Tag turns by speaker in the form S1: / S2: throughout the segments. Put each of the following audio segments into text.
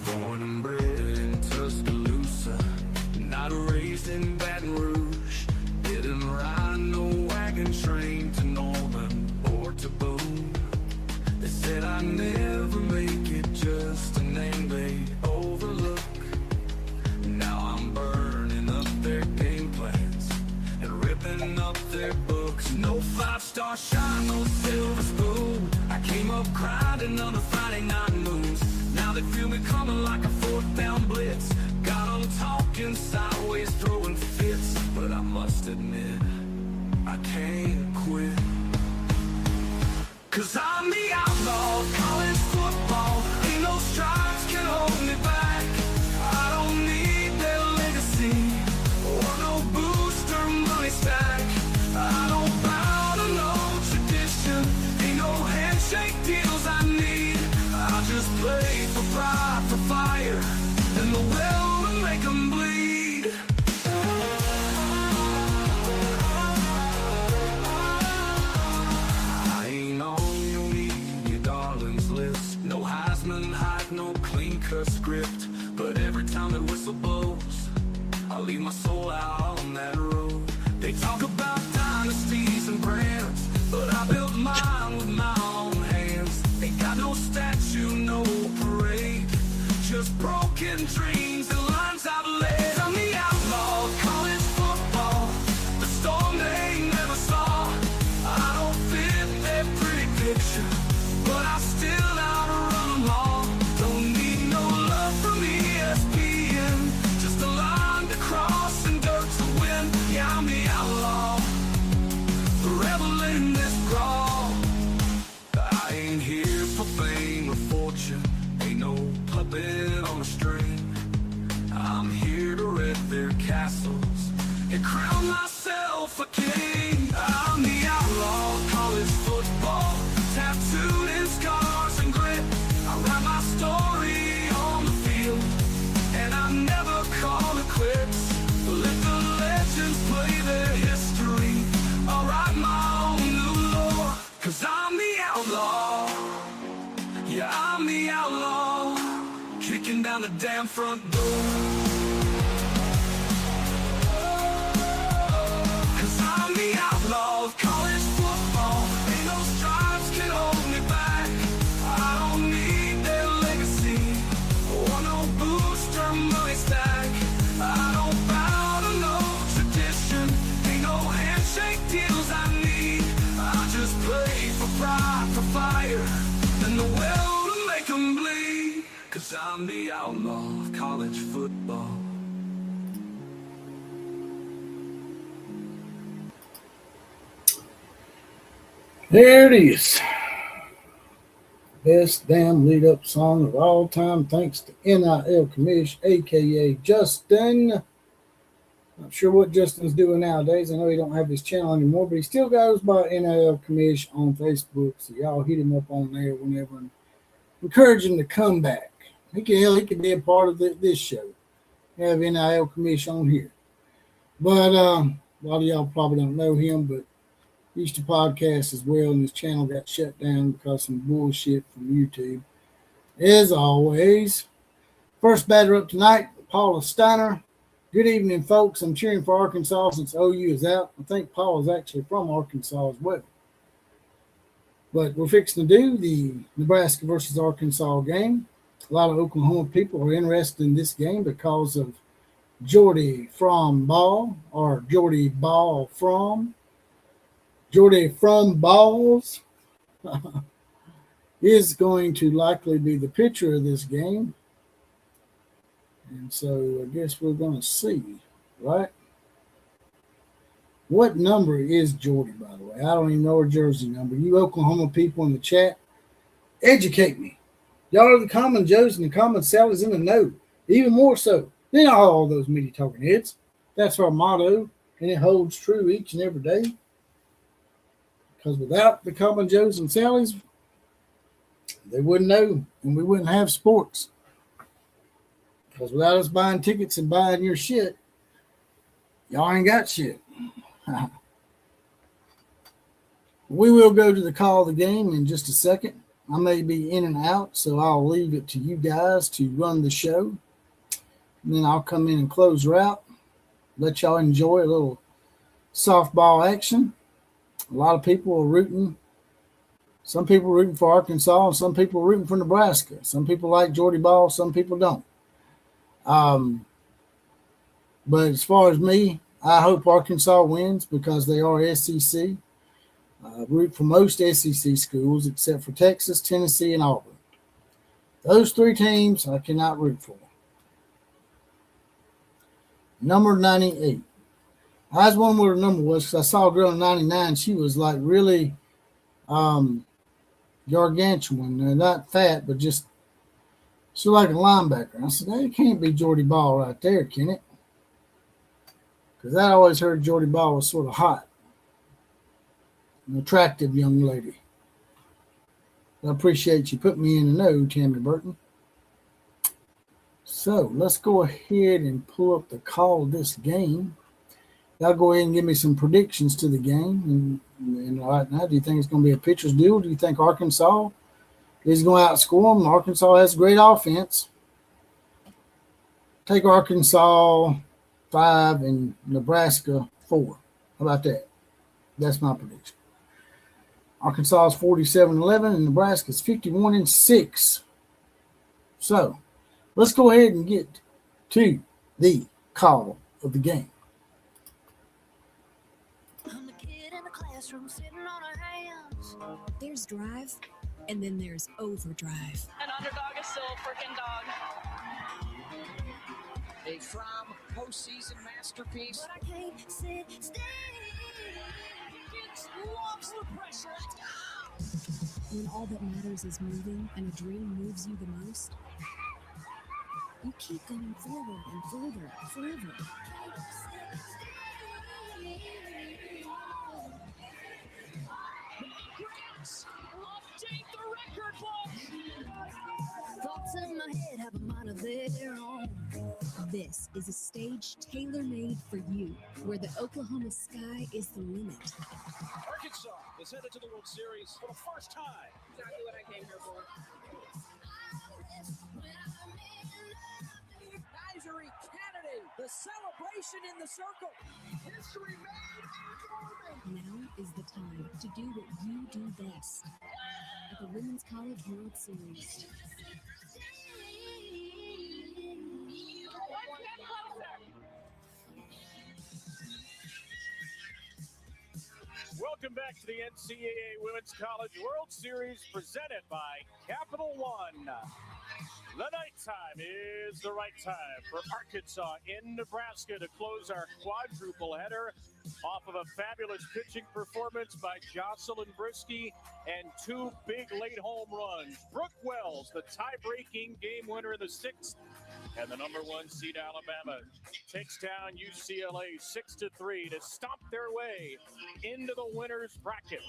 S1: Born and bred in Tuscaloosa, not raised in Baton Rouge. Didn't ride no wagon train to Norman or to Boone. They said I'd never make it, just a name they overlook. Now I'm burning up their game plans and ripping up their books. No 5-star shine, no silver spoon. I came up grinding on a Friday night moons. Now they feel me coming like a 4th down blitz. Got them talking sideways, throwing fits. But I must admit, I can't quit. 'Cause I'm the outlaw of college football. Ain't no stripes can hold me back. I don't need their legacy or no booster money stack. I don't bow to no tradition. Ain't no handshake deals I need. I just play for pride, for fire, and the will to make them bleed. I ain't on your media darlings list. No Heisman hype, no clean-cut script. But every time that whistle blows, I leave my soul out on that road. They talk about dynasties and brands, but I built mine with my own hands. Ain't got no statue, no parade, just broken dreams and lines I've laid. I'm the outlaw of college football, the storm they never saw. I don't fit their pretty picture, but I still outrun them all. Don't need no love from ESPN, just a line to cross and dirt to win. Yeah, I'm the outlaw, the rebel in this brawl. I ain't here for fame or fortune, ain't no puppet on a string. I'm here to rid their castles and crown myself a king. I'm the outlaw of college football, tattooed in scars and grit. I write my story on the field, and I never call it quits. Let the legends play their history. I'll write my own new lore, 'cause I'm the outlaw. Yeah, I'm the outlaw, kicking down the damn front door. 'Cause I'm the outlaw of college football. Ain't no stripes can hold me back. I don't need their legacy or no booster money stack. I don't bow to no tradition. Ain't no handshake deals I need. I just play for pride, for fire, and the will to make them bleed. 'Cause I'm the outlaw of college football.
S2: There it is. Best damn lead-up song of all time, thanks to NIL Commish, a.k.a. Justin. Not sure what Justin's doing nowadays. I know he don't have his channel anymore, but he still goes by NIL Commish on Facebook, so y'all hit him up on there whenever and encourage him to come back. He could be a part of this show. Have NIL Commish on here. But a lot of y'all probably don't know him, but he used to podcast as well, and his channel got shut down because of some bullshit from YouTube. As always, first batter up tonight, Paula Steiner. Good evening, folks. I'm cheering for Arkansas since OU is out. I think Paul is actually from Arkansas as well. But we're fixing to do the Nebraska versus Arkansas game. A lot of Oklahoma people are interested in this game because of Jordy from Bahl, or Jordy Bahl from. Jordy from Balls is going to likely be the pitcher of this game. And so I guess we're going to see, right? What number is Jordy, by the way? I don't even know her jersey number. You Oklahoma people in the chat, educate me. Y'all are the common Joes and the common Sallies in the know. Even more so than all those media talking heads. That's our motto, and it holds true each and every day. Because without the common Joes and Sallies, they wouldn't know, and we wouldn't have sports. Because without us buying tickets and buying your shit, y'all ain't got shit. We will go to the call of the game in just a second. I may be in and out, so I'll leave it to you guys to run the show. And then I'll come in and close her out. Let y'all enjoy a little softball action. A lot of people are rooting. Some people are rooting for Arkansas, and some people are rooting for Nebraska. Some people like Jordy Bahl, some people don't. But as far as me, I hope Arkansas wins because they are SEC. Root for most SEC schools except for Texas, Tennessee, and Auburn. Those three teams I cannot root for. Number 98. I was wondering what her number was because I saw a girl in 99. She was like really gargantuan. Not fat, but just she like a linebacker. I said, that can't be Jordy Bahl right there, can it? Because I always heard Jordy Bahl was sort of hot. An attractive young lady. I appreciate you putting me in the know, Tammy Burton. So let's go ahead and pull up the call of this game. Y'all go ahead and give me some predictions to the game. And right now, do you think it's going to be a pitcher's duel? Do you think Arkansas is going to outscore them? Arkansas has great offense. Take Arkansas 5 and Nebraska 4. How about that? That's my prediction. Arkansas is 47-11 and Nebraska is 51-6. So let's go ahead and get to the call of the game.
S3: I'm the kid in the classroom sitting on her hands. There's drive, and then there's overdrive.
S4: An underdog is still a freaking dog.
S5: A Frahm postseason masterpiece.
S3: But I can't sit still.
S5: Kids loves the pressure. Let's go!
S3: When all that matters is moving and a dream moves you the most, you keep going forward and further and further.
S5: Grants, update the record book.
S3: Thoughts in my head have a mind of their own. This is a stage tailor-made for you, where the Oklahoma sky is the limit.
S5: Arkansas is headed to the World Series for the first time.
S4: Exactly what I came here for.
S5: Advisory Kennedy, the celebration in the circle. History made.
S3: Now is the time to do what you do best at the Women's College World Series.
S6: Welcome back to the NCAA Women's College World Series presented by Capital One. The nighttime is the right time for Arkansas in Nebraska to close our quadruple header off of a fabulous pitching performance by Jocelyn Brisky and two big late home runs. Brooke Wells, the tie-breaking game winner in the sixth, and the number one seed Alabama takes down UCLA 6-3 to stomp their way into the winner's bracket.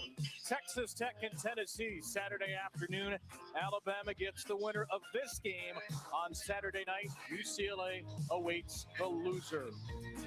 S6: Texas Tech and Tennessee Saturday afternoon. Alabama gets the winner of this game on Saturday night. UCLA awaits the loser.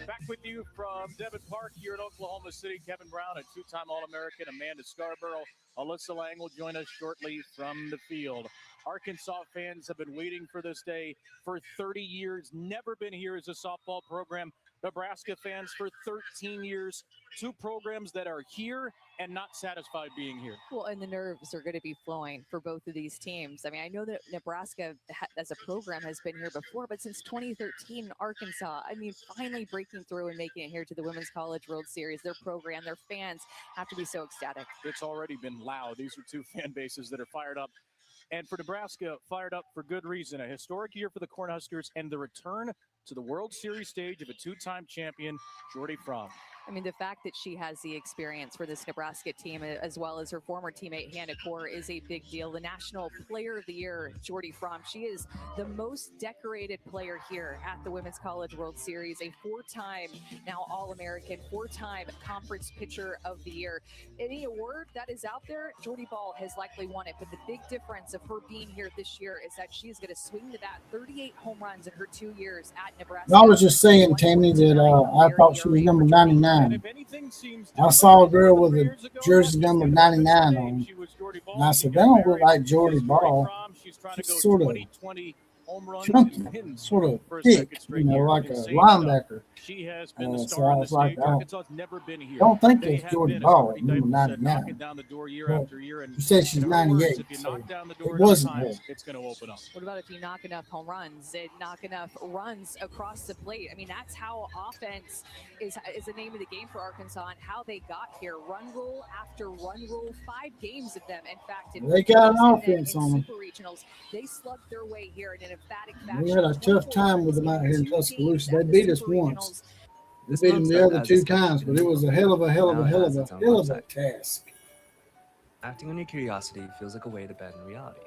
S6: Back with you from Devon Park here in Oklahoma City. Kevin Brown, a two-time All-American. Amanda Scarborough, Alyssa Lang will join us shortly from the field. Arkansas fans have been waiting for this day for 30 years, never been here as a softball program. Nebraska fans for 13 years, two programs that are here and not satisfied being here.
S7: Well, and the nerves are going to be flowing for both of these teams. I mean, I know that Nebraska as a program has been here before, but since 2013, Arkansas, I mean, finally breaking through and making it here to the Women's College World Series. Their program, their fans have to be so ecstatic.
S6: It's already been loud. These are two fan bases that are fired up. And for Nebraska, fired up for good reason. A historic year for the Cornhuskers and the return to the World Series stage of a two-time champion, Jordy Frahm.
S7: I mean, the fact that she has the experience for this Nebraska team, as well as her former teammate, Hannah Core, is a big deal. The National Player of the Year, Jordy Frahm, she is the most decorated player here at the Women's College World Series, a four-time now All-American, four-time Conference Pitcher of the Year. Any award that is out there, Jordy Bahl has likely won it, but the big difference of her being here this year is that she's going to swing to that 38 home runs in her 2 years at Nebraska.
S2: I was just saying, Tammy, that I thought she was number 99. time, I saw a girl with a jersey number 99 on, and I said, that don't look like Jordy Bahl. She's sort of chunky, sort of thick, you know, like a linebacker. So I was like, I don't think it's Jordy Bahl at number 99. Well, you said she's 98, so it wasn't her.
S7: What about if you knock enough home runs and knock enough runs across the plate? I mean, that's how offense is the name of the game for Arkansas and how they got here. Run rule after run rule, 5 games of them. In fact,
S2: They got an offense on them.
S7: Super Regionals, they slugged their way here in an emphatic fashion.
S2: We had a tough time with them out here in Tuscaloosa. They beat us once. We beat them the other 2 times, but it was a hell of a task.
S8: Acting on your curiosity feels like a way to bet in reality.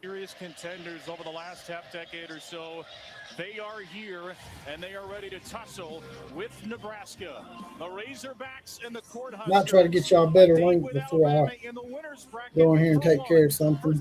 S6: Serious contenders over the last half-decade or so. They are here, and they are ready to tussle with Nebraska. The Razorbacks and the Cornhuskers.
S2: Might try to get y'all a better link before I go in here and take care of something.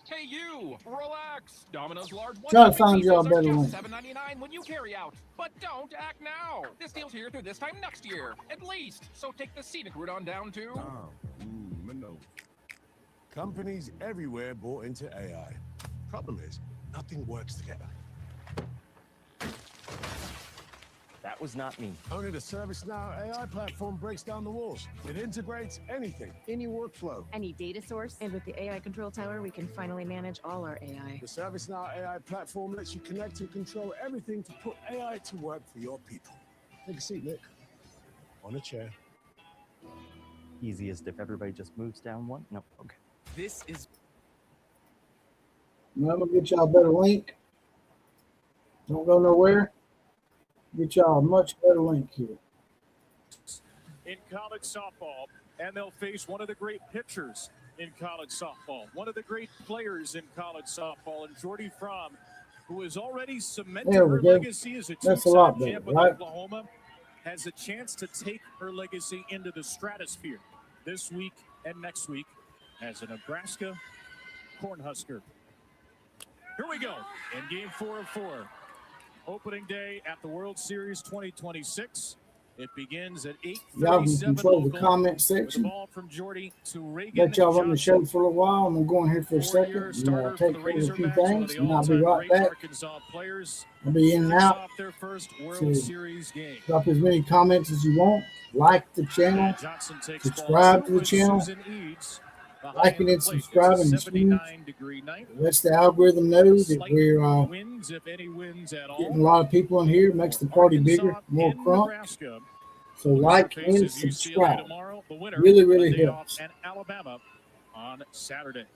S9: Hey you, relax. Domino's large
S2: Try to find y'all a better link.
S9: $7.99 when you carry out. But don't act now. This deal's here through this time next year, at least. So take the scenic route on down to.
S10: No. Companies everywhere bought into AI. Problem is, nothing works together.
S8: That was not me.
S10: Only the ServiceNow AI platform breaks down the walls. It integrates anything, any workflow.
S11: Any data source, and with the AI Control Tower, we can finally manage all our AI.
S10: The ServiceNow AI platform lets you connect and control everything to put AI to work for your people. Take a seat, Nick. On a chair.
S8: Easiest if everybody just moves down one. No, okay.
S9: This is.
S2: I'm gonna get y'all a better link. Don't go nowhere. Get y'all a much better link here.
S6: In college softball, and they'll face one of the great pitchers in college softball, one of the great players in college softball, and Jordy Frahm, who has already cemented her legacy as a two-time champ with Oklahoma, has a chance to take her legacy into the stratosphere this week and next week as a Nebraska Cornhusker. Here we go in Game 4 of 4. Opening day at the World Series 2026. It begins at 8:37.
S2: Y'all can control the comment section.
S6: The ball from Jordy to Reagan.
S2: Let y'all run the show for a while. I'm going here for a second and take care of a few things, and I'll be right back. I'll be in and out. So drop as many comments as you want. Like the channel. Subscribe to the channel. Liking and subscribing is huge. Lets the algorithm know that we're getting a lot of people in here. Makes the party bigger, more crunk. So like and subscribe. Really, really helps.
S6: Alabama on Saturday.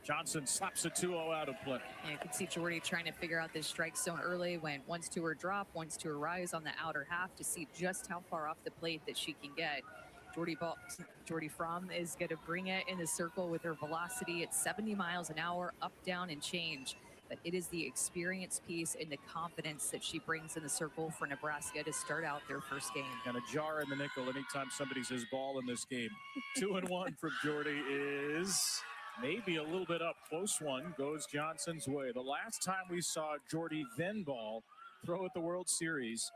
S6: Johnson slaps a 2-0 out of play.
S7: Yeah, you can see Jordy trying to figure out this strike zone early. Went once to her drop, once to her rise on the outer half to see just how far off the plate that she can get. Jordy Frahm is going to bring it in the circle with her velocity at 70 miles an hour, up, down, and change. But it is the experience piece and the confidence that she brings in the circle for Nebraska to start out their first game.
S6: And a jar in the nickel anytime somebody says ball in this game. 2-1 from Jordy is maybe a little bit up. Close one goes Johnson's way. The last time we saw Jordy then Bahl throw at the World Series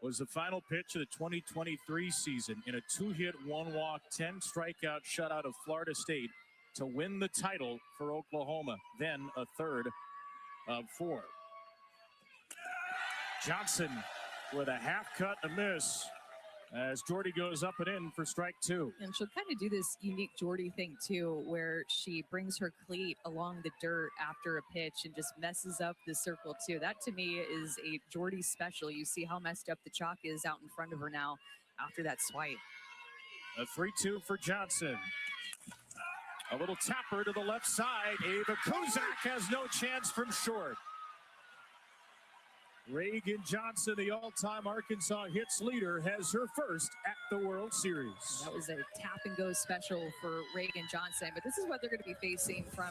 S6: was the final pitch of the 2023 season in a 2-hit, 1-walk, 10 strikeout shutout of Florida State to win the title for Oklahoma, then a third of 4. Johnson with a half cut, a miss as Jordy goes up and in for strike 2.
S7: And she'll kind of do this unique Jordy thing too, where she brings her cleat along the dirt after a pitch and just messes up the circle too. That to me is a Jordy special. You see how messed up the chalk is out in front of her now after that swipe.
S6: A 3-2 for Johnson. A little tapper to the left side. Ava Kozak has no chance from short. Reagan Johnson, the all-time Arkansas hits leader, has her first at the World Series.
S7: That was a tap and go special for Reagan Johnson, but this is what they're going to be facing from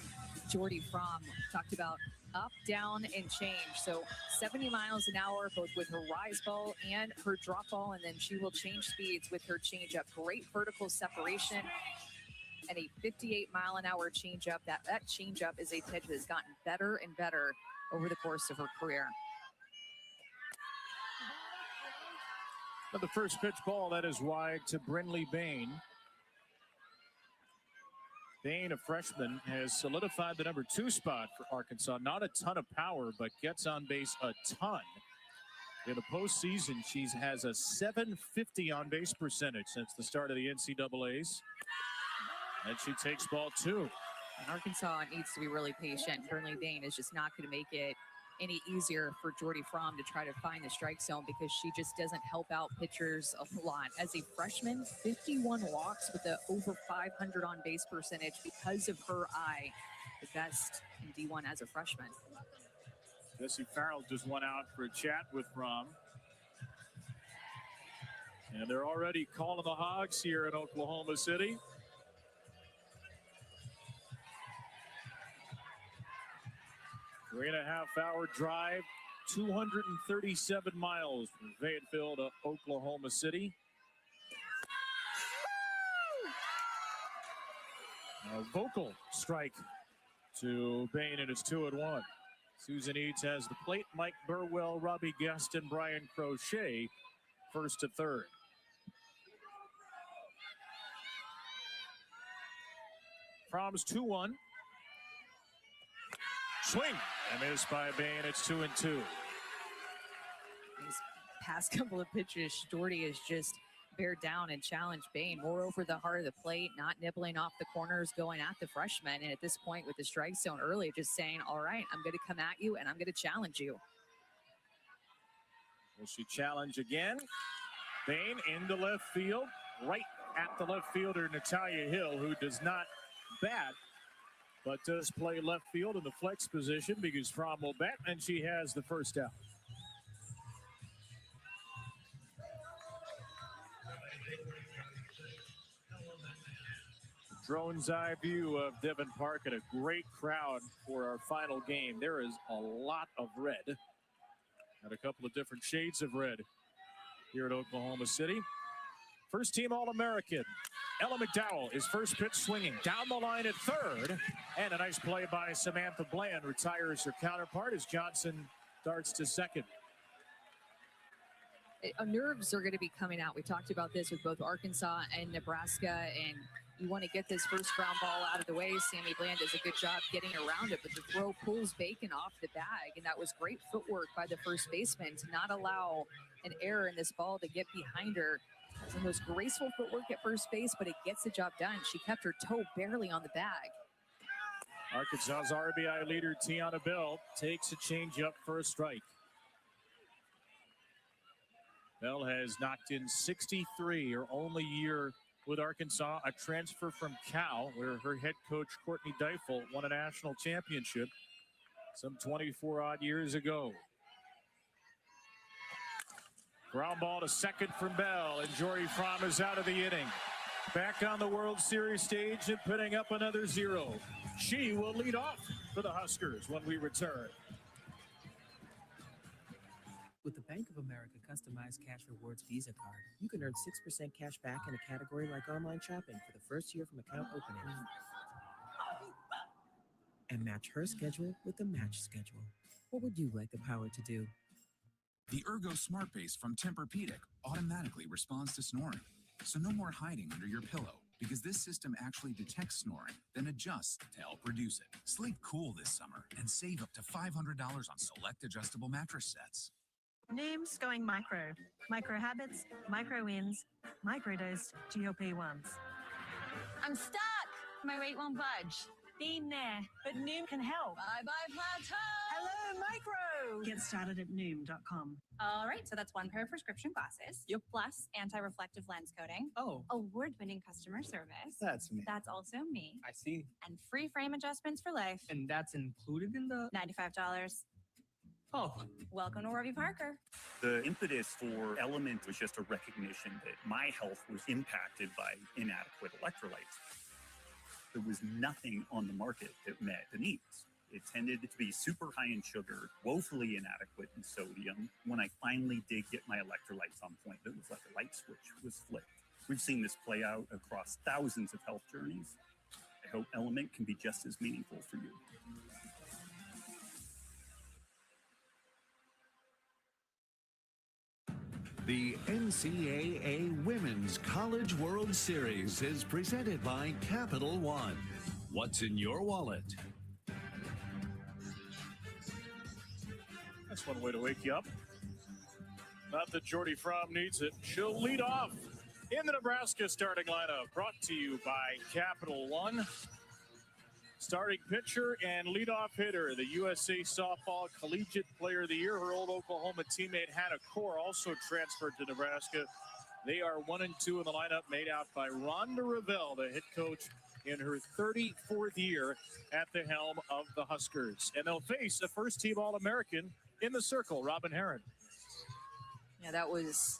S7: Jordy Frahm. Talked about up, down, and change. So 70 miles an hour, both with her rise ball and her drop ball, and then she will change speeds with her changeup. Great vertical separation and a 58-mile-an-hour changeup. That changeup is a pitch that has gotten better and better over the course of her career.
S6: But the first pitch ball, that is wide to Brinley Bain. Bain, a freshman, has solidified the number 2 spot for Arkansas. Not a ton of power, but gets on base a ton. In the postseason, she has a .750 on base percentage since the start of the NCAAs. And she takes ball 2.
S7: And Arkansas needs to be really patient. Brinley Bain is just not going to make it any easier for Jordy Frahm to try to find the strike zone because she just doesn't help out pitchers a lot. As a freshman, 51 walks with a over 500 on base percentage because of her eye. The best in D1 as a freshman.
S6: Jesse Farrell just went out for a chat with Frahm. And they're already calling the Hogs here in Oklahoma City. Three-and-a-half-hour drive, 237 miles from Fayetteville to Oklahoma City. A vocal strike to Bain, and it's 2-1. Susan Eads has the plate. Mike Burwell, Robbie Gaston, Brian Crochet, first to third. From's 2-1. Swing and missed by Bain. It's 2-2.
S7: These past couple of pitches, Jordy has just bared down and challenged Bain more over the heart of the plate, not nibbling off the corners, going at the freshman. And at this point with the strike zone early, just saying, all right, I'm going to come at you and I'm going to challenge you.
S6: Will she challenge again? Bain into left field, right at the left fielder, Natalia Hill, who does not bat, but does play left field in the flex position because Frahm will bat, and she has the first out. Drone's eye view of Devon Park and a great crowd for our final game. There is a lot of red and a couple of different shades of red here at Oklahoma City. First team All-American Ella McDowell is first pitch swinging down the line at third, and a nice play by Samantha Bland retires her counterpart as Johnson darts to second.
S7: Nerves are going to be coming out. We talked about this with both Arkansas and Nebraska, and you want to get this first ground ball out of the way. Sammy Bland does a good job getting around it, but the throw pulls Bacon off the bag, and that was great footwork by the first baseman to not allow an error in this ball to get behind her. Some most graceful footwork at first base, but it gets the job done. She kept her toe barely on the bag.
S6: Arkansas's RBI leader, Tiana Bell, takes a changeup for a strike. Bell has knocked in 63, her only year with Arkansas, a transfer from Cal, where her head coach, Courtney Deifel, won a national championship some 24-odd years ago. Ground ball to second from Bell, and Jordy Frahm is out of the inning. Back on the World Series stage and putting up another 0. She will lead off for the Huskers when we return.
S12: With the Bank of America Customized Cash Rewards Visa card, you can earn 6% cash back in a category like online shopping for the first year from account opening. And match her schedule with the match schedule. What would you like the power to do?
S13: The Ergo Smart Base from Tempur-Pedic automatically responds to snoring. So no more hiding under your pillow, because this system actually detects snoring, then adjusts to help reduce it. Sleep cool this summer and save up to $500 on select adjustable mattress sets.
S11: Noom's going micro. Micro habits, micro wins, microdosed GLP-1s.
S14: I'm stuck. My weight won't budge.
S11: Been there, but Noom can help.
S14: Bye-bye plateau.
S11: Hello, micro. Get started at Noom.com.
S14: All right, so that's one pair of prescription glasses.
S8: Yep.
S14: Plus anti-reflective lens coating.
S8: Oh.
S14: Award-winning customer service.
S8: That's me.
S14: That's also me.
S8: I see.
S14: And free frame adjustments for life.
S8: And that's included in the...
S14: $95.
S15: Oh, welcome to Warby Parker.
S16: The impetus for Element was just a recognition that my health was impacted by inadequate electrolytes. There was nothing on the market that met the needs. It tended to be super high in sugar, woefully inadequate in sodium. When I finally did get my electrolytes on point, it was like a light switch was flipped. We've seen this play out across thousands of health journeys. I hope Element can be just as meaningful for you.
S17: The NCAA Women's College World Series is presented by Capital One. What's in your wallet?
S6: That's one way to wake you up. Not that Jordy Frahm needs it. She'll lead off in the Nebraska starting lineup, brought to you by Capital One. Starting pitcher and leadoff hitter, the USA Softball Collegiate Player of the Year. Her old Oklahoma teammate Hannah Core also transferred to Nebraska. They are 1-2 in the lineup, made out by Rhonda Revelle, the head coach in her 34th year at the helm of the Huskers. And they'll face a first-team All-American in the circle, Robin Herron.
S7: Yeah, that was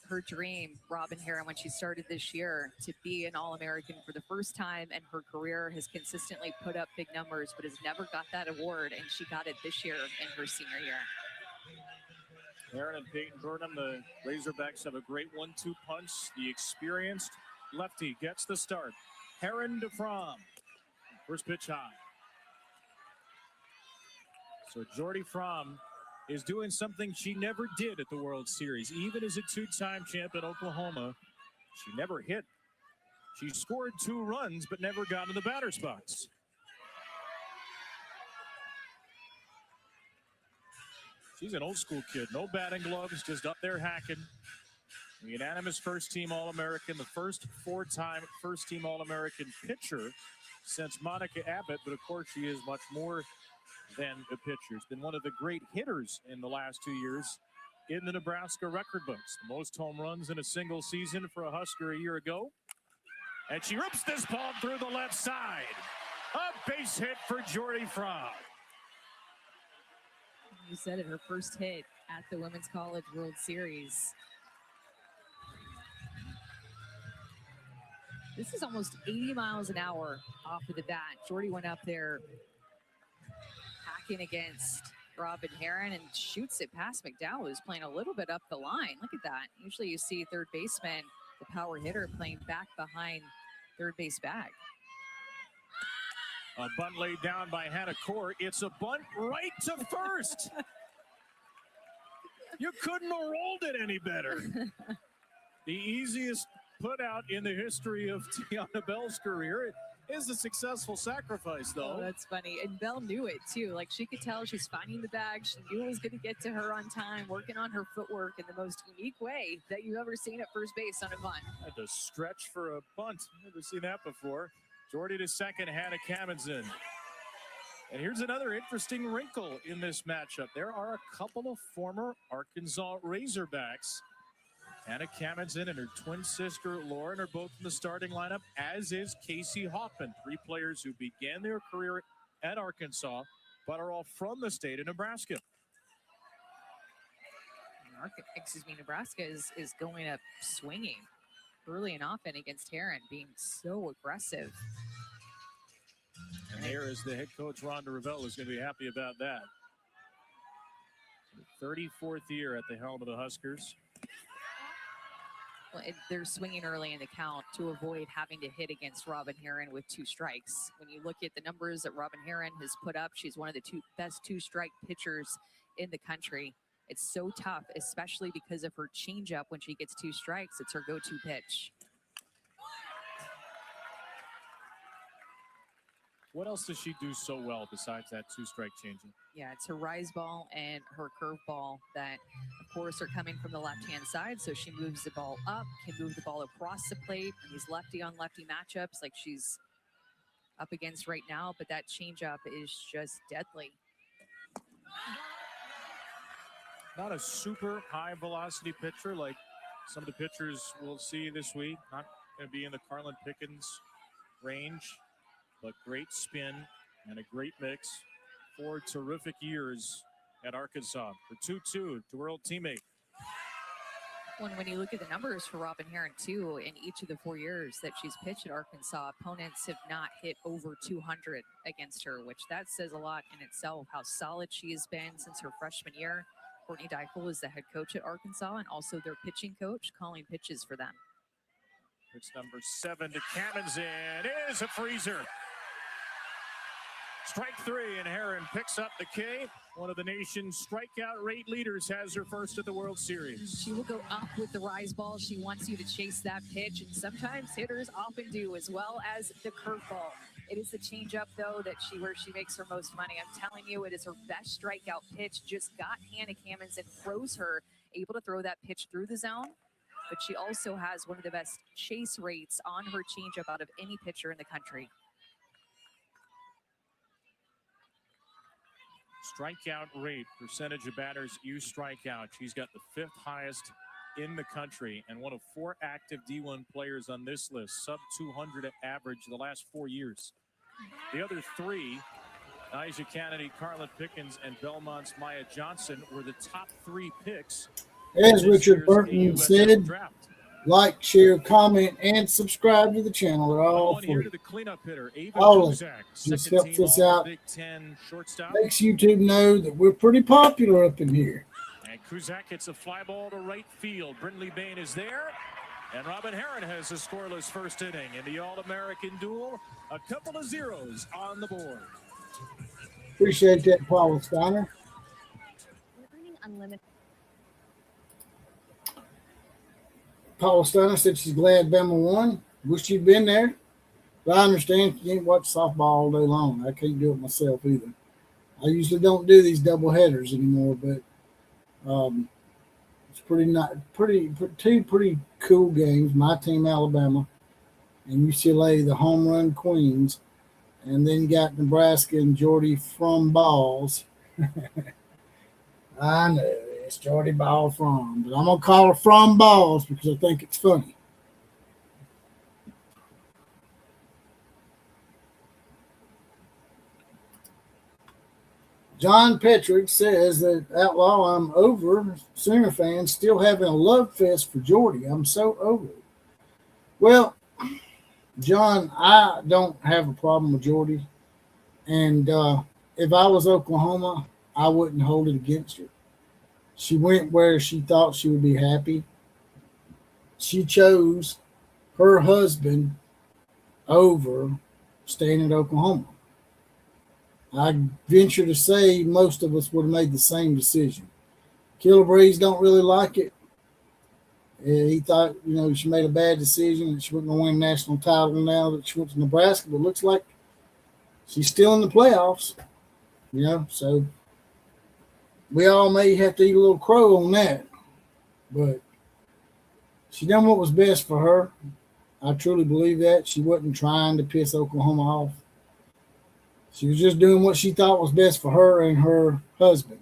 S7: her dream, Robin Herron, when she started this year, to be an All-American for the first time, and her career has consistently put up big numbers, but has never got that award, and she got it this year in her senior year.
S6: Herron and Peyton Burnham, the Razorbacks, have a great 1-2 punch. The experienced lefty gets the start. Herron to Frahm. First pitch high. So Jordy Frahm is doing something she never did at the World Series. Even as a two-time champ in Oklahoma, she never hit. She scored 2 runs, but never got in the batter's box. She's an old school kid. No batting gloves, just up there hacking. A unanimous first-team All-American, the first 4-time first-team All-American pitcher since Monica Abbott, but of course she is much more than a pitcher. She's been one of the great hitters in the last 2 years in the Nebraska record books. The most home runs in a single season for a Husker a year ago. And she rips this ball through the left side. A base hit for Jordy Frahm.
S7: You said it, her first hit at the Women's College World Series. This is almost 80 miles an hour off of the bat. Jordy went up there hacking against Robin Herron and shoots it past McDowell, who's playing a little bit up the line. Look at that. Usually you see third baseman, the power hitter, playing back behind third base bag.
S6: A bunt laid down by Hannah Core. It's a bunt right to first. You couldn't have rolled it any better. The easiest put out in the history of Tiana Bell's career. It is a successful sacrifice, though.
S7: Oh, that's funny. And Bell knew it, too. Like, she could tell she's finding the bag. She knew it was going to get to her on time, working on her footwork in the most unique way that you've ever seen at first base on a bunt.
S6: Had to stretch for a bunt. Never seen that before. Jordy to second, Hannah Kamens in. And here's another interesting wrinkle in this matchup. There are a couple of former Arkansas Razorbacks. Hannah Kamens and her twin sister Lauren are both in the starting lineup, as is Casey Hoffman. 3 players who began their career at Arkansas, but are all from the state of Nebraska.
S7: Nebraska is going up swinging early and often against Herron, being so aggressive.
S6: And there is the head coach, Rhonda Revelle, is going to be happy about that. 34th year at the helm of the Huskers.
S7: Well, they're swinging early in the count to avoid having to hit against Robin Herron with 2 strikes. When you look at the numbers that Robin Herron has put up, she's one of the best 2-strike pitchers in the country. It's so tough, especially because of her changeup. When she gets 2 strikes, it's her go-to pitch.
S6: What else does she do so well besides that 2-strike changing?
S7: Yeah, it's her rise ball and her curve ball that, of course, are coming from the left-hand side. So she moves the ball up, can move the ball across the plate in these lefty-on-lefty matchups like she's up against right now. But that changeup is just deadly.
S6: Not a super high-velocity pitcher like some of the pitchers we'll see this week. Not going to be in the Carlin Pickens range, but great spin and a great mix. 4 terrific years at Arkansas. For 2-2 to her old teammate.
S7: When you look at the numbers for Robin Herron, too, in each of the 4 years that she's pitched at Arkansas, opponents have not hit over 200 against her, which that says a lot in itself, how solid she has been since her freshman year. Courtney Deichel is the head coach at Arkansas and also their pitching coach, calling pitches for them.
S6: Pitch number 7 to Cammons, and it is a freezer. Strike 3, and Herron picks up the K. One of the nation's strikeout rate leaders has her first at the World Series.
S7: She will go up with the rise ball. She wants you to chase that pitch, and sometimes hitters often do, as well as the curveball. It is the changeup, though, where she makes her most money. I'm telling you, it is her best strikeout pitch. Just got Hannah Cammons and froze her, able to throw that pitch through the zone. But she also has one of the best chase rates on her changeup out of any pitcher in the country.
S6: Strikeout rate, percentage of batters you strike out. She's got the 5th highest in the country and one of 4 active D1 players on this list, sub 200 at average the last 4 years. The other 3, Nyjah Kennedy, Carlin Pickens, and Belmont's Maya Johnson, were the top 3 picks.
S2: As Richard Burton said, like, share, comment, and subscribe to the channel. They're all free. All of it just helps us out. Makes YouTube know that we're pretty popular up in here.
S6: And Kuzak hits a fly ball to right field. Brindley Bain is there. And Robin Herron has a scoreless first inning. In the All-American duel, a couple of zeros on the board.
S2: Appreciate that, Paula Steiner.
S3: We're earning unlimited.
S2: Paula Steiner said she's glad Bama won. Wish she'd been there. But I understand you can't watch softball all day long. I can't do it myself either. I usually don't do these double headers anymore, but it's two pretty cool games. My team, Alabama, and UCLA, the home run queens. And then you got Nebraska and Jordy from Balls. I know. It's Jordy Bahl Frahm, but I'm going to call her From Balls because I think it's funny. John Petrick says that, Outlaw, I'm over Sooner fans still having a love fest for Jordy. I'm so over it. Well, John, I don't have a problem with Jordy. And if I was Oklahoma, I wouldn't hold it against her. She went where she thought she would be happy. She chose her husband over staying at Oklahoma. I venture to say most of us would have made the same decision. Killer Breeze don't really like it. He thought, she made a bad decision and she wasn't going to win a national title now that she went to Nebraska, but it looks like she's still in the playoffs, so we all may have to eat a little crow on that, but she done what was best for her. I truly believe that. She wasn't trying to piss Oklahoma off. She was just doing what she thought was best for her and her husband.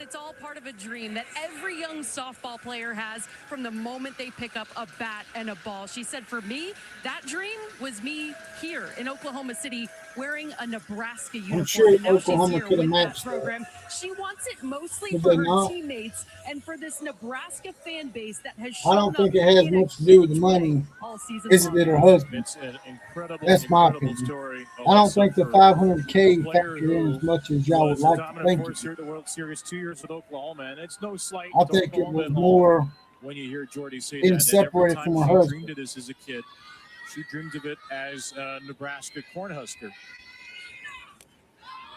S18: It's all part of a dream that every young softball player has from the moment they pick up a bat and a ball. She said, for me, that dream was me here in Oklahoma City wearing a Nebraska uniform.
S2: I'm sure
S18: now
S2: Oklahoma
S18: she's
S2: could
S18: here
S2: have
S18: with that
S2: matched
S18: program. She wants it mostly
S2: Did
S18: for
S2: they
S18: her
S2: not?
S18: teammates and for this Nebraska fan base that has
S2: I
S18: shown
S2: don't think
S18: up
S2: it has
S18: in a
S2: much to do with the
S18: huge
S2: money.
S18: way all season
S2: Is it
S18: long.
S2: that her husband?
S6: It's an incredible,
S2: That's my
S6: incredible
S2: opinion.
S6: story.
S2: I don't think the 500K
S6: player
S2: factored in as much as y'all would
S6: was a
S2: like to
S6: dominant
S2: think.
S6: force here at the World Series 2 years with Oklahoma, and it's no slight
S2: I
S6: to
S2: think it
S6: Oklahoma
S2: was
S6: at all
S2: more
S6: when you hear Jordy say
S2: being
S6: that. And every
S2: separated
S6: time
S2: from her
S6: she
S2: husband.
S6: dreamed of this as a kid. She dreamed of it as a Nebraska Cornhusker.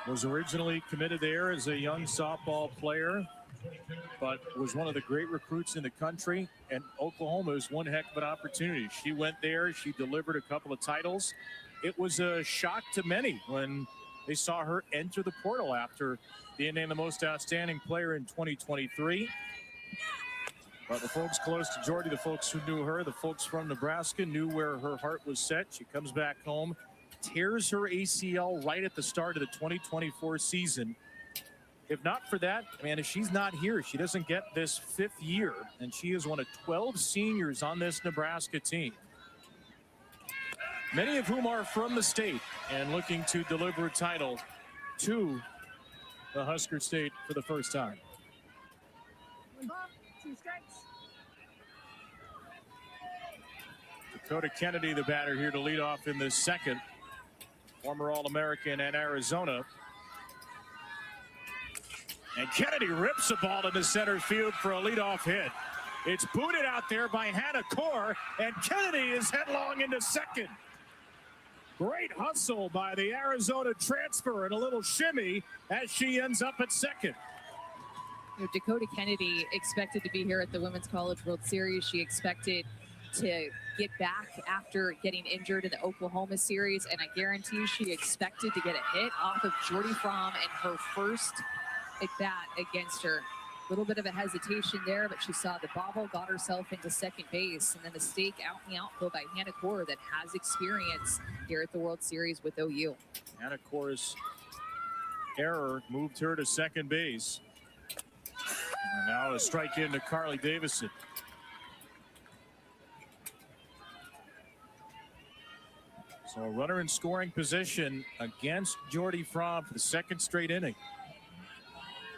S6: Was originally committed there as a young softball player, but was one of the great recruits in the country. And Oklahoma is one heck of an opportunity. She went there. She delivered a couple of titles. It was a shock to many when they saw her enter the portal after being named the most outstanding player in 2023. But the folks close to Jordy, the folks who knew her, the folks from Nebraska knew where her heart was set. She comes back home, tears her ACL right at the start of the 2024 season. If not for that, man, if she's not here, she doesn't get this 5th year, and she is one of 12 seniors on this Nebraska team, many of whom are from the state and looking to deliver a title to the Husker State for the first time. Dakota Kennedy, the batter here to lead off in this second. Former All-American in Arizona. And Kennedy rips the ball into center field for a leadoff hit. It's booted out there by Hannah Core, and Kennedy is headlong into second. Great hustle by the Arizona transfer and a little shimmy as she ends up at second.
S7: Dakota Kennedy expected to be here at the Women's College World Series. She expected to get back after getting injured in the Oklahoma series, and I guarantee you she expected to get a hit off of Jordy Frahm and her first at bat against her. A little bit of a hesitation there, but she saw the bobble, got herself into second base, and then the stake out in the outfield by Hannah Core that has experience here at the World Series with OU.
S6: Hannah Core's error moved her to second base. And now a strike into Carly Davison. So a runner in scoring position against Jordy Frahm for the second straight inning.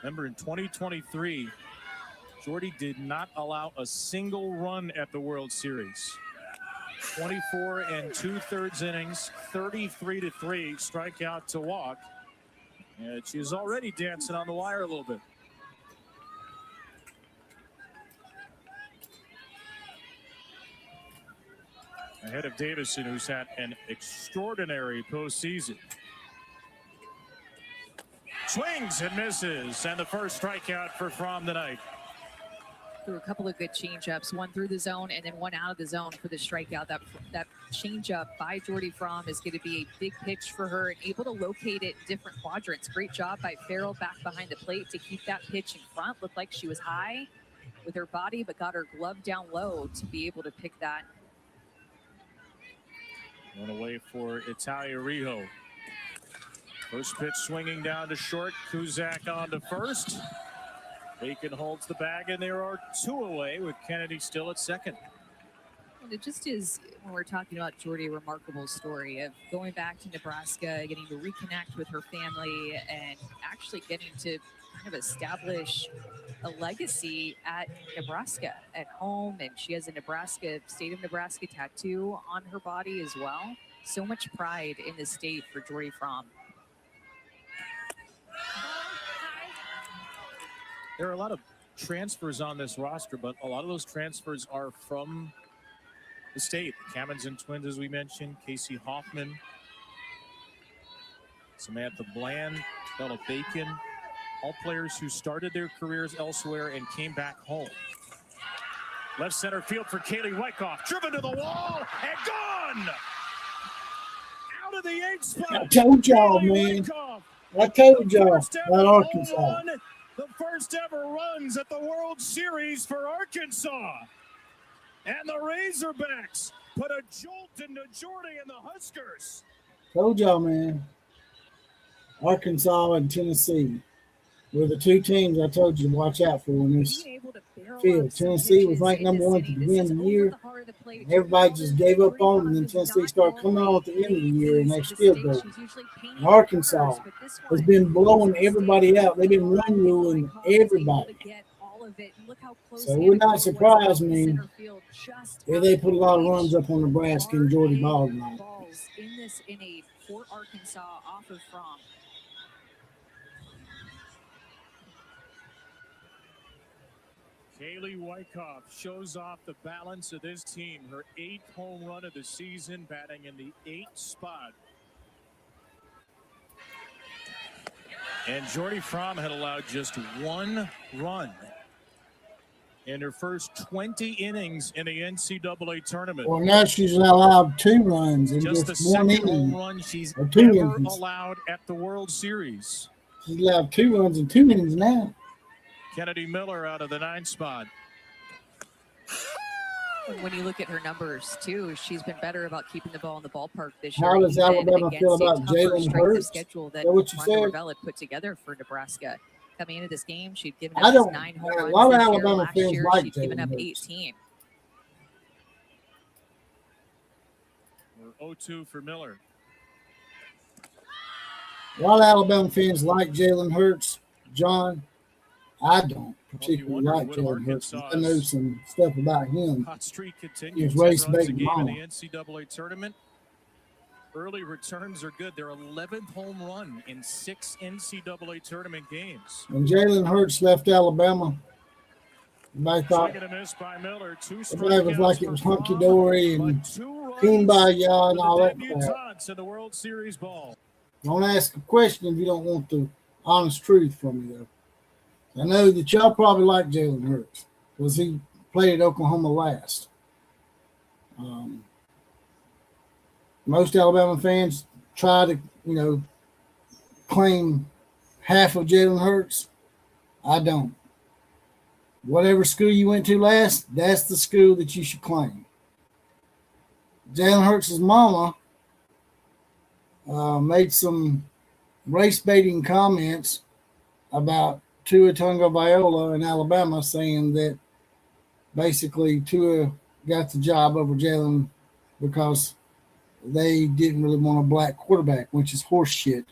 S6: Remember, in 2023, Jordy did not allow a single run at the World Series. 24 2/3 innings, 33-3, strikeout to walk. And she's already dancing on the wire a little bit. Ahead of Davison, who's had an extraordinary postseason. Swings and misses, and the first strikeout for Frahm tonight.
S7: Threw a couple of good changeups, one through the zone and then one out of the zone for the strikeout. That changeup by Jordy Frahm is going to be a big pitch for her and able to locate it in different quadrants. Great job by Farrell back behind the plate to keep that pitch in front. Looked like she was high with her body, but got her glove down low to be able to pick that.
S6: One away for Italia Rijo. First pitch swinging down to short. Kuzak on to first. Bacon holds the bag, and there are two away with Kennedy still at second.
S7: And it just is, when we're talking about Jordy, a remarkable story of going back to Nebraska, getting to reconnect with her family, and actually getting to kind of establish a legacy at Nebraska at home. And she has a Nebraska, state of Nebraska tattoo on her body as well. So much pride in the state for Jordy Frahm.
S6: There are a lot of transfers on this roster, but a lot of those transfers are from the state. The Kaminson twins, as we mentioned, Casey Hoffman, Samantha Bland, Bella Bacon, all players who started their careers elsewhere and came back home. Left center field for Kaylee Wyckoff, driven to the wall and gone! Out of the 8th spot.
S2: I told y'all, man. I told y'all about Arkansas.
S6: The first ever runs at the World Series for Arkansas. And the Razorbacks put a jolt into Jordy and the Huskers.
S2: Told y'all, man. Arkansas and Tennessee were the two teams I told you to watch out for in this field. Tennessee was ranked number 1 at the beginning of the year. Everybody just gave up on them, and then Tennessee started coming on at the end of the year, and they still go. Arkansas has been blowing everybody out. They've been run-ruling everybody. So it would not surprise me if they put a lot of runs up on Nebraska and Jordy Bahl tonight.
S7: In this inning for Arkansas off of Frahm.
S6: Kaylee Wyckoff shows off the balance of this team. Her 8th home run of the season, batting in the 8th spot. And Jordy Frahm had allowed just one run in her first 20 innings in the NCAA tournament.
S2: Well, now she's allowed 2 runs in just
S6: the
S2: one
S6: second
S2: inning.
S6: home run she's
S2: or 2
S6: ever
S2: innings.
S6: allowed at the World Series.
S2: She's allowed 2 runs in 2 innings now.
S6: Kennedy Miller out of the 9th spot.
S7: And when you look at her numbers, too, she's been better about keeping the ball in the ballpark this year.
S2: How does Alabama feel about Jalen Hurts?
S7: Schedule
S2: Is
S7: that
S2: that what you
S7: Ron
S2: said?
S7: Norvell had put together for Nebraska. Coming into this game, she'd given
S2: I
S7: up
S2: don't.
S7: 9 home
S2: A
S7: runs
S2: lot of
S7: this year.
S2: Alabama
S7: Last
S2: fans
S7: year,
S2: like
S7: she'd given
S2: Jalen
S7: up
S2: Hurts.
S7: 18.
S6: We're 0-2 for Miller.
S2: A lot of Alabama fans like Jalen Hurts. John, I don't particularly like Jalen Hurts. I know some stuff about him.
S6: Hot streak
S2: He
S6: continues.
S2: was
S6: 10
S2: race
S6: runs a
S2: baiting
S6: game in
S2: mama.
S6: the NCAA tournament. Early returns are good. Their 11th home run in 6 NCAA tournament games.
S2: When Jalen Hurts left Alabama, everybody thought
S6: Swing and a miss by Miller. 2
S2: everybody was like
S6: strikeouts
S2: it was
S6: for
S2: hunky
S6: Frahm,
S2: dory
S6: but
S2: and
S6: 2 runs
S2: kumbaya and
S6: for
S2: all
S6: the
S2: that crap.
S6: debutants in the World Series ball.
S2: Don't ask a question if you don't want the honest truth from me, though. I know that y'all probably like Jalen Hurts because he played at Oklahoma last. Most Alabama fans try to, claim half of Jalen Hurts. I don't. Whatever school you went to last, that's the school that you should claim. Jalen Hurts' mama made some race-baiting comments about Tua Tagovailoa in Alabama, saying that basically Tua got the job over Jalen because they didn't really want a black quarterback, which is horse shit.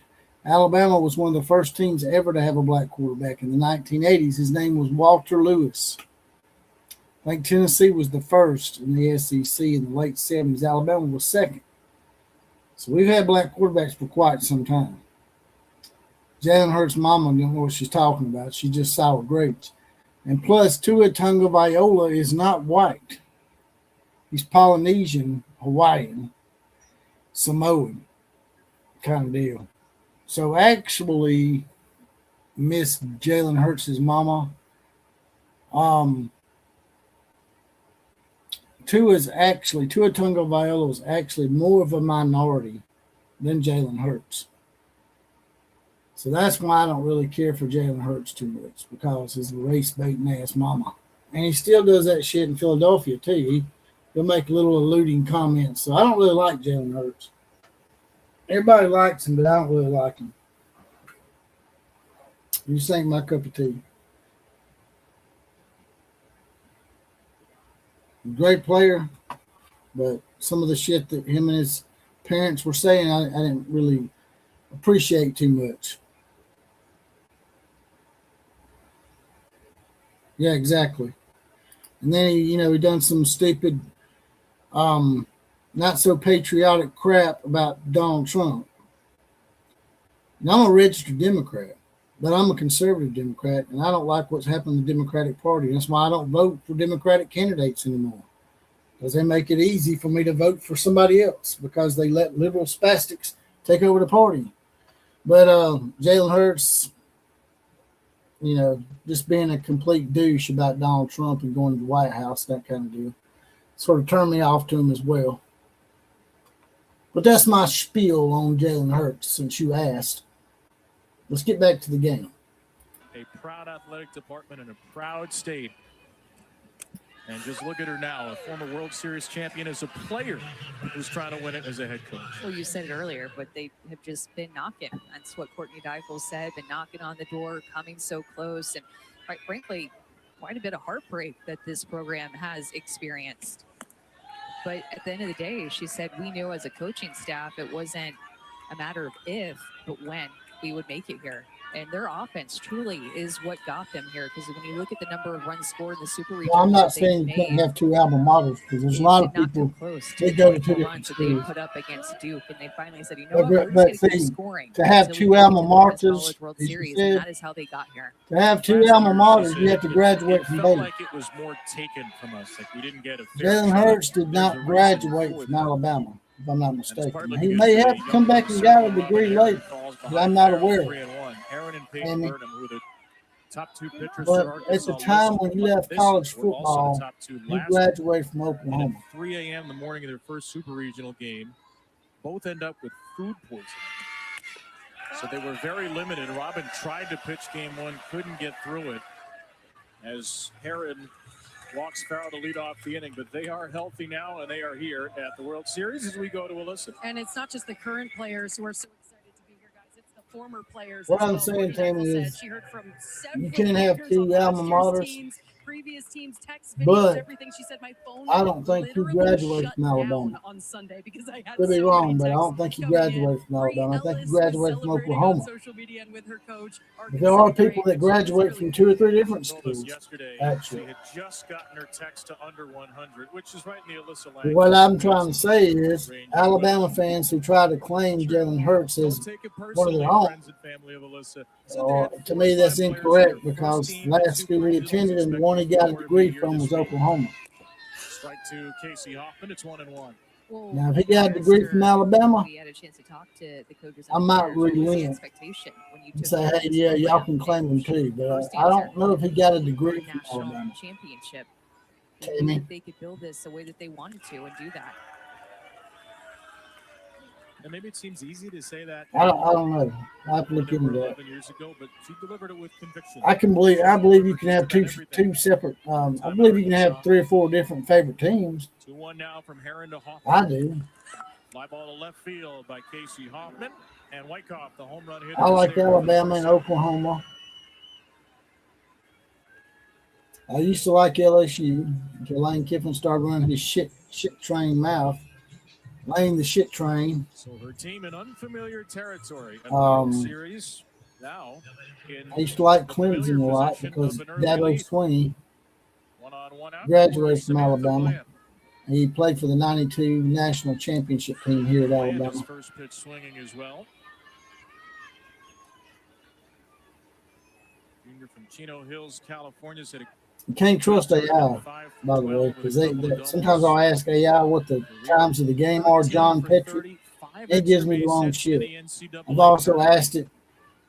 S2: Alabama was one of the first teams ever to have a black quarterback in the 1980s. His name was Walter Lewis. I think Tennessee was the first in the SEC in the late 70s. Alabama was second. So we've had black quarterbacks for quite some time. Jalen Hurts' mama didn't know what she's talking about. She just sour grapes. And plus, Tua Tagovailoa is not white. He's Polynesian, Hawaiian, Samoan kind of deal. So actually, Miss Jalen Hurts' mama, Tua Tagovailoa is actually more of a minority than Jalen Hurts. So that's why I don't really care for Jalen Hurts too much, because he's a race-baiting ass mama. And he still does that shit in Philadelphia too. He'll make little alluding comments. So I don't really like Jalen Hurts. Everybody likes him, but I don't really like him. You just ain't my cup of tea. Great player, but some of the shit that him and his parents were saying, I didn't really appreciate too much. Yeah, exactly. And then he done some stupid, not so patriotic crap about Donald Trump. And I'm a registered Democrat, but I'm a conservative Democrat, and I don't like what's happened to the Democratic Party. That's why I don't vote for Democratic candidates anymore, because they make it easy for me to vote for somebody else because they let liberal spastics take over the party. But Jalen Hurts, just being a complete douche about Donald Trump and going to the White House, that kind of deal, sort of turned me off to him as well. But that's my spiel on Jalen Hurts, since you asked. Let's get back to the game.
S6: A proud athletic department and a proud state. And just look at her now, a former World Series champion as a player who's trying to win it as a head coach.
S7: Well, you said it earlier, but they have just been knocking. That's what Courtney Deichel said, been knocking on the door, coming so close. And quite frankly, quite a bit of heartbreak that this program has experienced. But at the end of the day, she said, we knew as a coaching staff, it wasn't a matter of if, but when we would make it here. And their offense truly is what got them here. Because when you look at the number of runs scored in the Super Regional,
S2: Well, I'm not saying you can't have two alma maters, because there's a lot of people they go to two different
S7: they
S2: schools.
S7: put up against Duke, and they finally said,
S2: But
S7: we're just going to keep scoring.
S2: To have two alma maters,
S7: World
S2: as you
S7: Series,
S2: said,
S7: and that is how they got here.
S2: to have two alma maters, you have to graduate from
S6: It
S2: Baylor.
S6: felt like it was more taken from us. Like we didn't get a fair
S2: Jalen
S6: shake.
S2: Hurts did not
S6: There's a reason
S2: graduate
S6: for
S2: from
S6: that.
S2: Alabama, if I'm not mistaken.
S6: partly
S2: He
S6: because
S2: may
S6: the
S2: have to come
S6: young
S2: back and
S6: circle
S2: get a
S6: of
S2: degree
S6: Aaron
S2: later,
S6: falls
S2: but
S6: behind
S2: I'm not
S6: Aaron
S2: aware of
S6: 3-1. Aaron and Peyton
S2: And-
S6: Burnham, who are the top two pitchers
S2: But
S6: for
S2: at
S6: Arkansas.
S2: the time when he left
S6: this
S2: college
S6: year, were also
S2: football,
S6: the top two
S2: he
S6: last
S2: graduated from
S6: year. And
S2: Oklahoma.
S6: at 3 a.m. the morning of their first Super Regional game, both end up with food poisoning. So they were very limited. Robin tried to pitch game one, couldn't get through it, as Heron walks Farrell to lead off the inning. But they are healthy now, and they are here at the World Series as we go to Alyssa.
S18: And it's not just the current players who are so excited to be here, guys. It's the former players.
S2: What
S18: as
S2: I'm
S18: well.
S2: saying,
S18: Courtney
S2: Tammy,
S18: Deichel said
S2: is
S18: she heard from
S2: you
S18: several
S2: can't have
S18: players
S2: two
S18: on last
S2: alma
S18: year's
S2: maters.
S18: teams previous teams, text videos,
S2: But
S18: everything. She said my phone
S2: I don't think he
S18: literally
S2: graduated
S18: shut
S2: from Alabama.
S18: down on Sunday because I had
S2: Could be
S18: so
S2: wrong,
S18: many
S2: but I
S18: texts
S2: don't think he
S18: coming in.
S2: graduated from
S18: Bree
S2: Alabama. I think he
S18: Ellis was
S2: graduated from
S18: celebrating
S2: Oklahoma.
S18: on social media and with her coach.
S2: But there are people that graduate from 2 or 3 different
S6: Told us
S2: schools.
S6: yesterday
S2: Actually,
S6: she had just gotten her text to under 100, which is right in the Alyssa
S2: but
S6: Lang.
S2: what I'm trying to say is Alabama fans who try to claim Jalen Hurts as
S6: Don't take it
S2: one of
S6: personally,
S2: their own,
S6: friends and family of Alyssa. Said they had
S2: to
S6: 4
S2: me
S6: or
S2: that's
S6: 5 players
S2: incorrect
S6: here.
S2: because
S6: First team
S2: last school he
S6: Super
S2: attended and the
S6: Regionals,
S2: one he got a
S6: expected
S2: degree
S6: 4 of the
S2: from
S6: year
S2: was
S6: this week.
S2: Oklahoma.
S6: Strike to Casey Hoffman. It's 1-1.
S7: Well,
S2: Now, if he got a degree from Alabama,
S7: we had a chance to talk to the coaches.
S2: I might
S7: What was the
S2: relent
S7: expectation when you
S2: and
S7: took
S2: say,
S7: over
S2: hey,
S7: this
S2: yeah, y'all
S7: program?
S2: can claim him too. But
S7: First
S2: I
S7: answer,
S2: don't know if he got a
S7: for
S2: degree
S7: a
S2: from
S7: national
S2: Alabama.
S7: championship. They
S2: Tammy.
S7: knew that they could build this the way that they wanted to and do that.
S6: And maybe it seems easy to say that.
S2: I don't know. I have to look into that.
S6: 11 years ago, but she delivered it with conviction.
S2: I believe you can have two separate. I believe you can have 3 or 4 different favorite teams.
S6: 2-1 now from Heron to Hoffman.
S2: I do.
S6: Fly ball to left field by Casey Hoffman and Wyckoff, the home run hitter.
S2: I like Alabama and Oklahoma. I used to like LSU until Lane Kiffin started running his shit train mouth. Lane the shit train.
S6: So her team in unfamiliar territory. Series now.
S2: I used to like Clemson a lot because Dabo Swinney graduated from Alabama. He played for the '92 national championship team here at Alabama.
S6: His first pitch swinging as well. Junior from Chino Hills, California, said
S2: You can't trust AI, by the way, because sometimes I'll ask AI what the times of the game are, John Petrie. It gives me the wrong shit. I've also asked it,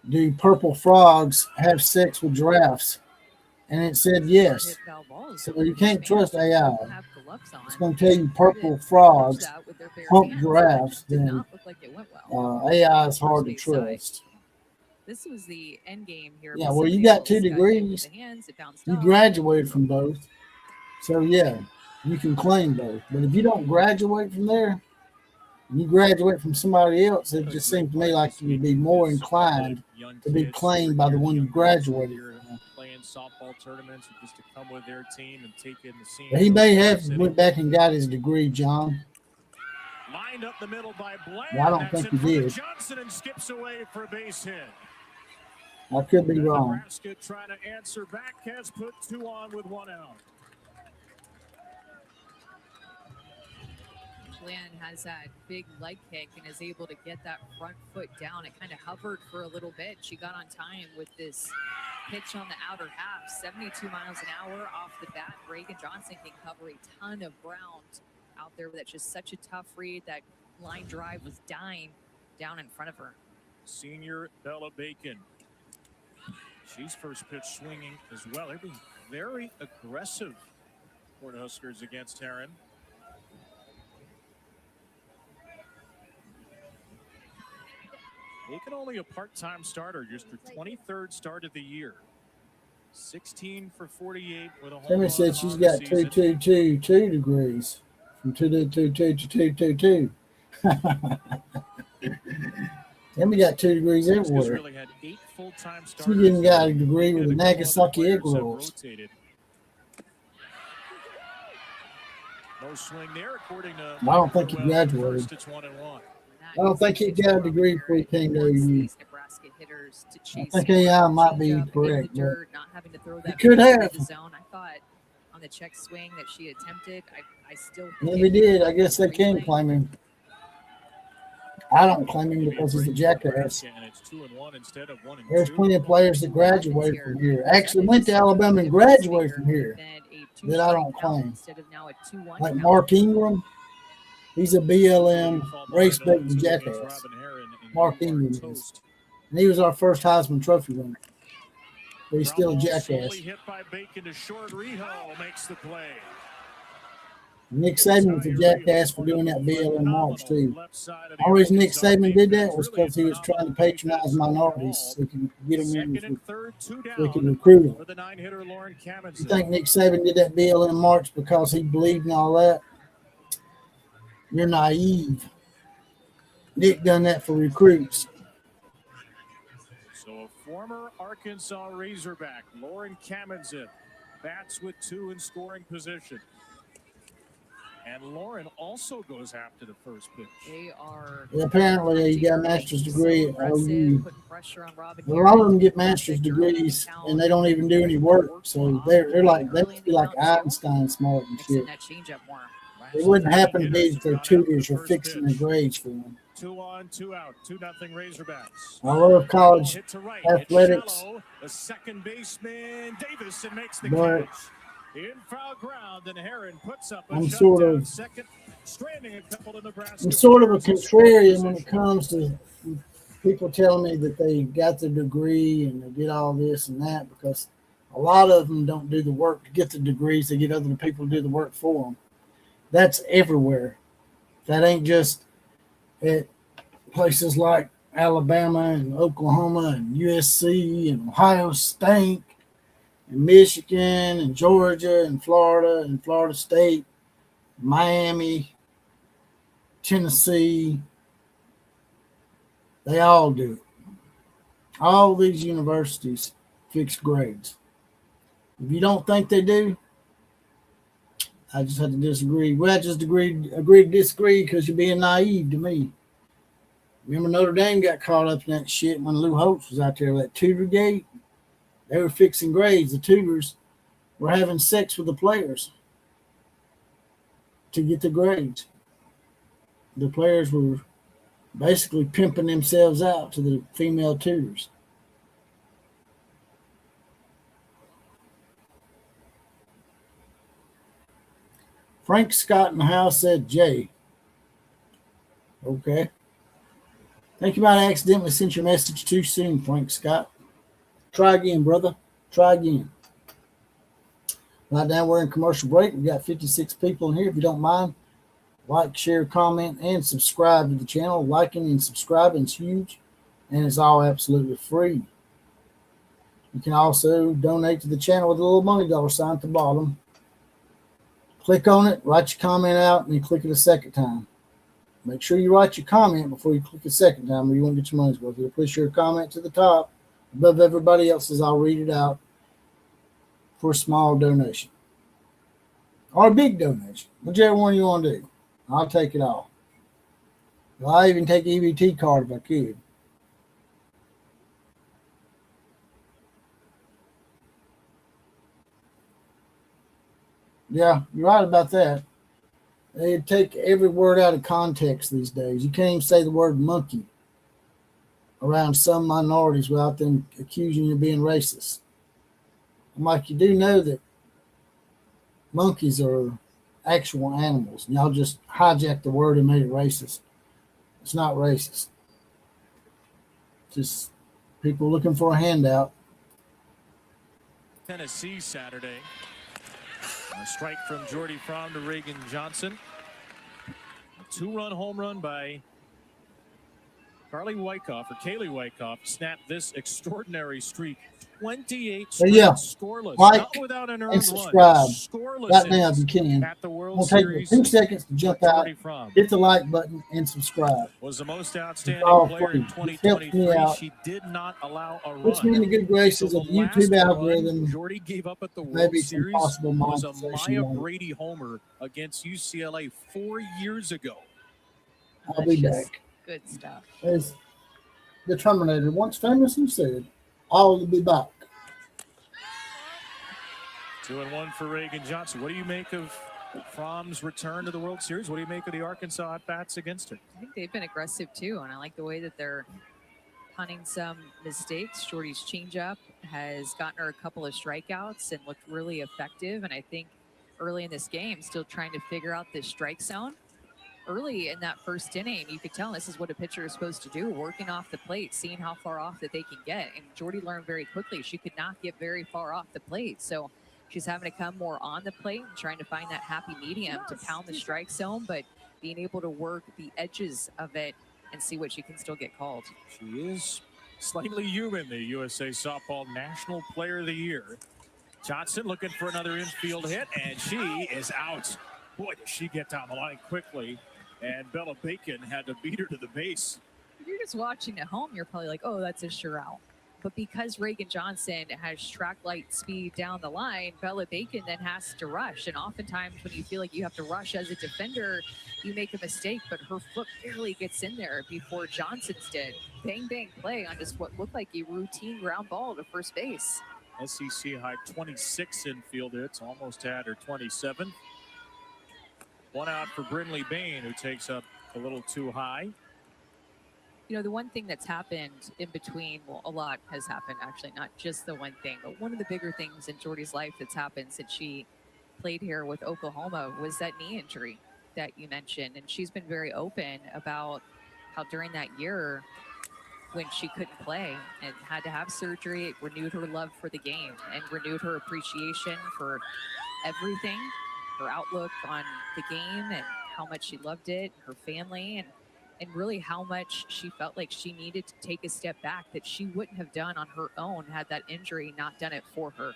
S2: do purple frogs have sex with giraffes? And it said yes. So you can't trust AI. It's going to tell you purple frogs hump giraffes, then AI is hard to trust.
S7: This was the end game here.
S2: Yeah, well, you got 2 degrees. You graduated from both. So, yeah, you can claim both. But if you don't graduate from there, and you graduate from somebody else, it just seems to me like you would be more inclined to be claimed by the one you graduated from.
S6: Playing softball tournaments just to come with their team and take in the scene.
S2: But he may have went back and got his degree, John.
S6: Lined up the middle by Bland.
S2: Well, I don't think he did.
S6: Johnson and skips away for a base hit.
S2: I could be wrong.
S6: Nebraska trying to answer back, has put 2 on with 1 out.
S7: Bland has that big leg kick and is able to get that front foot down. It kind of hovered for a little bit. She got on time with this pitch on the outer half, 72 miles an hour off the bat. Reagan Johnson can cover a ton of ground out there. That's just such a tough read. That line drive was dying down in front of her.
S6: Senior Bella Bacon. She's first pitch swinging as well. They're being very aggressive, Cornhuskers against Heron. Bacon only a part-time starter, just her 23rd start of the year. 16 for 48 with a home
S2: Timmy
S6: run
S2: said she's
S6: on
S2: got
S6: the season.
S2: 2 degrees from 2 to 2. Timmy got 2 degrees everywhere.
S6: Really had 8 full-time
S2: She
S6: starters.
S2: even got a degree with the Nagasaki egg rolls.
S6: No swing there, according to
S2: I don't think he graduated.
S6: It's 1-1.
S2: I don't think he got a degree before he came to OU.
S7: Nebraska hitters to
S2: I
S7: chase
S2: think AI might be correct, but
S7: not having to throw
S2: he
S7: that
S2: could have.
S7: the zone. I thought on the check swing that she attempted, I still
S2: If he did, I guess they can claim him. I don't claim him because he's a jackass.
S6: And it's 2-1 instead of 1-2.
S2: There's plenty of players that graduated from here. Actually went to Alabama and graduated from here that I don't claim. Like Mark Ingram. He's a BLM race-baiting jackass. Mark Ingram is. And he was our first Heisman Trophy winner. But he's still a jackass.
S6: Hit by Bacon to short. Riho makes the play.
S2: Nick Saban was a jackass for doing that BLM march, too. The only reason Nick Saban did that was because he was trying to patronize minorities so he could get them in, so he could recruit them. You think Nick Saban did that BLM march because he believed in all that? You're naive. Nick done that for recruits.
S6: So a former Arkansas Razorback, Lauren Kamenziv, bats with 2 in scoring position. And Lauren also goes after the first pitch.
S7: They are.
S2: Yeah, apparently, he got a master's degree at OU.
S7: Putting pressure on Robin
S2: A lot of them get master's degrees, and they don't even do any work. So they're like, they must be like Einstein smart and shit.
S7: That changeup more.
S2: It wouldn't happen to be that their tutors are fixing their grades for them.
S6: 2 on, 2 out, 2-0 Razorbacks.
S2: I love college athletics.
S6: The second baseman Davison makes the
S2: But
S6: catch. In foul ground, and Heron puts up a
S2: I'm
S6: shutdown second, stranding a couple of Nebraska.
S2: I'm sort of a contrarian when it comes to people telling me that they got the degree and they did all this and that, because a lot of them don't do the work to get the degrees. They get other people to do the work for them. That's everywhere. That ain't just at places like Alabama and Oklahoma and USC and Ohio State and Michigan and Georgia and Florida State, Miami, Tennessee. They all do it. All these universities fix grades. If you don't think they do, I just have to disagree. Well, I just agreed to disagree because you're being naive to me. Remember Notre Dame got caught up in that shit when Lou Holtz was out there with that tutor gate? They were fixing grades. The tutors were having sex with the players to get the grades. The players were basically pimping themselves out to the female tutors. Frank Scott in the house said Jay. Okay. Think you might have accidentally sent your message too soon, Frank Scott. Try again, brother. Try again. Right now we're in commercial break. We've got 56 people in here. If you don't mind, like, share, comment, and subscribe to the channel. Liking and subscribing is huge, and it's all absolutely free. You can also donate to the channel with a little money dollar sign at the bottom. Click on it, write your comment out, and then click it a second time. Make sure you write your comment before you click a second time, or you won't get your money's worth. You'll push your comment to the top above everybody else's. I'll read it out for a small donation or a big donation, whichever one you want to do. I'll take it all. I'll even take an EBT card if I could. Yeah, you're right about that. They take every word out of context these days. You can't even say the word monkey around some minorities without them accusing you of being racist. I'm like, you do know that monkeys are actual animals. And y'all just hijacked the word and made it racist. It's not racist. Just people looking for a handout.
S6: Tennessee Saturday. A strike from Jordy Frahm to Reagan Johnson. A 2-run home run by Kaylee Wyckoff snapped this extraordinary streak. 28 straight scoreless,
S2: like
S6: not without an earned
S2: and subscribe
S6: run. Scoreless
S2: right now if you can.
S6: At the World
S2: It'll take you 2 seconds to jump out, hit the like button, and subscribe.
S6: Was the most outstanding player
S2: free.
S6: in 2023. She did not allow a run.
S2: Puts me in the good graces of the YouTube algorithm.
S6: Jordy gave up at the World
S2: Maybe some
S6: Series
S2: possible
S6: was a
S2: monetization.
S6: Maya Brady homer against UCLA 4 years ago.
S2: I'll be back.
S7: Good stuff.
S2: As the Terminator once famously said, I'll be back.
S6: 2-1 for Reagan Johnson. What do you make of Fromm's return to the World Series? What do you make of the Arkansas at-bats against her?
S7: I think they've been aggressive too, and I like the way that they're punting some mistakes. Jordy's changeup has gotten her a couple of strikeouts and looked really effective, and I think early in this game, still trying to figure out this strike zone. Early in that first inning, you could tell this is what a pitcher is supposed to do, working off the plate, seeing how far off that they can get. And Jordy learned very quickly she could not get very far off the plate. So she's having to come more on the plate and trying to find that happy medium to pound the strike zone, but being able to work the edges of it and see what she can still get called.
S6: She is slightly human, the USA Softball National Player of the Year. Johnson looking for another infield hit, and she is out. Boy, does she get down the line quickly. And Bella Bacon had to beat her to the base.
S7: If you're just watching at home, you're probably like, oh, that's a sure out. But because Reagan Johnson has track light speed down the line, Bella Bacon then has to rush. And oftentimes when you feel like you have to rush as a defender, you make a mistake, but her foot barely gets in there before Johnson's did. Bang, bang play on just what looked like a routine ground ball to first base.
S6: SEC high 26 infield hits, almost had her 27th. One out for Brindley Bain, who takes up a little too high.
S7: You know, the one thing that's happened in between, well, a lot has happened, actually, not just the one thing, but one of the bigger things in Jordy's life that's happened since she played here with Oklahoma was that knee injury that you mentioned. And she's been very open about how during that year when she couldn't play and had to have surgery, it renewed her love for the game and renewed her appreciation for everything, her outlook on the game and how much she loved it, her family, and really how much she felt like she needed to take a step back that she wouldn't have done on her own had that injury not done it for her.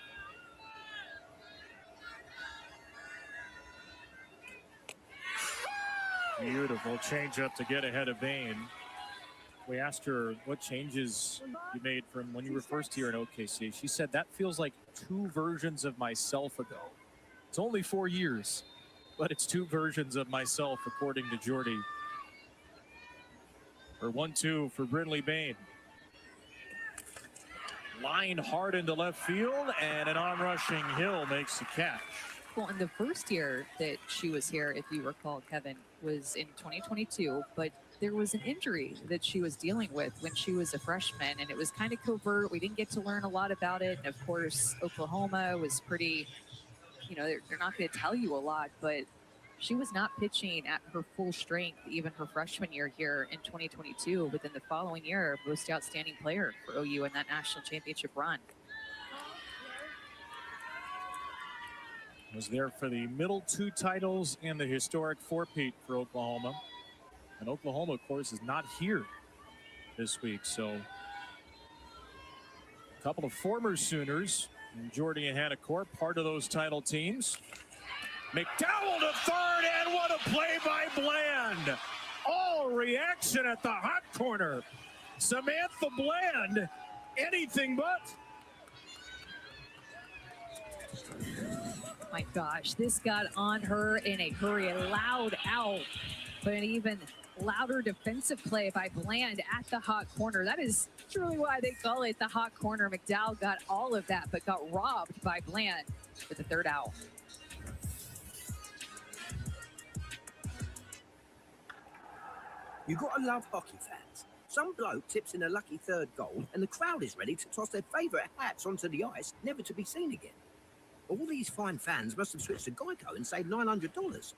S6: Beautiful changeup to get ahead of Bain. We asked her what changes you made from when you were first here in OKC. She said, that feels like two versions of myself ago. It's only 4 years, but it's two versions of myself, according to Jordy. Or 1-2 for Brindley Bain. Line hard into left field, and an on-rushing Hill makes the catch.
S7: Well, in the first year that she was here, if you recall, Kevin, was in 2022, but there was an injury that she was dealing with when she was a freshman, and it was kind of covert. We didn't get to learn a lot about it. And of course, Oklahoma was pretty, you know, they're not going to tell you a lot, but she was not pitching at her full strength, even her freshman year here in 2022. But then the following year, most outstanding player for OU in that national championship run.
S6: Was there for the middle two titles and the historic four-peat for Oklahoma. And Oklahoma, of course, is not here this week. So a couple of former Sooners, Jordy and Hannah Court, part of those title teams. McDowell to third, and what a play by Bland. All reaction at the hot corner. Samantha Bland, anything but.
S7: My gosh, this got on her in a hurry, a loud out, but an even louder defensive play by Bland at the hot corner. That is truly why they call it the hot corner. McDowell got all of that, but got robbed by Bland with the third out.
S19: You gotta love hockey fans. Some bloke tips in a lucky third goal, and the crowd is ready to toss their favourite hats onto the ice, never to be seen again. All these fine fans must have switched to Geico and saved $900.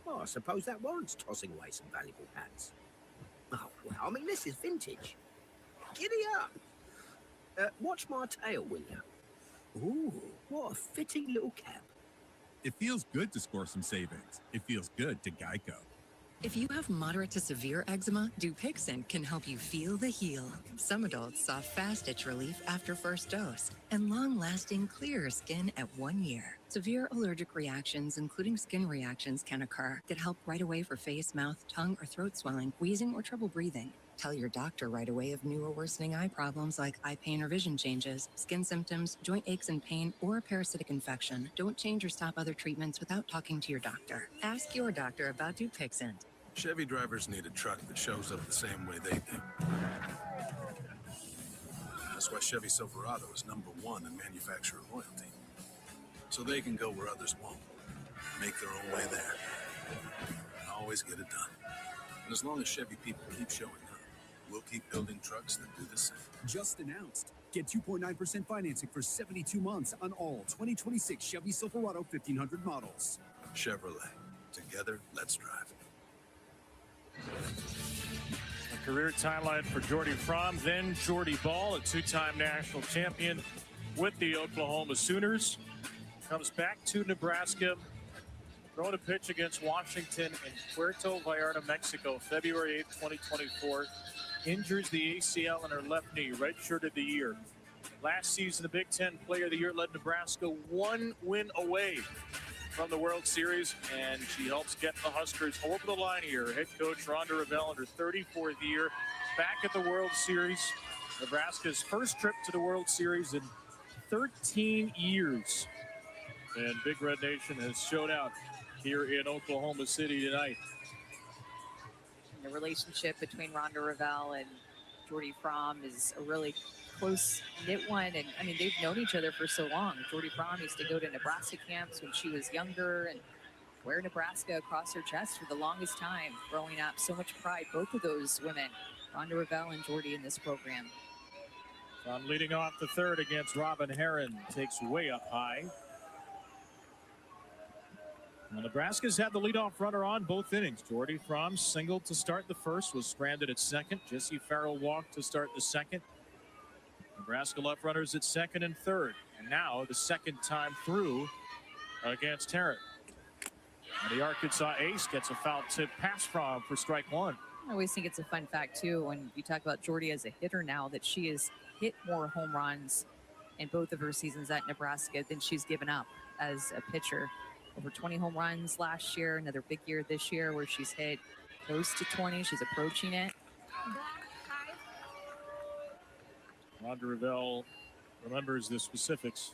S19: Well, I suppose that warrants tossing away some valuable hats. Oh, well, I mean, this is vintage. Giddy up. Watch my tail, will you? Ooh, what a fitting little cap.
S20: It feels good to score some savings. It feels good to Geico.
S21: If you have moderate to severe eczema, Dupixent can help you feel the heal. Some adults saw fast itch relief after first dose and long-lasting clearer skin at 1 year. Severe allergic reactions, including skin reactions, can occur. Get help right away for face, mouth, tongue, or throat swelling, wheezing, or trouble breathing. Tell your doctor right away of new or worsening eye problems like eye pain or vision changes, skin symptoms, joint aches and pain, or a parasitic infection. Don't change or stop other treatments without talking to your doctor. Ask your doctor about Dupixent.
S22: Chevy drivers need a truck that shows up the same way they do. That's why Chevy Silverado is #1 in manufacturer loyalty. So they can go where others won't. Make their own way there. And always get it done. And as long as Chevy people keep showing up, we'll keep building trucks that do the same.
S23: Just announced. Get 2.9% financing for 72 months on all 2026 Chevy Silverado 1500 models.
S22: Chevrolet. Together, let's drive.
S6: A career timeline for Jordy Frahm, then Jordy Bahl, a two-time national champion with the Oklahoma Sooners. Comes back to Nebraska, throwing a pitch against Washington in Puerto Vallarta, Mexico, February 8th, 2024. Injures the ACL in her left knee, redshirted the year. Last season, the Big Ten Player of the Year, led Nebraska 1 win away from the World Series, and she helps get the Huskers over the line here. Head coach Rhonda Revelle in her 34th year back at the World Series. Nebraska's first trip to the World Series in 13 years. And Big Red Nation has showed out here in Oklahoma City tonight.
S7: The relationship between Rhonda Revelle and Jordy Frahm is a really close-knit one. And, I mean, they've known each other for so long. Jordy Frahm used to go to Nebraska camps when she was younger and wear Nebraska across her chest for the longest time growing up. So much pride, both of those women, Rhonda Revelle and Jordy, in this program.
S6: Frahm leading off the third against Robin Herron. Takes way up high. Well, Nebraska's had the leadoff runner on both innings. Jordy Frahm singled to start the first, was stranded at second. Jessie Farrell walked to start the second. Nebraska left runners at second and third. And now the second time through against Herron. And the Arkansas ace gets a foul tip past Frahm for strike one.
S7: I always think it's a fun fact, too, when you talk about Jordy as a hitter now, that she has hit more home runs in both of her seasons at Nebraska than she's given up as a pitcher. Over 20 home runs last year, another big year this year where she's hit close to 20. She's approaching it.
S6: Rhonda Revelle remembers the specifics.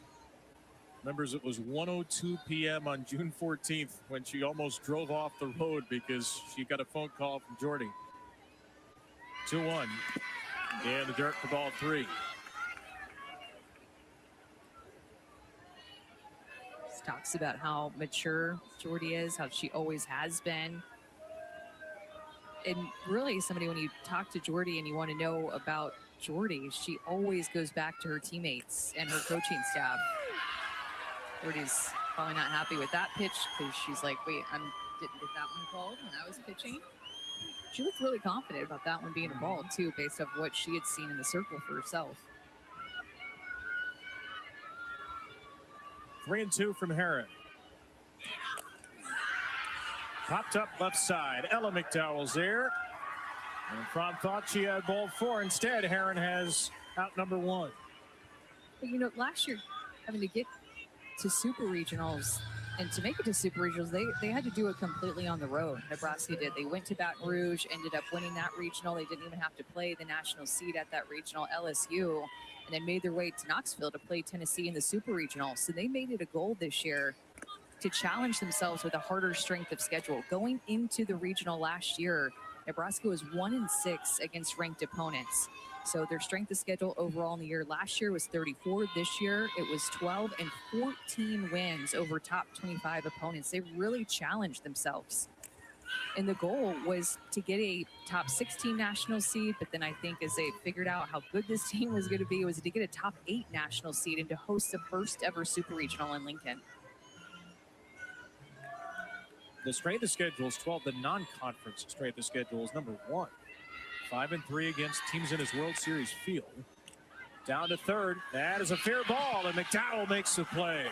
S6: Remembers it was 1:02 p.m. on June 14th when she almost drove off the road because she got a phone call from Jordy. 2-1. And the dirt for ball three.
S7: Talks about how mature Jordy is, how she always has been. And really, somebody, when you talk to Jordy and you want to know about Jordy, she always goes back to her teammates and her coaching staff. Jordy's probably not happy with that pitch because she's like, wait, I didn't get that one called when I was pitching. She looked really confident about that one being a ball, too, based off what she had seen in the circle for herself.
S6: 3-2 from Herron. Popped up left side. Ella McDowell's there. And Frahm thought she had ball four. Instead, Herron has out number one.
S7: But, you know, last year, having to get to super regionals, and to make it to super regionals, they had to do it completely on the road. Nebraska did. They went to Baton Rouge, ended up winning that regional. They didn't even have to play the national seed at that regional, LSU, and then made their way to Knoxville to play Tennessee in the super regional. So they made it a goal this year to challenge themselves with a harder strength of schedule. Going into the regional last year, Nebraska was 1-6 against ranked opponents. So their strength of schedule overall in the year last year was 34. This year it was 12 and 14 wins over top 25 opponents. They really challenged themselves. And the goal was to get a top 16 national seed. But then I think as they figured out how good this team was going to be, was to get a top 8 national seed and to host the first ever super regional in Lincoln.
S6: The strength of schedule is 12. The non-conference strength of schedule is number 1. 5-3 against teams in his World Series field. Down to third. That is a fair ball, and McDowell makes the play.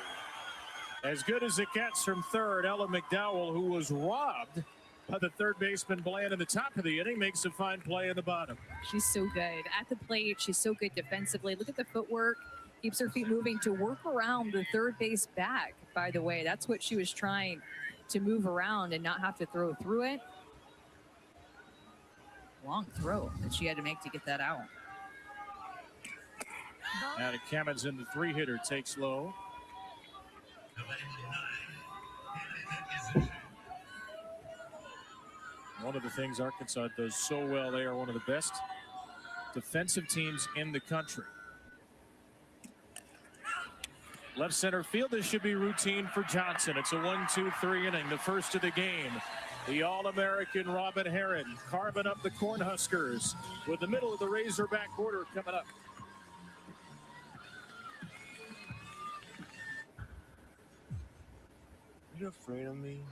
S6: As good as it gets from third, Ella McDowell, who was robbed by the third baseman Bland in the top of the inning, makes a fine play in the bottom.
S7: She's so good at the plate. She's so good defensively. Look at the footwork. Keeps her feet moving to work around the third base bag, by the way. That's what she was trying, to move around and not have to throw through it. Long throw that she had to make to get that out.
S6: Now Kamens in the 3-hitter, takes low. One of the things Arkansas does so well, they are one of the best defensive teams in the country. Left center field, this should be routine for Johnson. It's a 1-2-3 inning, the first of the game. The All-American Robin Herron carving up the Cornhuskers with the middle of the Razorback order coming up.
S1: You're afraid of me?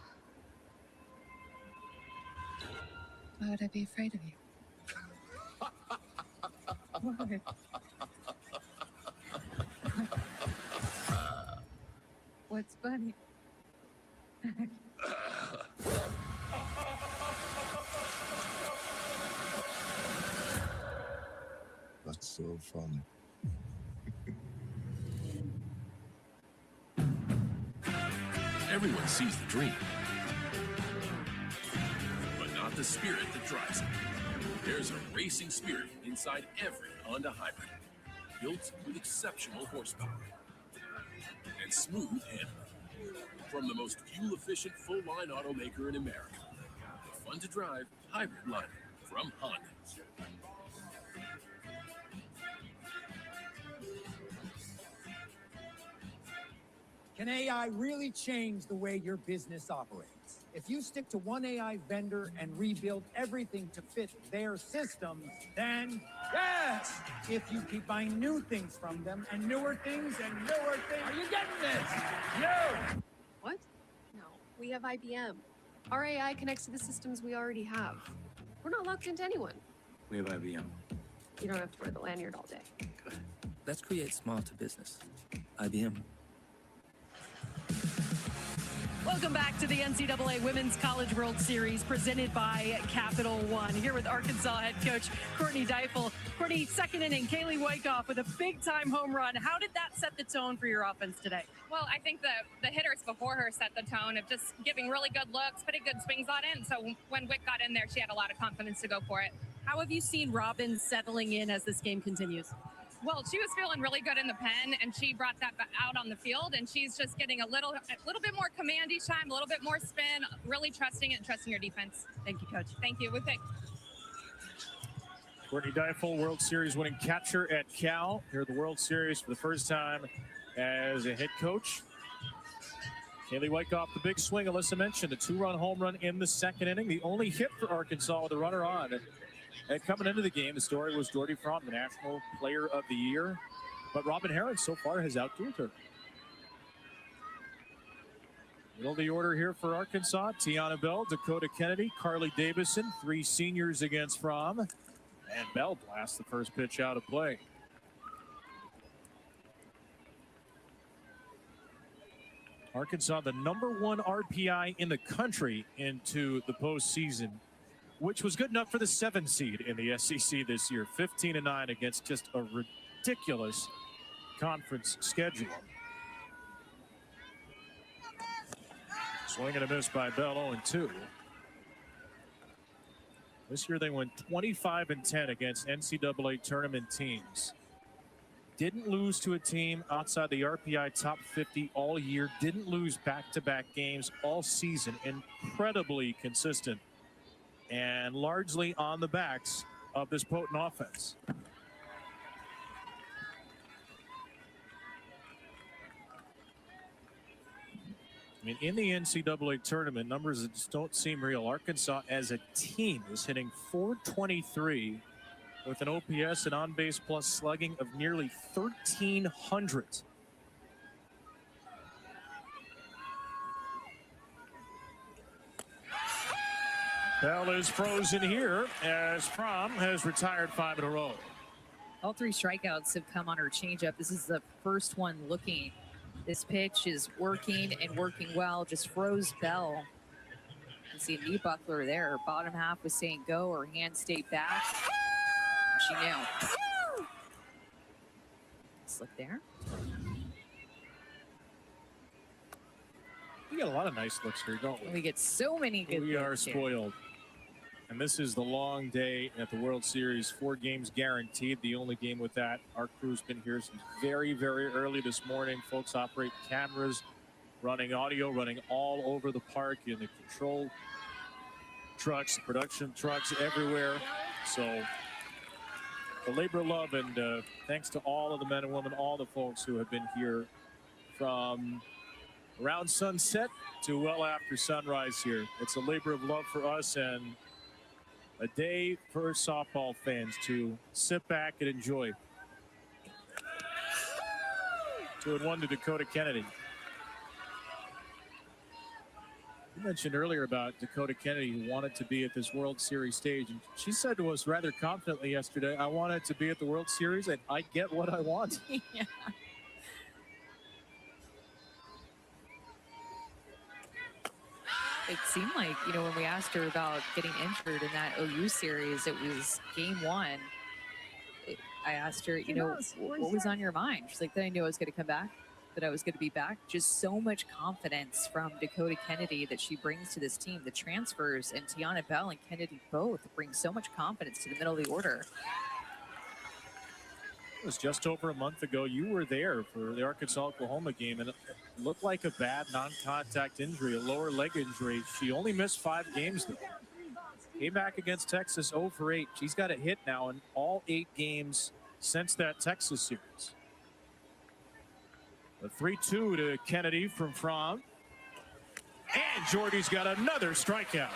S7: Why would I be afraid of you? Why? What's funny?
S1: That's so funny.
S4: Everyone sees the dream, but not the spirit that drives it. There's a racing spirit inside every Honda hybrid, built with exceptional horsepower and smooth handling. From the most fuel-efficient full-line automaker in America, the fun-to-drive hybrid line from Honda.
S5: Can AI really change the way your business operates? If you stick to one AI vendor and rebuild everything to fit their systems, then yes! If you keep buying new things from them and newer things and newer things, are you getting this? You!
S9: What? No, we have IBM. Our AI connects to the systems we already have. We're not locked into anyone.
S10: We have IBM.
S9: You don't have to wear the lanyard all day.
S10: Let's create small to business. IBM.
S18: Welcome back to the NCAA Women's College World Series presented by Capital One. Here with Arkansas head coach Courtney Deifel. Courtney, second inning, Kaylee Wyckoff with a big-time home run. How did that set the tone for your offense today?
S15: Well, I think the hitters before her set the tone of just giving really good looks, putting good swings on it. And so when Wick got in there, she had a lot of confidence to go for it.
S18: How have you seen Robin settling in as this game continues?
S15: Well, she was feeling really good in the pen, and she brought that out on the field, and she's just getting a little bit more command each time, a little bit more spin, really trusting it and trusting her defense.
S18: Thank you, Coach.
S15: Thank you. With it.
S6: Courtney Deifel, World Series winning catcher at Cal. Here at the World Series for the first time as a head coach. Kaylee Wyckoff, the big swing. Alyssa mentioned a 2-run home run in the second inning. The only hit for Arkansas with a runner on. And coming into the game, the story was Jordy Frahm, the National Player of the Year. But Robin Herron so far has outdueled her. Middle of the order here for Arkansas. Tiana Bell, Dakota Kennedy, Carly Davison, 3 seniors against Frahm. And Bell blasts the first pitch out of play. Arkansas, the #1 RPI in the country into the postseason, which was good enough for the 7 seed in the SEC this year. 15-9 against just a ridiculous conference schedule. Swing and a miss by Bell, 0-2. This year they went 25-10 against NCAA tournament teams. Didn't lose to a team outside the RPI top 50 all year. Didn't lose back-to-back games all season. Incredibly consistent. And largely on the backs of this potent offense. I mean, in the NCAA tournament, numbers that just don't seem real. Arkansas as a team is hitting .423 with an OPS and on-base plus slugging of nearly 1,300. Bell is frozen here as Frahm has retired 5 in a row.
S7: All 3 strikeouts have come on her changeup. This is the first one looking. This pitch is working and working well. Just froze Bell. You can see a knee buckler there. Her bottom half was saying go. Her hand stayed back. She knew. Look there.
S6: We got a lot of nice looks here, don't we?
S7: We get so many good
S6: We are
S7: looks here.
S6: spoiled. And this is the long day at the World Series. 4 games guaranteed. The only game with that. Our crew's been here since very, very early this morning. Folks operate cameras, running audio, running all over the park in the control trucks, production trucks everywhere. So the labor of love, and thanks to all of the men and women, all the folks who have been here from around sunset to well after sunrise here. It's a labor of love for us and a day for softball fans to sit back and enjoy. 2-1 to Dakota Kennedy. You mentioned earlier about Dakota Kennedy, who wanted to be at this World Series stage. And she said to us rather confidently yesterday, I wanted to be at the World Series and I get what I want.
S7: Yeah. It seemed like, you know, when we asked her about getting injured in that OU series, it was game 1. I asked her, you know, what was on your mind? She's like, then I knew I was going to come back that I was going to be back. Just so much confidence from Dakota Kennedy that she brings to this team. The transfers and Tiana Bahl and Kennedy both bring so much confidence to the middle of the order.
S6: It was just over a month ago. You were there for the Arkansas-Oklahoma game, and it looked like a bad non-contact injury, a lower leg injury. She only missed 5 games, though. Came back against Texas 0 for 8. She's got a hit now in all 8 games since that Texas series. A 3-2 to Kennedy from Frahm. And Jordy's got another strikeout.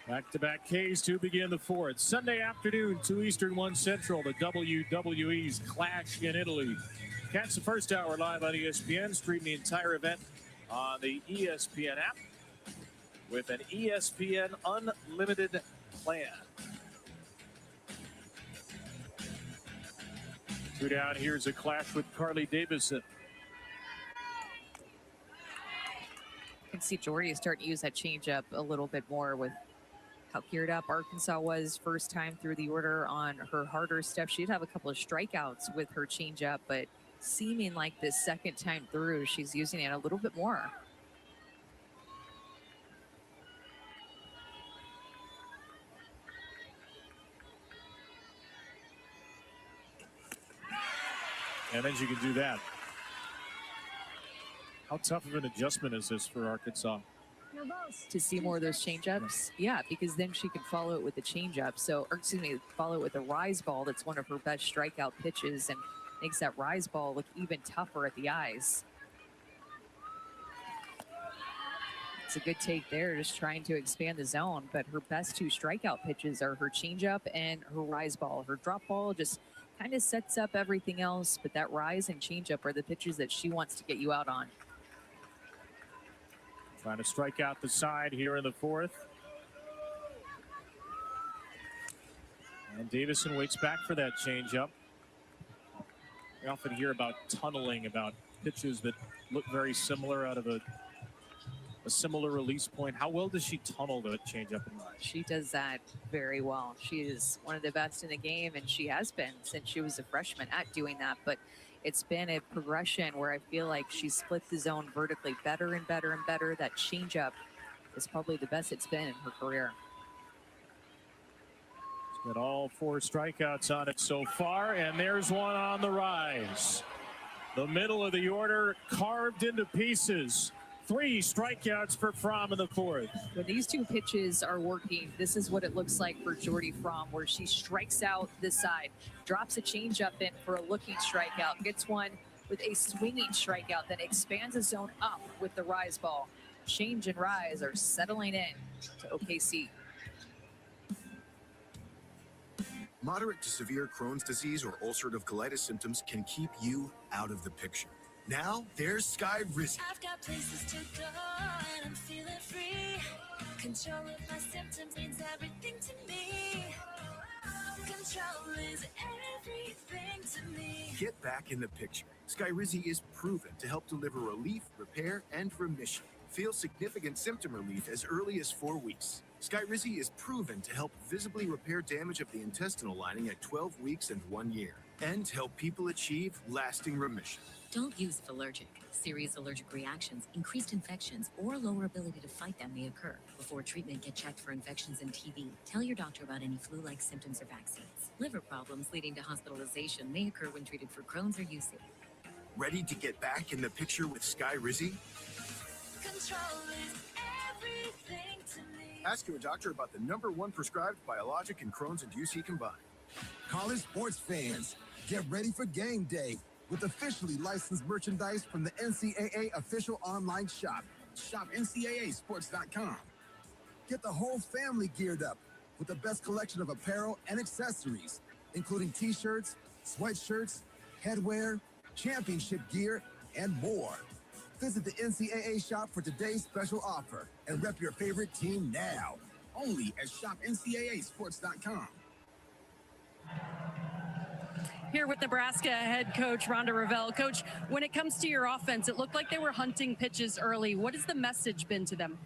S6: Back-to-back Ks to begin the 4th. Sunday afternoon, 2 Eastern, 1 Central, the WWE's Clash in Italy. Catch the first hour live on ESPN. Stream the entire event on the ESPN app with an ESPN Unlimited plan. 2 down, here's a clash with Carly Davison.
S7: I can see Jordy is starting to use that changeup a little bit more with how geared up Arkansas was first time through the order on her harder stuff. She'd have a couple of strikeouts with her changeup, but seeming like this second time through, she's using it a little bit more.
S6: And then she can do that. How tough of an adjustment is this for Arkansas?
S7: To see more of those changeups? Yeah, because then she could follow it with the changeup. So, or excuse me, follow it with a rise ball. That's one of her best strikeout pitches and makes that rise ball look even tougher at the eyes. It's a good take there, just trying to expand the zone. But her best 2 strikeout pitches are her changeup and her rise ball. Her drop ball just kind of sets up everything else, but that rise and changeup are the pitches that she wants to get you out on.
S6: Trying to strike out the side here in the 4th. And Davison waits back for that changeup. We often hear about tunneling, about pitches that look very similar out of a similar release point. How well does she tunnel the changeup and rise?
S7: She does that very well. She is one of the best in the game, and she has been since she was a freshman at doing that. But it's been a progression where I feel like she split the zone vertically better and better and better. That changeup is probably the best it's been in her career.
S6: She's got all 4 strikeouts on it so far, and there's one on the rise. The middle of the order carved into pieces. 3 strikeouts for Frahm in the 4th.
S7: When these 2 pitches are working, this is what it looks like for Jordy Frahm, where she strikes out this side, drops a changeup in for a looking strikeout, gets one with a swinging strikeout, then expands the zone up with the rise ball. Change and rise are settling in to OKC.
S11: Moderate to severe Crohn's disease or ulcerative colitis symptoms can keep you out of the picture. Now, there's Sky Rizzy.
S12: I've got places to go and I'm feeling free. Control of my symptoms means everything to me. Control is everything to me.
S11: Get back in the picture. Sky Rizzy is proven to help deliver relief, repair, and remission. Feel significant symptom relief as early as 4 weeks. Sky Rizzy is proven to help visibly repair damage of the intestinal lining at 12 weeks and 1 year, and help people achieve lasting remission.
S13: Don't use if allergic. Serious allergic reactions, increased infections, or lower ability to fight them may occur. Before treatment, get checked for infections and TB. Tell your doctor about any flu-like symptoms or vaccines. Liver problems leading to hospitalization may occur when treated for Crohn's or UC.
S11: Ready to get back in the picture with Sky Rizzy?
S12: Control is everything to me.
S11: Ask your doctor about the #1 prescribed biologic in Crohn's and UC combined.
S24: College sports fans, get ready for game day with officially licensed merchandise from the NCAA official online shop. Shop NCAAsports.com. Get the whole family geared up with the best collection of apparel and accessories, including t-shirts, sweatshirts, headwear, championship gear, and more. Visit the NCAA shop for today's special offer and rep your favorite team now. Only at shopNCAAsports.com.
S18: Here with Nebraska head coach Rhonda Revelle. Coach, when it comes to your offense, it looked like they were hunting pitches early. What has the message been to them?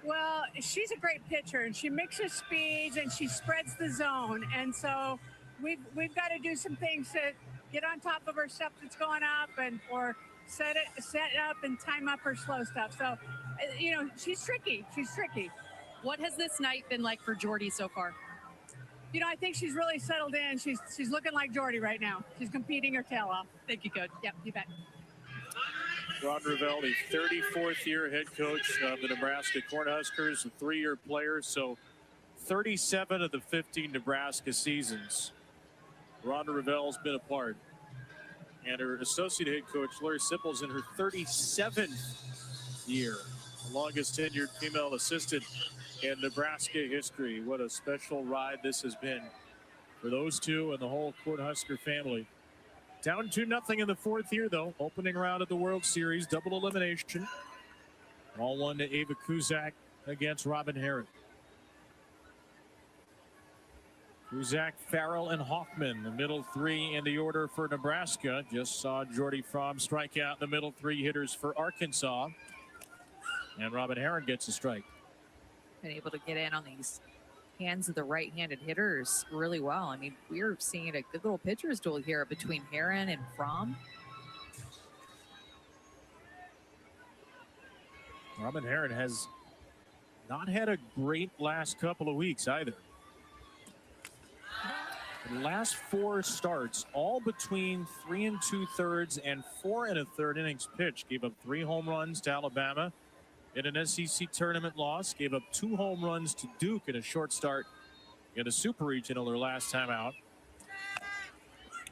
S25: Well, she's a great pitcher, and she mixes speeds, and she spreads the zone. And so we've got to do some things to get on top of her stuff that's going up or set up and time up her slow stuff. So, she's tricky. She's tricky.
S18: What has this night been like for Jordy so far?
S25: I think she's really settled in. She's looking like Jordy right now. She's competing her tail off.
S18: Thank you, Coach.
S25: Yep, you bet.
S6: Ron Revelle, the 34th year head coach of the Nebraska Cornhuskers, a 3-year player. So 37 of the 15 Nebraska seasons, Ron Revelle's been a part. And her associate head coach, Larry Sipple's in her 37th year, the longest tenured female assistant in Nebraska history. What a special ride this has been for those two and the whole Cornhusker family. Down 2-0 in the 4th year, though. Opening round of the World Series, double elimination. All one to Ava Kuzak against Robin Herron. Kuzak, Farrell, and Hoffman, the middle three in the order for Nebraska. Just saw Jordy Frahm strike out the middle three hitters for Arkansas. And Robin Herron gets a strike.
S7: Been able to get in on these hands of the right-handed hitters really well. I mean, we're seeing a good little pitcher's duel here between Herron and Frahm.
S6: Robin Herron has not had a great last couple of weeks either. The last 4 starts, all between 3 2/3 and 4 1/3 innings pitched. Gave up 3 home runs to Alabama in an SEC tournament loss. Gave up 2 home runs to Duke in a short start in a super regional their last time out.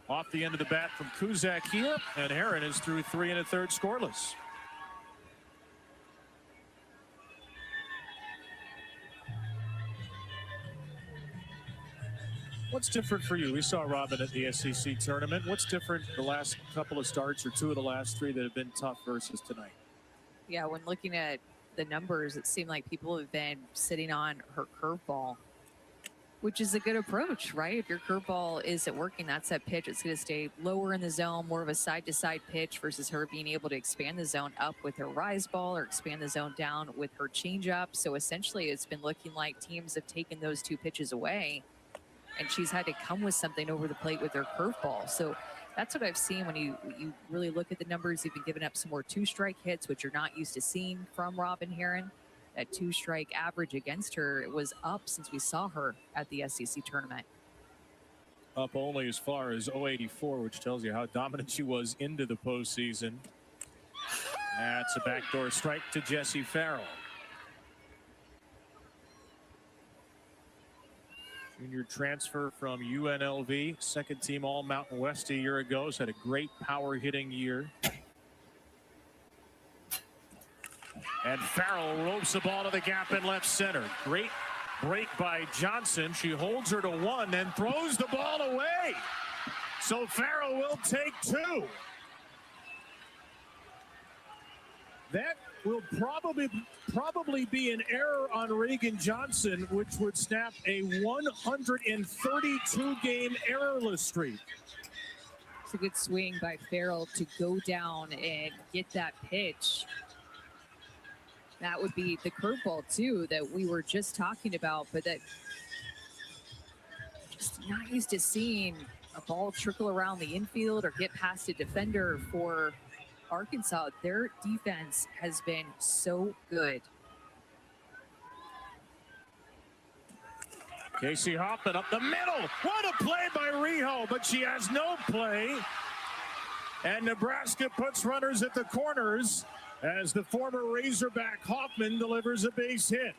S6: Off the end of the bat from Kuzak here, and Herron is through 3 1/3 scoreless. What's different for you? We saw Robin at the SEC tournament. What's different the last couple of starts, or 2 of the last 3 that have been tough versus tonight?
S7: Yeah, when looking at the numbers, it seemed like people have been sitting on her curveball, which is a good approach, right? If your curveball isn't working, that's that pitch. It's going to stay lower in the zone, more of a side-to-side pitch versus her being able to expand the zone up with her rise ball or expand the zone down with her changeup. So essentially, it's been looking like teams have taken those 2 pitches away, and she's had to come with something over the plate with her curveball. So that's what I've seen when you really look at the numbers. You've been giving up some more 2-strike hits, which you're not used to seeing from Robin Herron. That 2-strike average against her was up since we saw her at the SEC tournament.
S6: Up only as far as 084, which tells you how dominant she was into the postseason. That's a backdoor strike to Jessie Farrell. Junior transfer from UNLV, second team All Mountain West a year ago. Has had a great power hitting year. And Farrell ropes the ball to the gap in left center. Great break by Johnson. She holds her to 1, then throws the ball away. So Farrell will take 2. That will probably be an error on Reagan Johnson, which would snap a 132-game errorless streak.
S7: It's a good swing by Farrell to go down and get that pitch. That would be the curveball, too, that we were just talking about, but that just not used to seeing a ball trickle around the infield or get past a defender for Arkansas. Their defense has been so good.
S6: Casey Hoffman up the middle. What a play by Riho, but she has no play. And Nebraska puts runners at the corners as the former Razorback Hoffman delivers a base hit.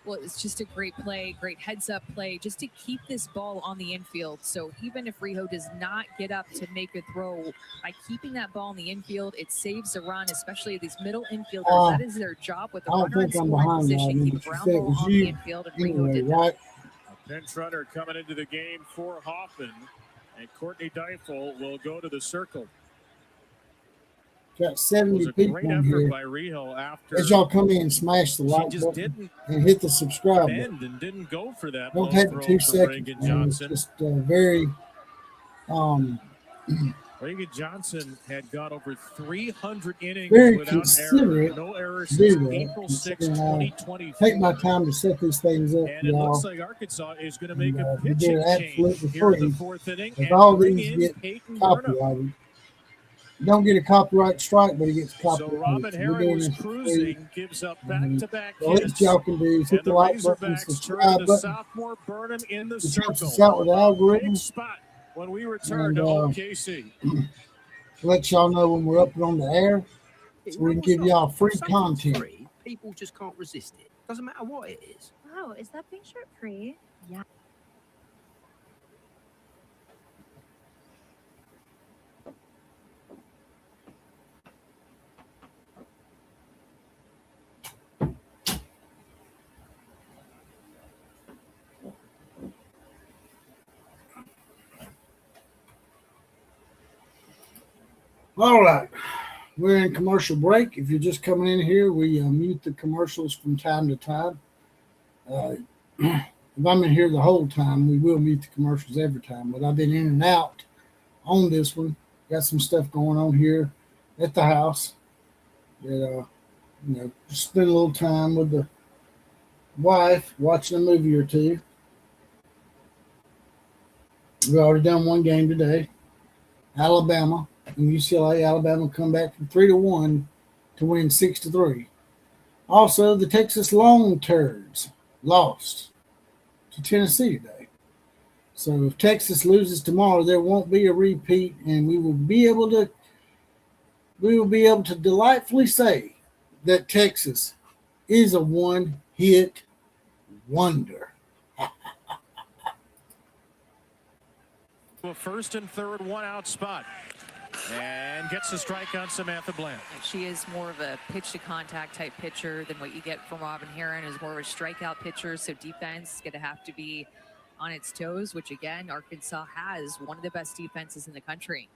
S7: Well, it's just a great play, great heads-up play, just to keep this ball on the infield. So even if Riho does not get up to make a throw, by keeping that ball in the infield, it saves a run, especially these middle infielders. That is their job with the runner in scoring position, keep a ground ball on the infield, and Riho did that.
S6: A pinch runner coming into the game for Hoffman, and Courtney Deifel will go to the circle.
S2: Got 70 people in here.
S6: By Riho after
S2: as y'all come in and smash the like button and hit the subscribe button.
S6: And didn't go for that.
S2: Don't take the 2 seconds. It's just very
S6: Reagan Johnson had gone over 300 innings
S2: Very
S6: without error.
S2: considerate
S6: No errors
S2: to
S6: since
S2: do that.
S6: April 6,
S2: Considering I
S6: 2024.
S2: take my time to set these things up,
S6: And it
S2: y'all.
S6: looks like Arkansas is going to make a
S2: We do
S6: pitching
S2: it
S6: change
S2: absolutely
S6: here in the
S2: free.
S6: fourth inning
S2: If
S6: and
S2: all
S6: bring
S2: these
S6: in
S2: get
S6: Peyton Burnham.
S2: copyrighted, you don't get a copyright strike, but it gets
S6: So
S2: copyrighted.
S6: Robin
S2: So we're
S6: Herron
S2: doing
S6: was
S2: this for free.
S6: cruising, gives up back-to-back
S2: The least
S6: hits,
S2: y'all can do is hit
S6: and
S2: the
S6: the
S2: like button,
S6: Razorbacks turn
S2: subscribe
S6: the
S2: button.
S6: sophomore Burnham in the
S2: It helps
S6: circle.
S2: us out with the algorithm.
S6: Big spot when we return to
S2: And,
S6: OKC.
S2: Let y'all know when we're up and on the air, so we can give y'all free
S19: Something's
S2: content.
S19: free, people just can't resist it. Doesn't matter what it is.
S3: Wow, is that pink shirt free? Yeah.
S2: All right, we're in commercial break. If you're just coming in here, we mute the commercials from time to time. If I'm in here the whole time, we will mute the commercials every time. But I've been in and out on this one. Got some stuff going on here at the house. That just spend a little time with the wife, watching a movie or two. We've already done one game today. Alabama and UCLA. Alabama come back from 3-1 to win 6-3. Also, the Texas Long Turds lost to Tennessee today. So if Texas loses tomorrow, there won't be a repeat, and we will be able to delightfully say that Texas is a one-hit wonder.
S6: A first and third, one-out spot. And gets a strike on Samantha Bland.
S7: She is more of a pitch-to-contact type pitcher than what you get from Robin Herron, is more of a strikeout pitcher, so defense is going to have to be on its toes, which, again, Arkansas has one of the best defenses in the country.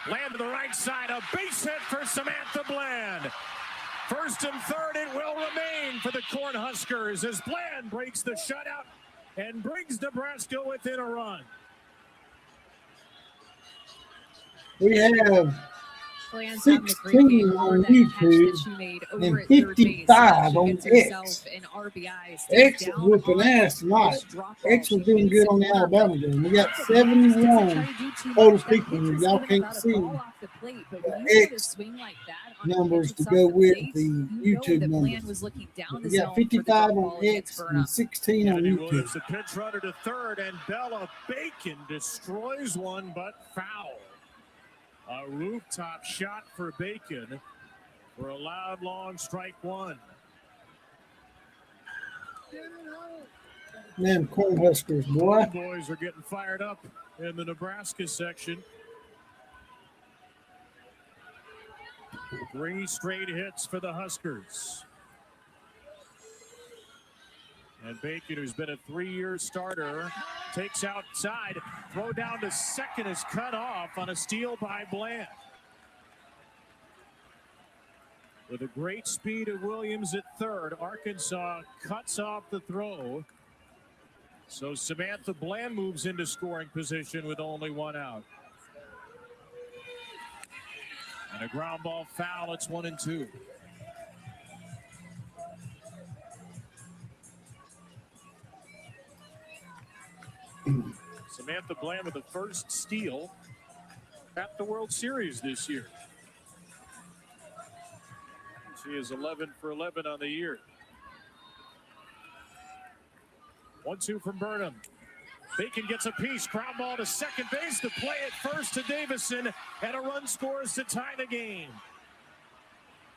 S6: Land to the right side, a base hit for Samantha Bland. First and third, it will remain for the Cornhuskers as Bland breaks the shutout and brings Nebraska within a run.
S2: We have
S7: Bland's
S2: 16 on YouTube and 55 on X. X is whooping ass tonight. X was doing good on the Alabama game. We got 71 total people here. Y'all can't see the X numbers to go with the YouTube numbers. We got 55 on X and 16 on YouTube.
S6: Williams, a pitch runner to third, and Bella Bacon destroys one, but foul. A rooftop shot for Bacon for a loud, long strike one.
S2: Man, Cornhuskers, boy.
S6: The boys are getting fired up in the Nebraska section. 3 straight hits for the Huskers. And Bacon, who's been a 3-year starter, takes outside. Throw down to second is cut off on a steal by Bland. With a great speed of Williams at third, Arkansas cuts off the throw. So Samantha Bland moves into scoring position with only one out. And a ground ball foul, it's 1-2. Samantha Bland with the first steal at the World Series this year. She is 11 for 11 on the year. 1-2 from Burnham. Bacon gets a piece. Ground ball to second base. To play it first to Davison. And a run scores to tie the game.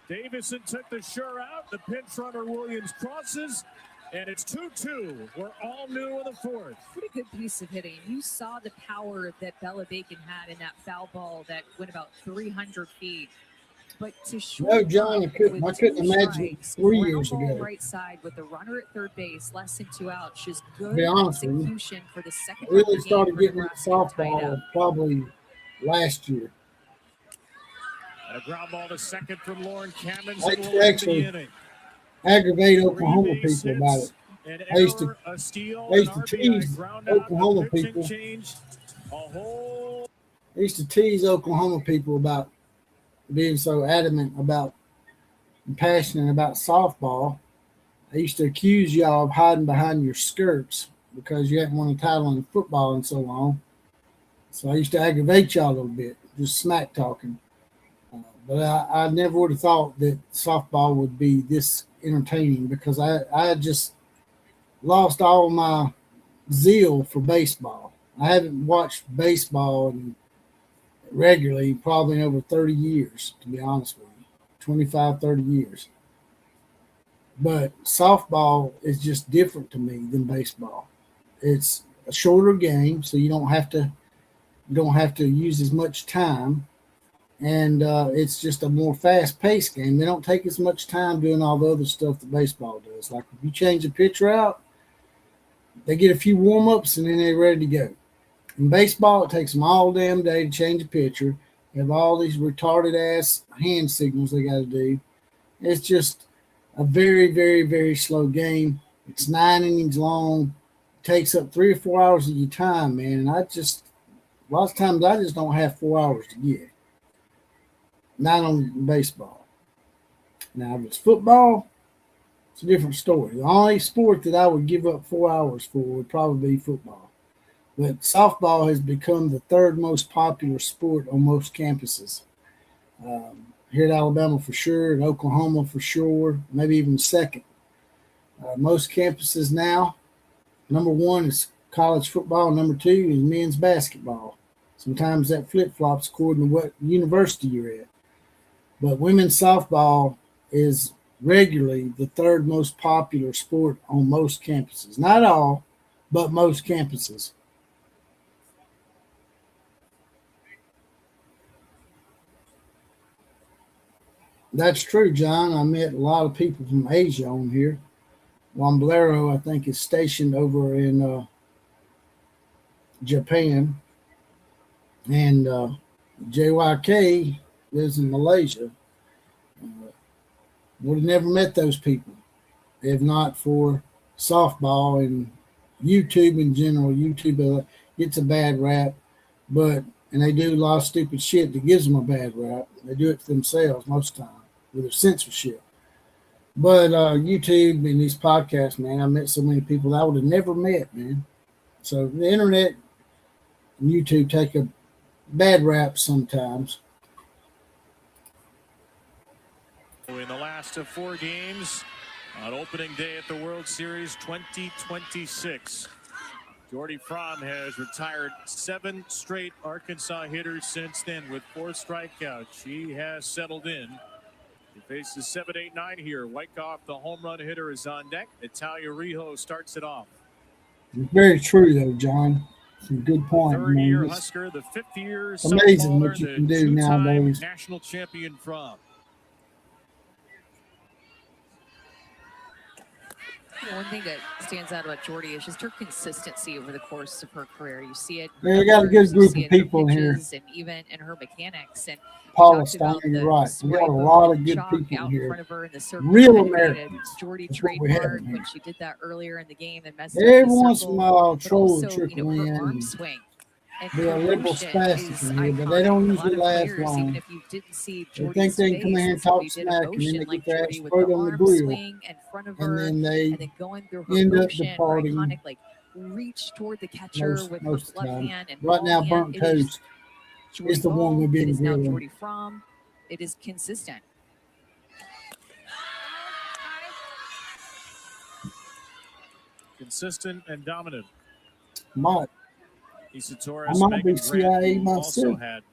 S6: Davison took the sure out. The pinch runner Williams crosses. And it's 2-2. We're all new in the fourth.
S7: Pretty good piece of hitting. You saw the power that Bella Bacon had in that foul ball that went about 300 feet. But to
S2: No, John, I couldn't imagine 3 years ago.
S7: Right side with the runner at third base, less than 2 outs. Just good
S2: Be honest with you,
S7: execution for the second.
S2: I really started getting into softball probably last year.
S6: And a ground ball to second from Lauren Cammons.
S2: I used to actually aggravate Oklahoma people about it. I used to tease Oklahoma people.
S6: A whole
S2: I used to tease Oklahoma people about being so adamant about and passionate about softball. I used to accuse y'all of hiding behind your skirts because you hadn't won a title in football in so long. So I used to aggravate y'all a little bit, just smack talking. But I never would have thought that softball would be this entertaining because I just lost all my zeal for baseball. I haven't watched baseball regularly probably in over 30 years, to be honest with you, 25, 30 years. But softball is just different to me than baseball. It's a shorter game, so you don't have to use as much time. And it's just a more fast-paced game. They don't take as much time doing all the other stuff that baseball does. Like if you change a pitcher out, they get a few warm-ups and then they're ready to go. In baseball, it takes them all damn day to change a pitcher. They have all these retarded-ass hand signals they got to do. It's just a very, very, very slow game. It's 9 innings long. It takes up 3 or 4 hours of your time, man. And a lot of times I just don't have 4 hours to get. Not on baseball. Now, if it's football, it's a different story. The only sport that I would give up 4 hours for would probably be football. But softball has become the third most popular sport on most campuses. Here at Alabama for sure, in Oklahoma for sure, maybe even second. Most campuses now, number one is college football, number two is men's basketball. Sometimes that flip-flops according to what university you're at. But women's softball is regularly the third most popular sport on most campuses. Not all, but most campuses. That's true, John. I met a lot of people from Asia on here. Wamblero, I think, is stationed over in Japan. And JYK lives in Malaysia. Would have never met those people if not for softball and YouTube in general. YouTube gets a bad rap, and they do a lot of stupid shit that gives them a bad rap. They do it to themselves most of the time with their censorship. But YouTube and these podcasts, man, I met so many people that I would have never met, man. So the internet and YouTube take a bad rap sometimes.
S6: In the last of 4 games on opening day at the World Series 2026. Jordy Frahm has retired 7 straight Arkansas hitters since then with 4 strikeouts. She has settled in. He faces 7-8-9 here. Wyckoff, the home run hitter, is on deck. Natalia Rijo starts it off.
S2: Very true, though, John. Some good point.
S6: Third-year Husker, the 5th-year
S2: amazing what
S6: softballer,
S2: you
S6: the
S2: can do
S6: 2-time
S2: nowadays.
S6: national champion Frahm.
S7: One thing that stands out about Jordy is just her consistency over the course of her career. You see it.
S2: Yeah, we got a good group of people here.
S7: And even in her mechanics. And
S2: Paula Steiner, you're right. We got a lot of good people here. Real Americans.
S7: Jordy
S2: That's what we have
S7: trademark
S2: here.
S7: when she did that earlier in the game and messed
S2: Every
S7: up the
S2: once in a
S7: circle,
S2: while,
S7: but
S2: troll
S7: also,
S2: will trickle
S7: her
S2: in
S7: arm
S2: and
S7: swing. And
S2: be a liberal
S7: promotion
S2: spastic
S7: is
S2: in here, but they
S7: iconic.
S2: don't
S7: A lot
S2: usually
S7: of
S2: last
S7: players,
S2: long.
S7: even if you didn't see
S2: They think
S7: Jordy's
S2: they can come in here and
S7: face,
S2: talk
S7: if you did
S2: smack,
S7: a
S2: and then
S7: motion
S2: they
S7: like
S2: get their
S7: Jordy
S2: ass
S7: with
S2: put
S7: the
S2: on the
S7: arm
S2: grill.
S7: swing in front of her,
S2: And then they
S7: and then going through her
S2: end up
S7: motion, her
S2: departing
S7: iconic like reach toward the catcher with her
S2: most of the
S7: left
S2: time.
S7: hand and
S2: Right
S7: ball
S2: now,
S7: hand.
S2: Burnt
S7: It is
S2: Toast
S7: Jordy
S2: is the one
S7: Bahl.
S2: we've
S7: It
S2: been
S7: is now
S2: grilling.
S7: Jordy Frahm. It is consistent.
S6: Consistent and dominant.
S2: Might.
S6: Issa
S2: I
S6: Torres,
S2: might be
S6: Megan
S2: CIA
S6: Grant, who also
S2: myself.
S6: had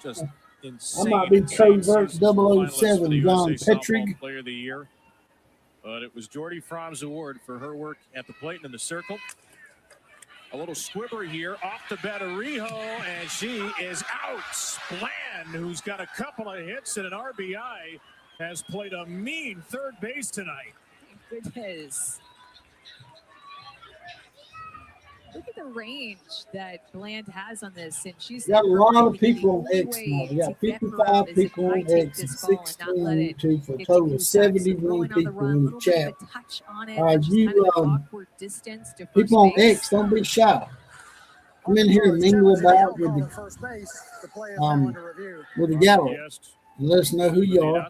S6: just
S2: I
S6: insane,
S2: might be
S6: insane
S2: Covert
S6: seasons. Were finalists for
S2: 007
S6: the
S2: John
S6: USA Softball
S2: Petrig.
S6: Player of the Year. But it was Jordy Fromm's award for her work at the plate and in the circle. A little squibber here off the bat of Rijo, and she is out. Splan, who's got a couple of hits and an RBI, has played a mean third base tonight.
S7: Goodness. Look at the range that Bland has on this, and she's
S2: We got a lot of
S7: the
S2: people on
S7: only
S2: X
S7: way
S2: now. We got
S7: to get her
S2: 55
S7: out is if
S2: people
S7: I
S2: on
S7: take
S2: X and
S7: this ball and
S2: 16
S7: not
S2: on
S7: let it
S2: YouTube for a
S7: get
S2: total
S7: to
S2: of
S7: Cusack. So
S2: 71
S7: going on the
S2: people
S7: run,
S2: in the
S7: little bit
S2: chat.
S7: of a touch on it,
S2: All right,
S7: just kind of an
S2: you
S7: awkward distance to first
S2: people on
S7: base.
S2: X, don't be shy. come in here and mingle about with the gallery. And let us know who you are.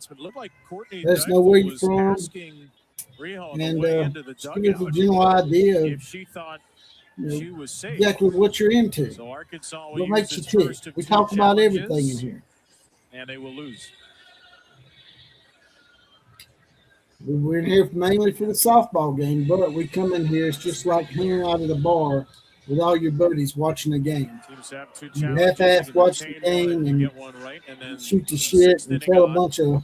S2: Let us know where you're from. And just give us a general idea of exactly what you're into. What makes you tick. We talk about everything in here.
S6: And they will lose.
S2: We're in here mainly for the softball game, but we come in here, it's just like hanging out at a bar with all your buddies watching a game. You half-ass watch the game and shoot the shit and tell a bunch of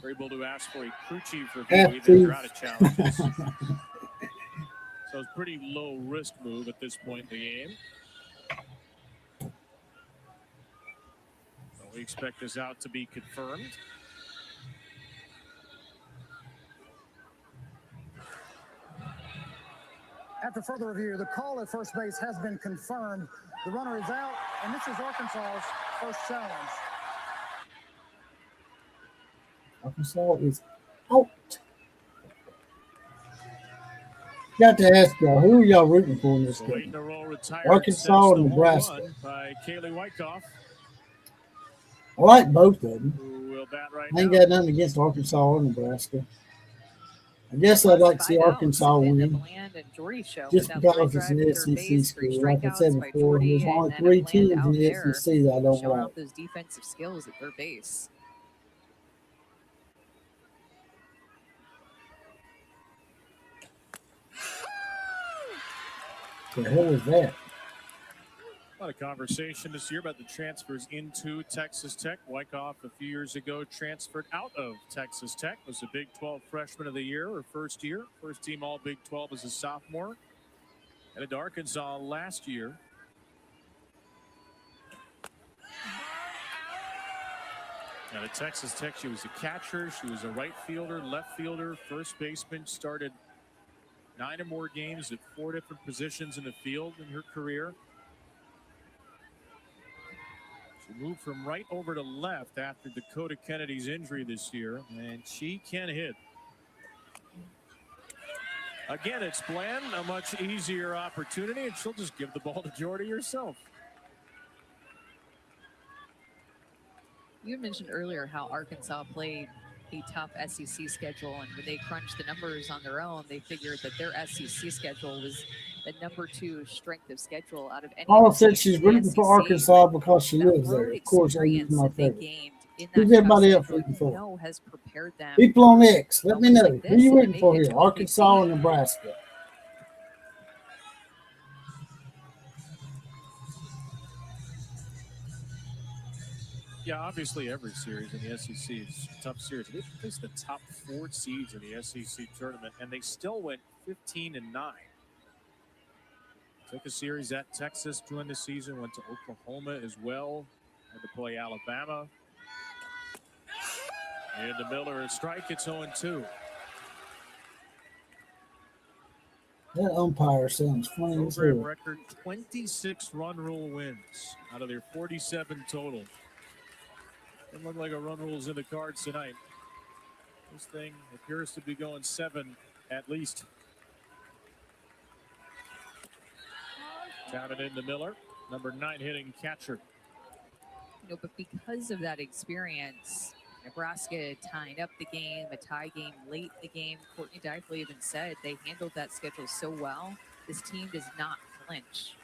S2: half-truths.
S6: So it's a pretty low-risk move at this point in the game. So we expect this out to be confirmed.
S8: After further review, the call at first base has been confirmed. The runner is out, and this is Arkansas's first challenge.
S2: Arkansas is out. Got to ask y'all, who are y'all rooting for in this game? Arkansas or Nebraska?
S6: By Kaylee Wyckoff.
S2: I like both of them.
S6: Who will bat right
S2: I ain't
S6: now.
S2: got nothing against Arkansas or Nebraska. I guess I'd like to see Arkansas win. Just because it's an SEC school. Like I said before, there's only 3 teams in the SEC that I don't
S7: Showing
S2: like.
S7: off those defensive skills at third base.
S2: The hell is that?
S6: A lot of conversation this year about the transfers into Texas Tech. Wyckoff a few years ago transferred out of Texas Tech. Was a Big 12 freshman of the year, her first year. First team all Big 12 as a sophomore. Headed to Arkansas last year. And at Texas Tech, she was a catcher. She was a right fielder, left fielder, first baseman. Started 9 or more games at 4 different positions in the field in her career. She moved from right over to left after Dakota Kennedy's injury this year, and she can hit. Again, it's Bland, a much easier opportunity, and she'll just give the ball to Jordy herself.
S7: You mentioned earlier how Arkansas played a tough SEC schedule, and when they crunched the numbers on their own, they figured that their SEC schedule was the number 2 strength of schedule out of any.
S2: Paula said she's rooting for Arkansas because she lives there. Of course, she's my favorite. Who's everybody else rooting for?
S7: Has prepared them.
S2: People on X, let me know. Who are you rooting for here, Arkansas or Nebraska?
S6: Yeah, obviously every series in the SEC is a tough series. They faced the top 4 seeds in the SEC tournament, and they still went 15-9. Took a series at Texas during the season, went to Oklahoma as well, had to play Alabama. And the Miller, a strike, it's 0-2.
S2: That umpire sounds funny as
S6: Program
S2: hell.
S6: record 26 run rule wins out of their 47 total. Doesn't look like a run rule's in the cards tonight. This thing appears to be going 7 at least. Tapping into Miller, number 9 hitting catcher.
S7: But because of that experience, Nebraska tying up the game, a tie game late in the game. Courtney Difley even said they handled that schedule so well. This team does not flinch.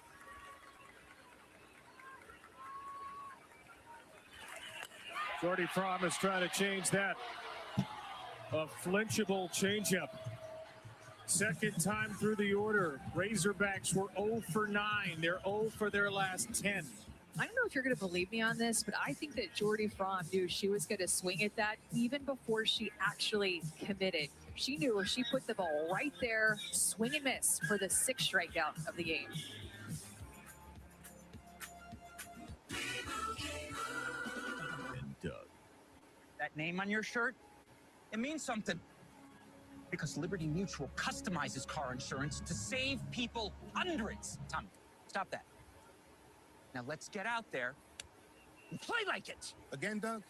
S6: Jordy Frahm is trying to change that. A flinchable changeup. Second time through the order. Razorbacks were 0 for 9. They're 0 for their last 10.
S7: I don't know if you're going to believe me on this, but I think that Jordy Frahm knew she was going to swing at that even before she actually committed. She knew if she put the ball right there, swing and miss for the 6th strikeout of the game.
S5: That name on your shirt, it means something. Because Liberty Mutual customizes car insurance to save people hundreds. Tommy, stop that. Now let's get out there and play like it.
S24: Again, Doug?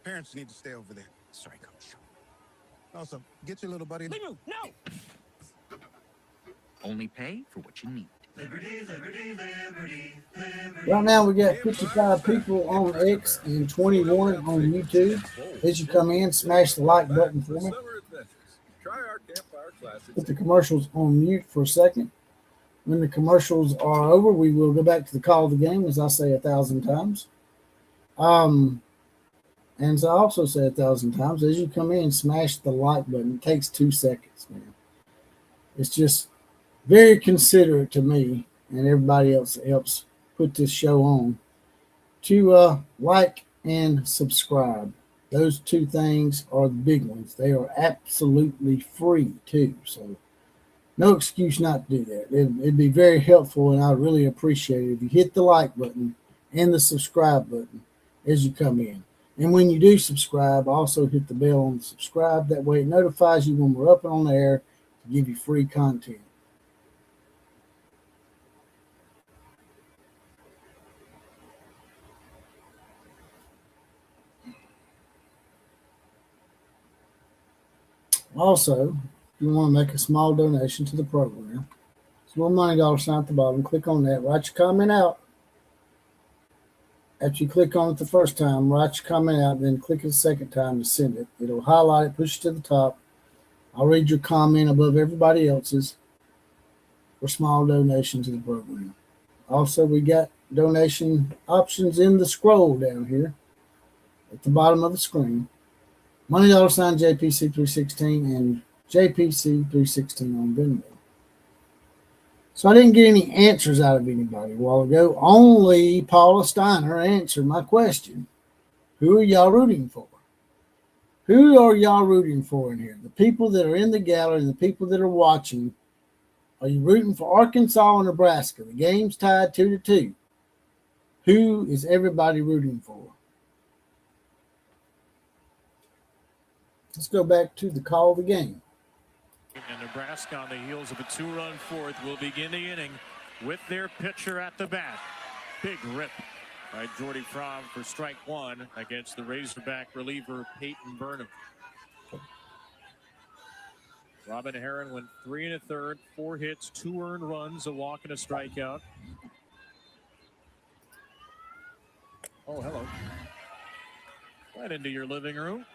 S24: Parents need to stay over there.
S5: Sorry, Coach.
S24: Also, get your little buddy.
S5: Limu, no!
S14: Only pay for what you need.
S2: Right now, we got 55 people on X and 21 on YouTube. As you come in, smash the like button for me. Put the commercials on mute for a second. When the commercials are over, we will go back to the call of the game, as I say 1,000 times. And as I also say 1,000 times, as you come in, smash the like button. It takes 2 seconds, man. It's just very considerate to me and everybody else that helps put this show on to like and subscribe. Those 2 things are the big ones. They are absolutely free too, so no excuse not to do that. It'd be very helpful, and I'd really appreciate it if you hit the like button and the subscribe button as you come in. And when you do subscribe, also hit the bell on the subscribe. That way it notifies you when we're up and on the air to give you free content. Also, if you want to make a small donation to the program, it's a little money $sign at the bottom. Click on that. Write your comment out. After you click on it the first time, write your comment out, then click it the second time to send it. It'll highlight it, push it to the top. I'll read your comment above everybody else's for small donation to the program. Also, we got donation options in the scroll down here at the bottom of the screen. Money $sign JPC316 and JPC316 on Venmo. So I didn't get any answers out of anybody a while ago. Only Paula Steiner answered my question. Who are y'all rooting for? Who are y'all rooting for in here? The people that are in the gallery, the people that are watching. Are you rooting for Arkansas or Nebraska? The game's tied 2-2. Who is everybody rooting for? Let's go back to the call of the game.
S6: And Nebraska, on the heels of a 2-run fourth, will begin the inning with their pitcher at the bat. Big rip by Jordy Frahm for strike 1 against the Razorback reliever Peyton Burnham. Robin Herron went 3 1/3, 4 hits, 2 earned runs, a walk and a strikeout. Oh, hello. Right into your living room.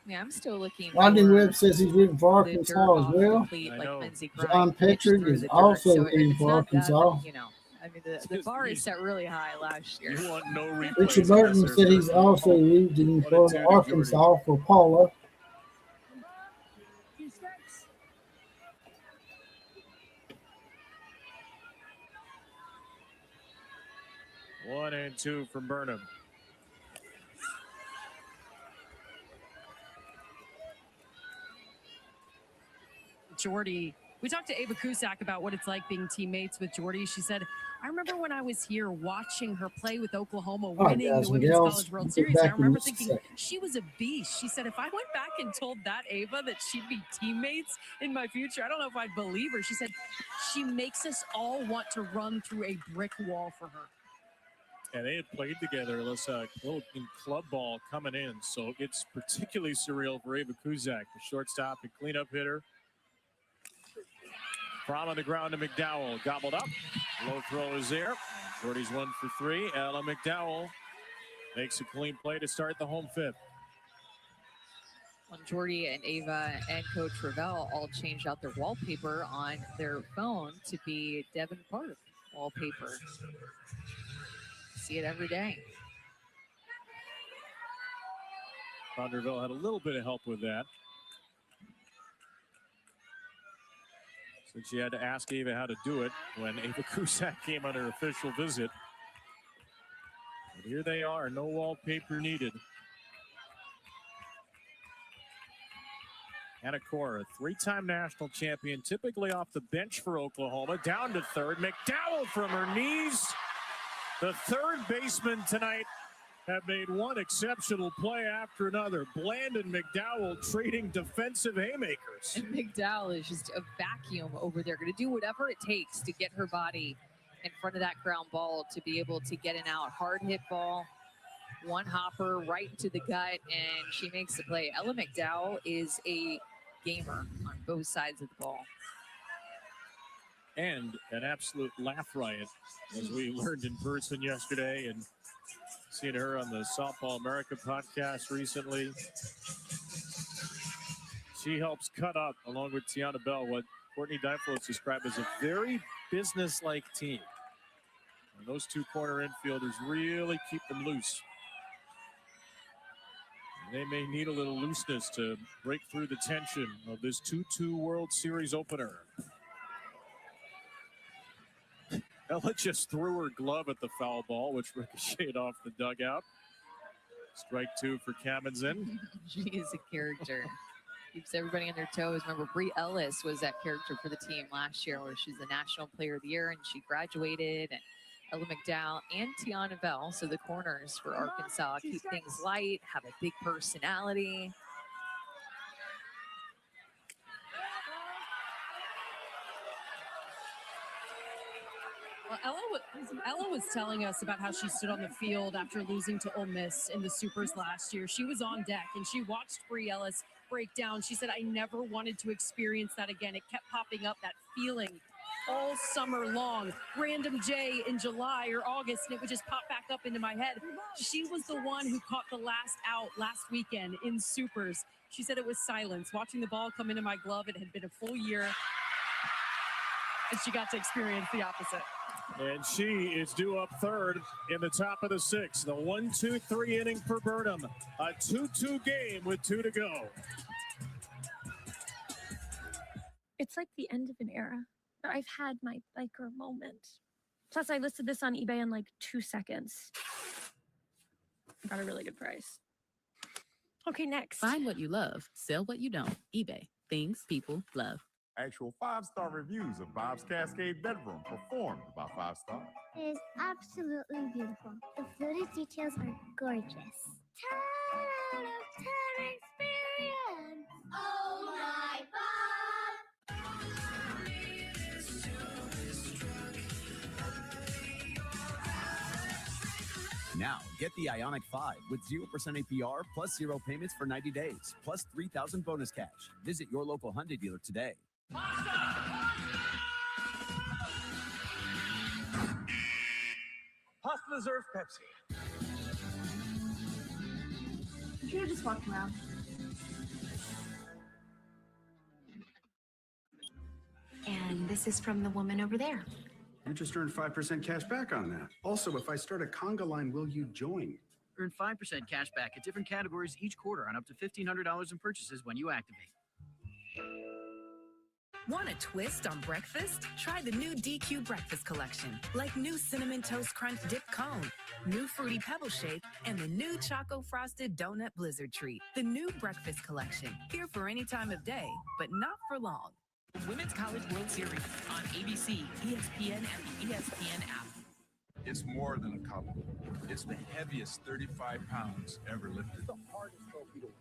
S7: Yeah, I'm still looking.
S2: Rodney Webb says he's rooting for Arkansas as well. John Petridge is also rooting for Arkansas.
S7: I mean, the bar is set really high last year.
S6: You want no replays.
S2: Richard Burton said he's also rooting for Arkansas for Paula.
S6: One and 2 from Burnham.
S18: Jordy, we talked to Ava Cusack about what it's like being teammates with Jordy. She said, I remember when I was here watching her play with Oklahoma, winning the Women's College World Series. I remember thinking she was a beast. She said, if I went back and told that Ava that she'd be teammates in my future, I don't know if I'd believe her. She said, she makes us all want to run through a brick wall for her.
S6: And they had played together, little in club ball coming in. So it's particularly surreal for Ava Cusack, the shortstop and cleanup hitter. Frahm on the ground to McDowell. Gobbled up. Low throw is there. Jordy's 1 for 3. Ella McDowell makes a clean play to start the home fifth.
S7: When Jordy and Ava and Coach Ravel all changed out their wallpaper on their phone to be Devon Park wallpaper. See it every day.
S6: Vanderbilt had a little bit of help with that. She had to ask Ava how to do it when Ava Cusack came on her official visit. But here they are, no wallpaper needed. Anna Cora, 3-time national champion, typically off the bench for Oklahoma, down to third. McDowell from her knees. The third baseman tonight have made one exceptional play after another. Bland and McDowell trading defensive haymakers.
S7: And McDowell is just a vacuum over there, going to do whatever it takes to get her body in front of that ground ball to be able to get an out. Hard hit ball, one hopper right into the gut, and she makes the play. Ella McDowell is a gamer on both sides of the ball.
S6: and an absolute laugh riot, as we learned in person yesterday and seen her on the Softball America podcast recently. She helps cut up, along with Tiana Bell, what Courtney Deifel described as a very business-like team. And those two corner infielders really keep them loose. And they may need a little looseness to break through the tension of this 2-2 World Series opener. Ella just threw her glove at the foul ball, which ricocheted off the dugout. Strike two for Kaminzin.
S7: She is a character. Keeps everybody on their toes. Remember, Brie Ellis was that character for the team last year, where she's the National Player of the Year, and she graduated. And Ella McDowell and Tiana Bell, so the corners for Arkansas, keep things light, have a big personality.
S18: Well, Ella was telling us about how she stood on the field after losing to Ole Miss in the Supers last year. She was on deck and she watched Brie Ellis break down. She said, I never wanted to experience that again. It kept popping up, that feeling, all summer long. Random J in July or August, and it would just pop back up into my head. She was the one who caught the last out last weekend in Supers. She said it was silence. Watching the ball come into my glove, it had been a full year, and she got to experience the opposite.
S6: And she is due up third in the top of the sixth. The 1-2-3 inning for Burnham. A 2-2 game with 2 to go.
S14: It's like the end of an era. I've had my biker moment. Plus, I listed this on eBay in like 2 seconds. Got a really good price. Okay, next.
S16: Find what you love, sell what you don't. eBay. Things people love.
S17: Actual 5-star reviews of Bob's Cascade Bedroom, performed by 5 stars.
S20: It is absolutely beautiful. The fluted details are gorgeous. 10 out of 10 experience. Oh my Bob!
S21: Now, get the Ioniq 5 with 0% APR plus 0 payments for 90 days, plus $3,000 bonus cash. Visit your local Hyundai dealer today.
S26: Pasta deserves Pepsi.
S14: You should have just walked around.
S27: And this is from the woman over there.
S28: You just earned 5% cash back on that. Also, if I start a conga line, will you join?
S29: Earn 5% cash back at different categories each quarter on up to $1,500 in purchases when you activate.
S30: Want a twist on breakfast? Try the new DQ Breakfast Collection, like new Cinnamon Toast Crunch Dip Cone, new Fruity Pebble Shake, and the new Choco Frosted Donut Blizzard Treat. The new Breakfast Collection, here for any time of day, but not for long.
S31: Women's College World Series on ABC, ESPN, and the ESPN app.
S22: It's more than a couple. It's the heaviest 35 pounds ever lifted.
S28: The hardest trophy to win.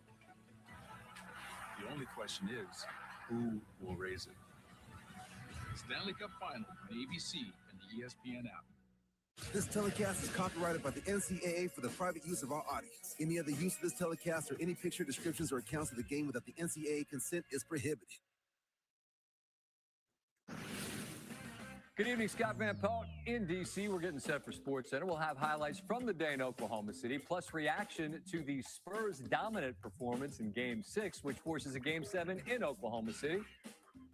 S22: The only question is, who will raise it? Stanley Cup Final on ABC and the ESPN app.
S24: This telecast is copyrighted by the NCAA for the private use of our audience. Any other use of this telecast or any picture, descriptions, or accounts of the game without the NCAA consent is prohibited.
S32: Good evening, Scott Van Pelt in D.C. We're getting set for SportsCenter. We'll have highlights from the day in Oklahoma City, plus reaction to the Spurs' dominant performance in Game 6, which forces a Game 7 in Oklahoma City.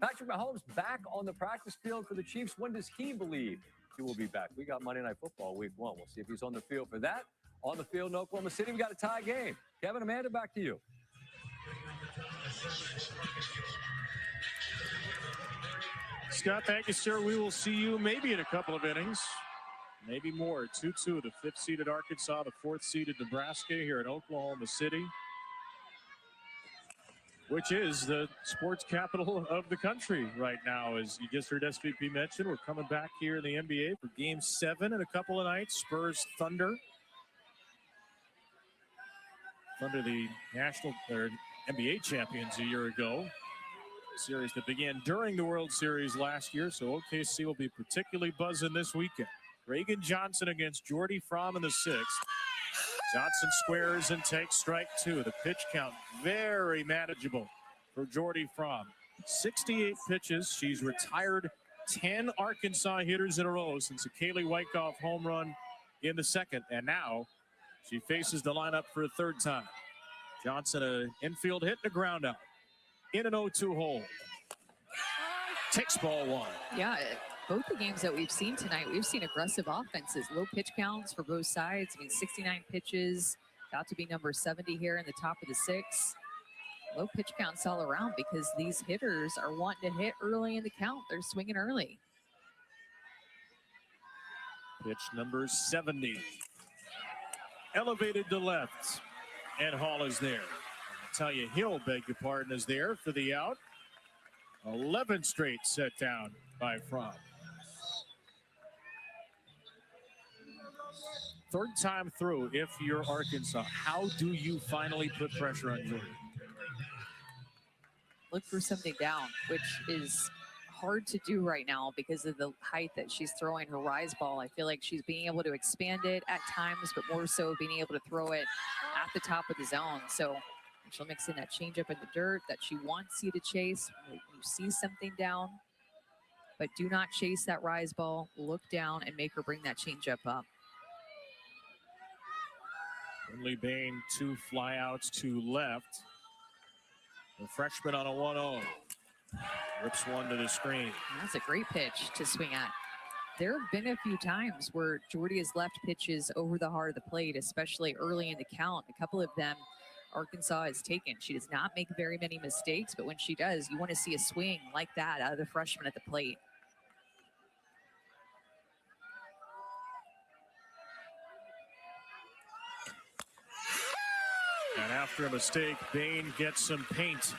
S32: Patrick Mahomes back on the practice field for the Chiefs. When does he believe he will be back? We got Monday Night Football Week 1. We'll see if he's on the field for that. On the field in Oklahoma City, we got a tie game. Kevin, Amanda, back to you.
S6: Scott, thank you, sir. We will see you maybe in a couple of innings, maybe more. 2-2, the 5th-seeded Arkansas, the 4th-seeded Nebraska here in Oklahoma City, which is the sports capital of the country right now. As you just heard SVP mention, we're coming back here in the NBA for Game 7 in a couple of nights. Spurs Thunder. Thunder, the national or NBA champions a year ago. Series that began during the World Series last year, so OKC will be particularly buzzing this weekend. Reagan Johnson against Jordy Frahm in the 6th. Johnson squares and takes strike 2. The pitch count very manageable for Jordy Frahm. 68 pitches. She's retired 10 Arkansas hitters in a row since a Kaylee Wyckoff home run in the second. And now she faces the lineup for a third time. Johnson, an infield hit and a ground out. In an 0-2 hole. Takes ball one.
S7: Yeah, both the games that we've seen tonight, we've seen aggressive offenses, low pitch counts for both sides. I mean, 69 pitches, about to be number 70 here in the top of the 6th. Low pitch counts all around because these hitters are wanting to hit early in the count. They're swinging early.
S6: Pitch number 70. Elevated to left. And Hall is there. Talia Hill, beg your pardon, is there for the out. 11 straight set down by Frahm. Third time through, if you're Arkansas, how do you finally put pressure on Jordy?
S7: Look for something down, which is hard to do right now because of the height that she's throwing her rise ball. I feel like she's being able to expand it at times, but more so being able to throw it at the top of the zone. So she'll mix in that changeup in the dirt that she wants you to chase. You see something down, but do not chase that rise ball. Look down and make her bring that changeup up.
S6: Finley Bain, 2 flyouts to left. The freshman on a 1-0. Rips one to the screen.
S7: That's a great pitch to swing at. There have been a few times where Jordy has left pitches over the heart of the plate, especially early in the count. A couple of them Arkansas has taken. She does not make very many mistakes, but when she does, you want to see a swing like that out of the freshman at the plate.
S6: And after a mistake, Bain gets some paint.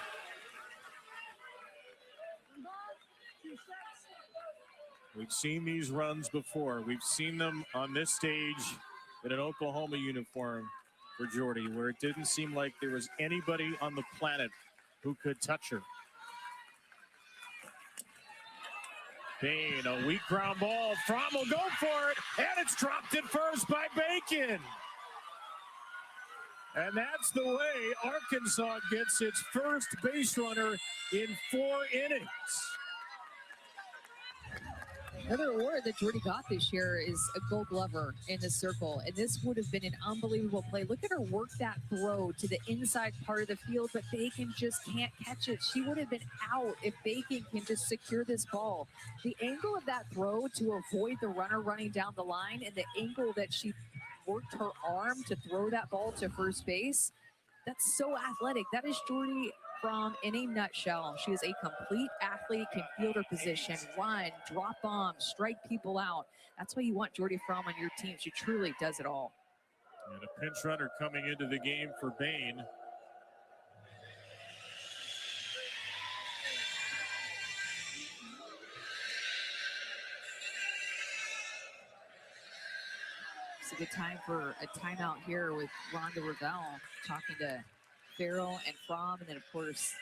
S6: We've seen these runs before. We've seen them on this stage in an Oklahoma uniform for Jordy, where it didn't seem like there was anybody on the planet who could touch her. Bain, a weak ground ball. Frahm will go for it, and it's dropped at first by Bacon. And that's the way Arkansas gets its first base runner in 4 innings.
S7: Another award that Jordy got this year is a Gold Glover in the circle, and this would have been an unbelievable play. Look at her work that throw to the inside part of the field, but Bacon just can't catch it. She would have been out if Bacon can just secure this ball. The angle of that throw to avoid the runner running down the line, and the angle that she worked her arm to throw that ball to first base, that's so athletic. That is Jordy Frahm in a nutshell. She is a complete athlete, can field her position, run, drop bombs, strike people out. That's why you want Jordy Frahm on your team. She truly does it all.
S6: And a pinch runner coming into the game for Bain.
S7: It's a good time for a timeout here with Rhonda Ravel talking to Farrell and Frahm, and then of course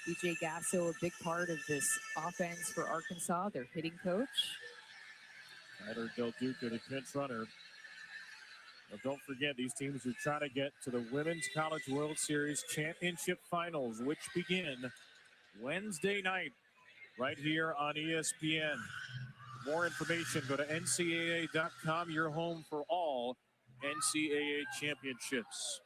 S7: DJ Gasso, a big part of this offense for Arkansas, their hitting coach.
S6: Tyler Del Duca, the pinch runner. But don't forget, these teams are trying to get to the Women's College World Series Championship Finals, which begin Wednesday night right here on ESPN. More information, go to ncaa.com, your home for all NCAA championships.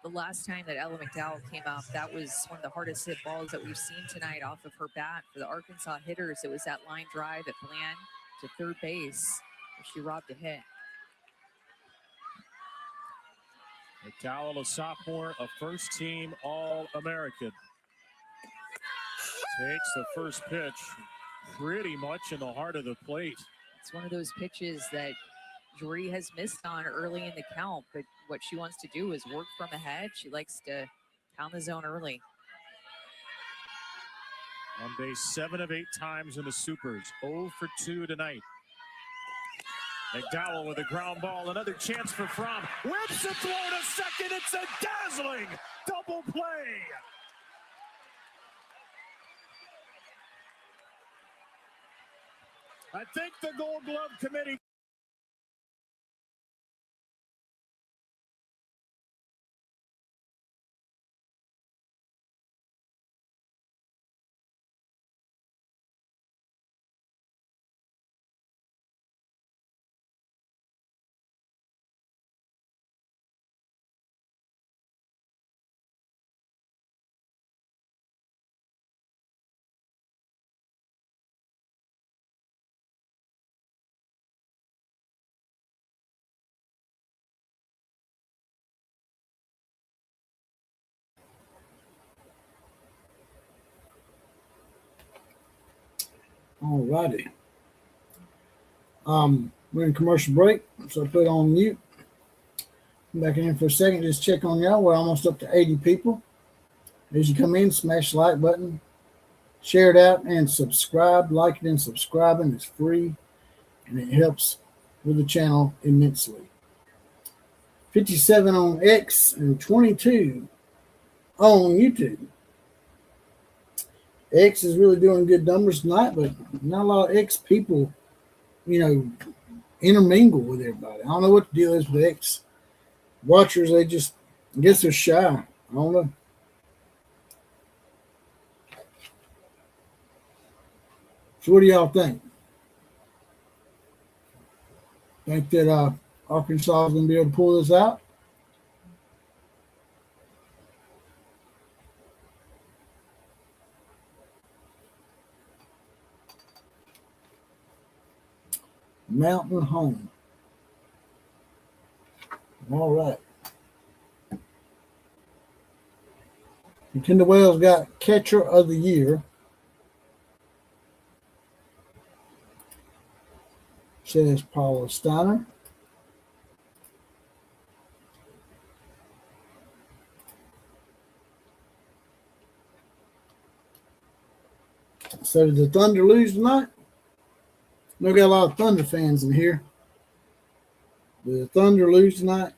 S7: The last time that Ella McDowell came up, that was one of the hardest hit balls that we've seen tonight off of her bat. For the Arkansas hitters, it was that line drive at Bland to third base, where she robbed a hit.
S6: McDowell, a sophomore, a first-team All-American. Takes the first pitch pretty much in the heart of the plate.
S7: It's one of those pitches that Jordy has missed on early in the count, but what she wants to do is work from ahead. She likes to pound the zone early.
S6: On base 7 of 8 times in the Supers. 0 for 2 tonight. McDowell with a ground ball. Another chance for Frahm. Whips a throw to second. It's a dazzling double play. I think the Gold Glove Committee
S2: All righty. We're in commercial break, so I put it on mute. Come back in for a second, just check on y'all. We're almost up to 80 people. As you come in, smash the like button, share it out, and subscribe. Liking and subscribing is free, and it helps with the channel immensely. 57 on X and 22 on YouTube. X is really doing good numbers tonight, but not a lot of X people, intermingle with everybody. I don't know what the deal is with X watchers. They just, I guess they're shy. I don't know. So what do y'all think? Think that Arkansas is going to be able to pull this out? Mountain Home. All right. Kinder Wells got Catcher of the Year. Says Paula Steiner. So did the Thunder lose tonight? We got a lot of Thunder fans in here. Did the Thunder lose tonight?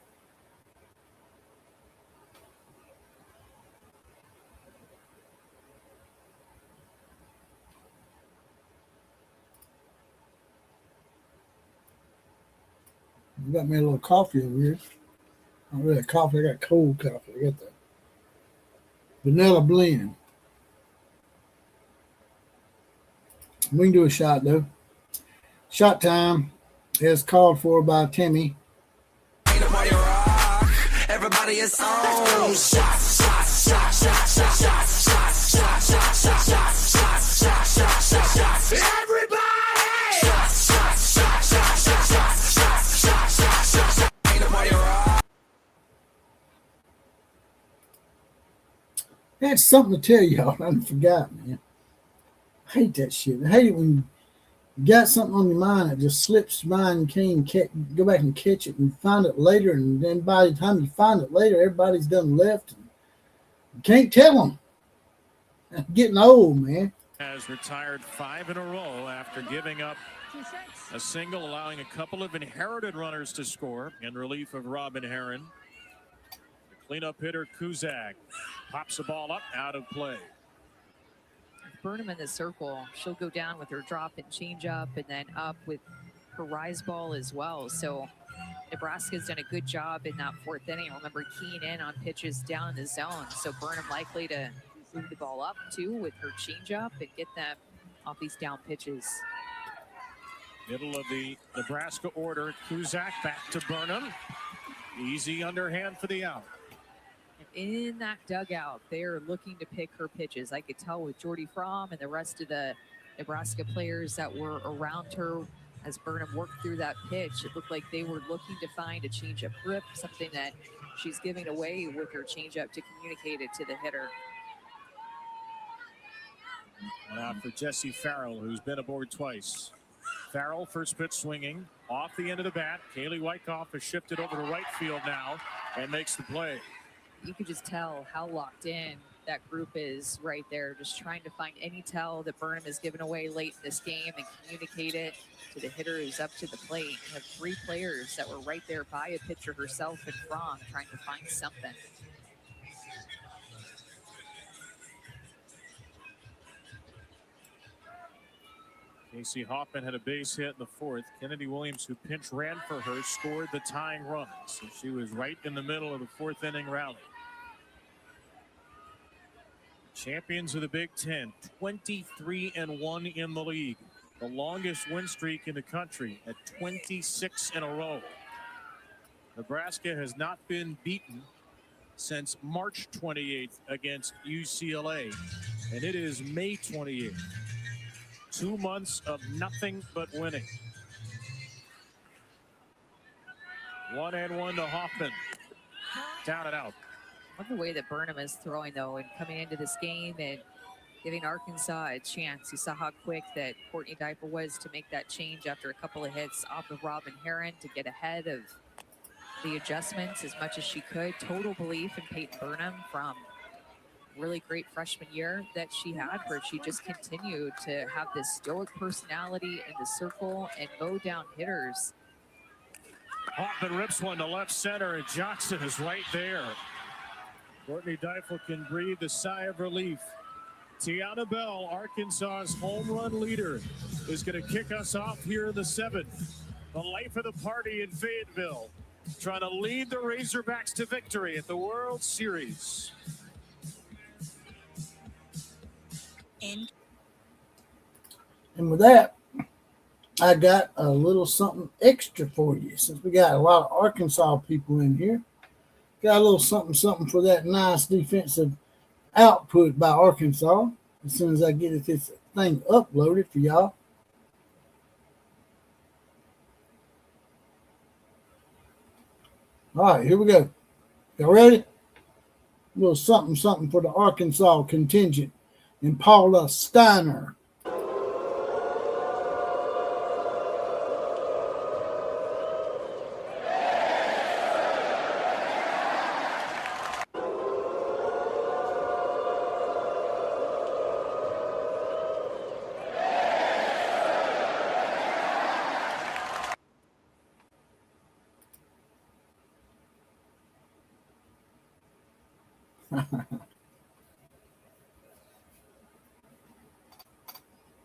S2: I got me a little coffee over here. Not really coffee, I got cold coffee. I got the vanilla blend. We can do a shot though. Shot time is called for by Timmy.
S1: Everybody is on. Shots, shots, shots, shots, shots, shots, shots, shots, shots, shots, shots, shots, shots, shots, shots. Everybody! Shots, shots, shots, shots, shots, shots, shots, shots, shots, shots. Ain't nobody rock.
S2: I had something to tell y'all. I forgot, man. I hate that shit. I hate it when you got something on your mind that just slips your mind and can't go back and catch it and find it later. And then by the time you find it later, everybody's done left. And you can't tell them. I'm getting old, man.
S6: Has retired 5 in a row after giving up a single, allowing a couple of inherited runners to score in relief of Robin Herron. The cleanup hitter, Kuzak, pops the ball up, out of play.
S7: Burnham in the circle, she'll go down with her drop and change up, and then up with her rise ball as well. So Nebraska's done a good job in that 4th inning. Remember, keying in on pitches down in the zone. So Burnham likely to move the ball up too with her change up and get them off these down pitches.
S6: Middle of the Nebraska order, Kuzak back to Burnham. Easy underhand for the out.
S7: In that dugout, they're looking to pick her pitches. I could tell with Jordy Frahm and the rest of the Nebraska players that were around her as Burnham worked through that pitch. It looked like they were looking to find a changeup grip, something that she's giving away with her changeup to communicate it to the hitter.
S6: One out for Jesse Farrell, who's been aboard twice. Farrell, first pitch swinging off the end of the bat. Kaylee Wyckoff has shifted over to right field now and makes the play.
S7: You can just tell how locked in that group is right there, just trying to find any tell that Burnham has given away late in this game and communicate it to the hitter who's up to the plate. You have 3 players that were right there by a pitcher herself and Frahm trying to find something.
S6: Casey Hoffman had a base hit in the 4th. Kennedy Williams, who pinch ran for her, scored the tying run. So she was right in the middle of the 4th inning rally. Champions of the Big Ten, 23-1 in the league. The longest win streak in the country at 26 in a row. Nebraska has not been beaten since March 28th against UCLA, and it is May 28th. 2 months of nothing but winning. 1-1 to Hoffman. Down and out.
S7: I love the way that Burnham is throwing, though, and coming into this game and giving Arkansas a chance. You saw how quick that Courtney Diaper was to make that change after a couple of hits off of Robin Heron to get ahead of the adjustments as much as she could. Total belief in Peyton Burnham from really great freshman year that she had, where she just continued to have this stoic personality in the circle and mow down hitters.
S6: Hoffman rips one to left center, and Johnson is right there. Courtney Diaper can breathe a sigh of relief. Tiana Bell, Arkansas's home run leader, is going to kick us off here in the 7th. The life of the party in Fayetteville, trying to lead the Razorbacks to victory at the World Series.
S2: And with that, I got a little something extra for you. Since we got a lot of Arkansas people in here, got a little something for that nice defensive output by Arkansas. As soon as I get this thing uploaded for y'all. All right, here we go. Y'all ready? A little something for the Arkansas contingent and Paula Steiner.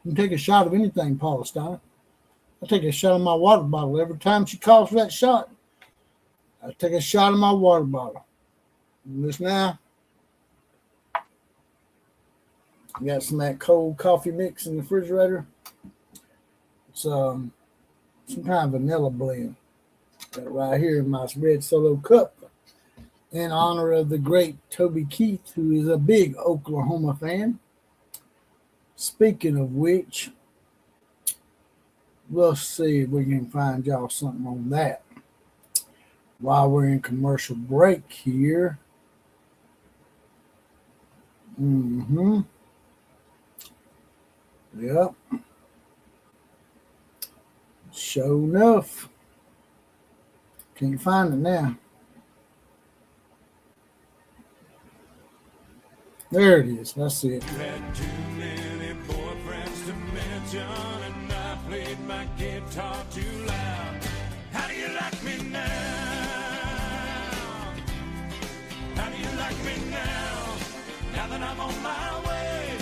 S2: You can take a shot of anything, Paula Steiner. I take a shot of my water bottle. Every time she calls for that shot, I take a shot of my water bottle. And this now, I got some of that cold coffee mix in the refrigerator. It's some kind of vanilla blend. Got it right here in my red Solo cup in honor of the great Toby Keith, who is a big Oklahoma fan. Speaking of which, let's see if we can find y'all something on that while we're in commercial break here. Yep. Sure enough. Can't find it now. There it is. That's it.
S1: Had too many boyfriends to mention, and I played my guitar too loud. How do you like me now? How do you like me now? Now that I'm on my way,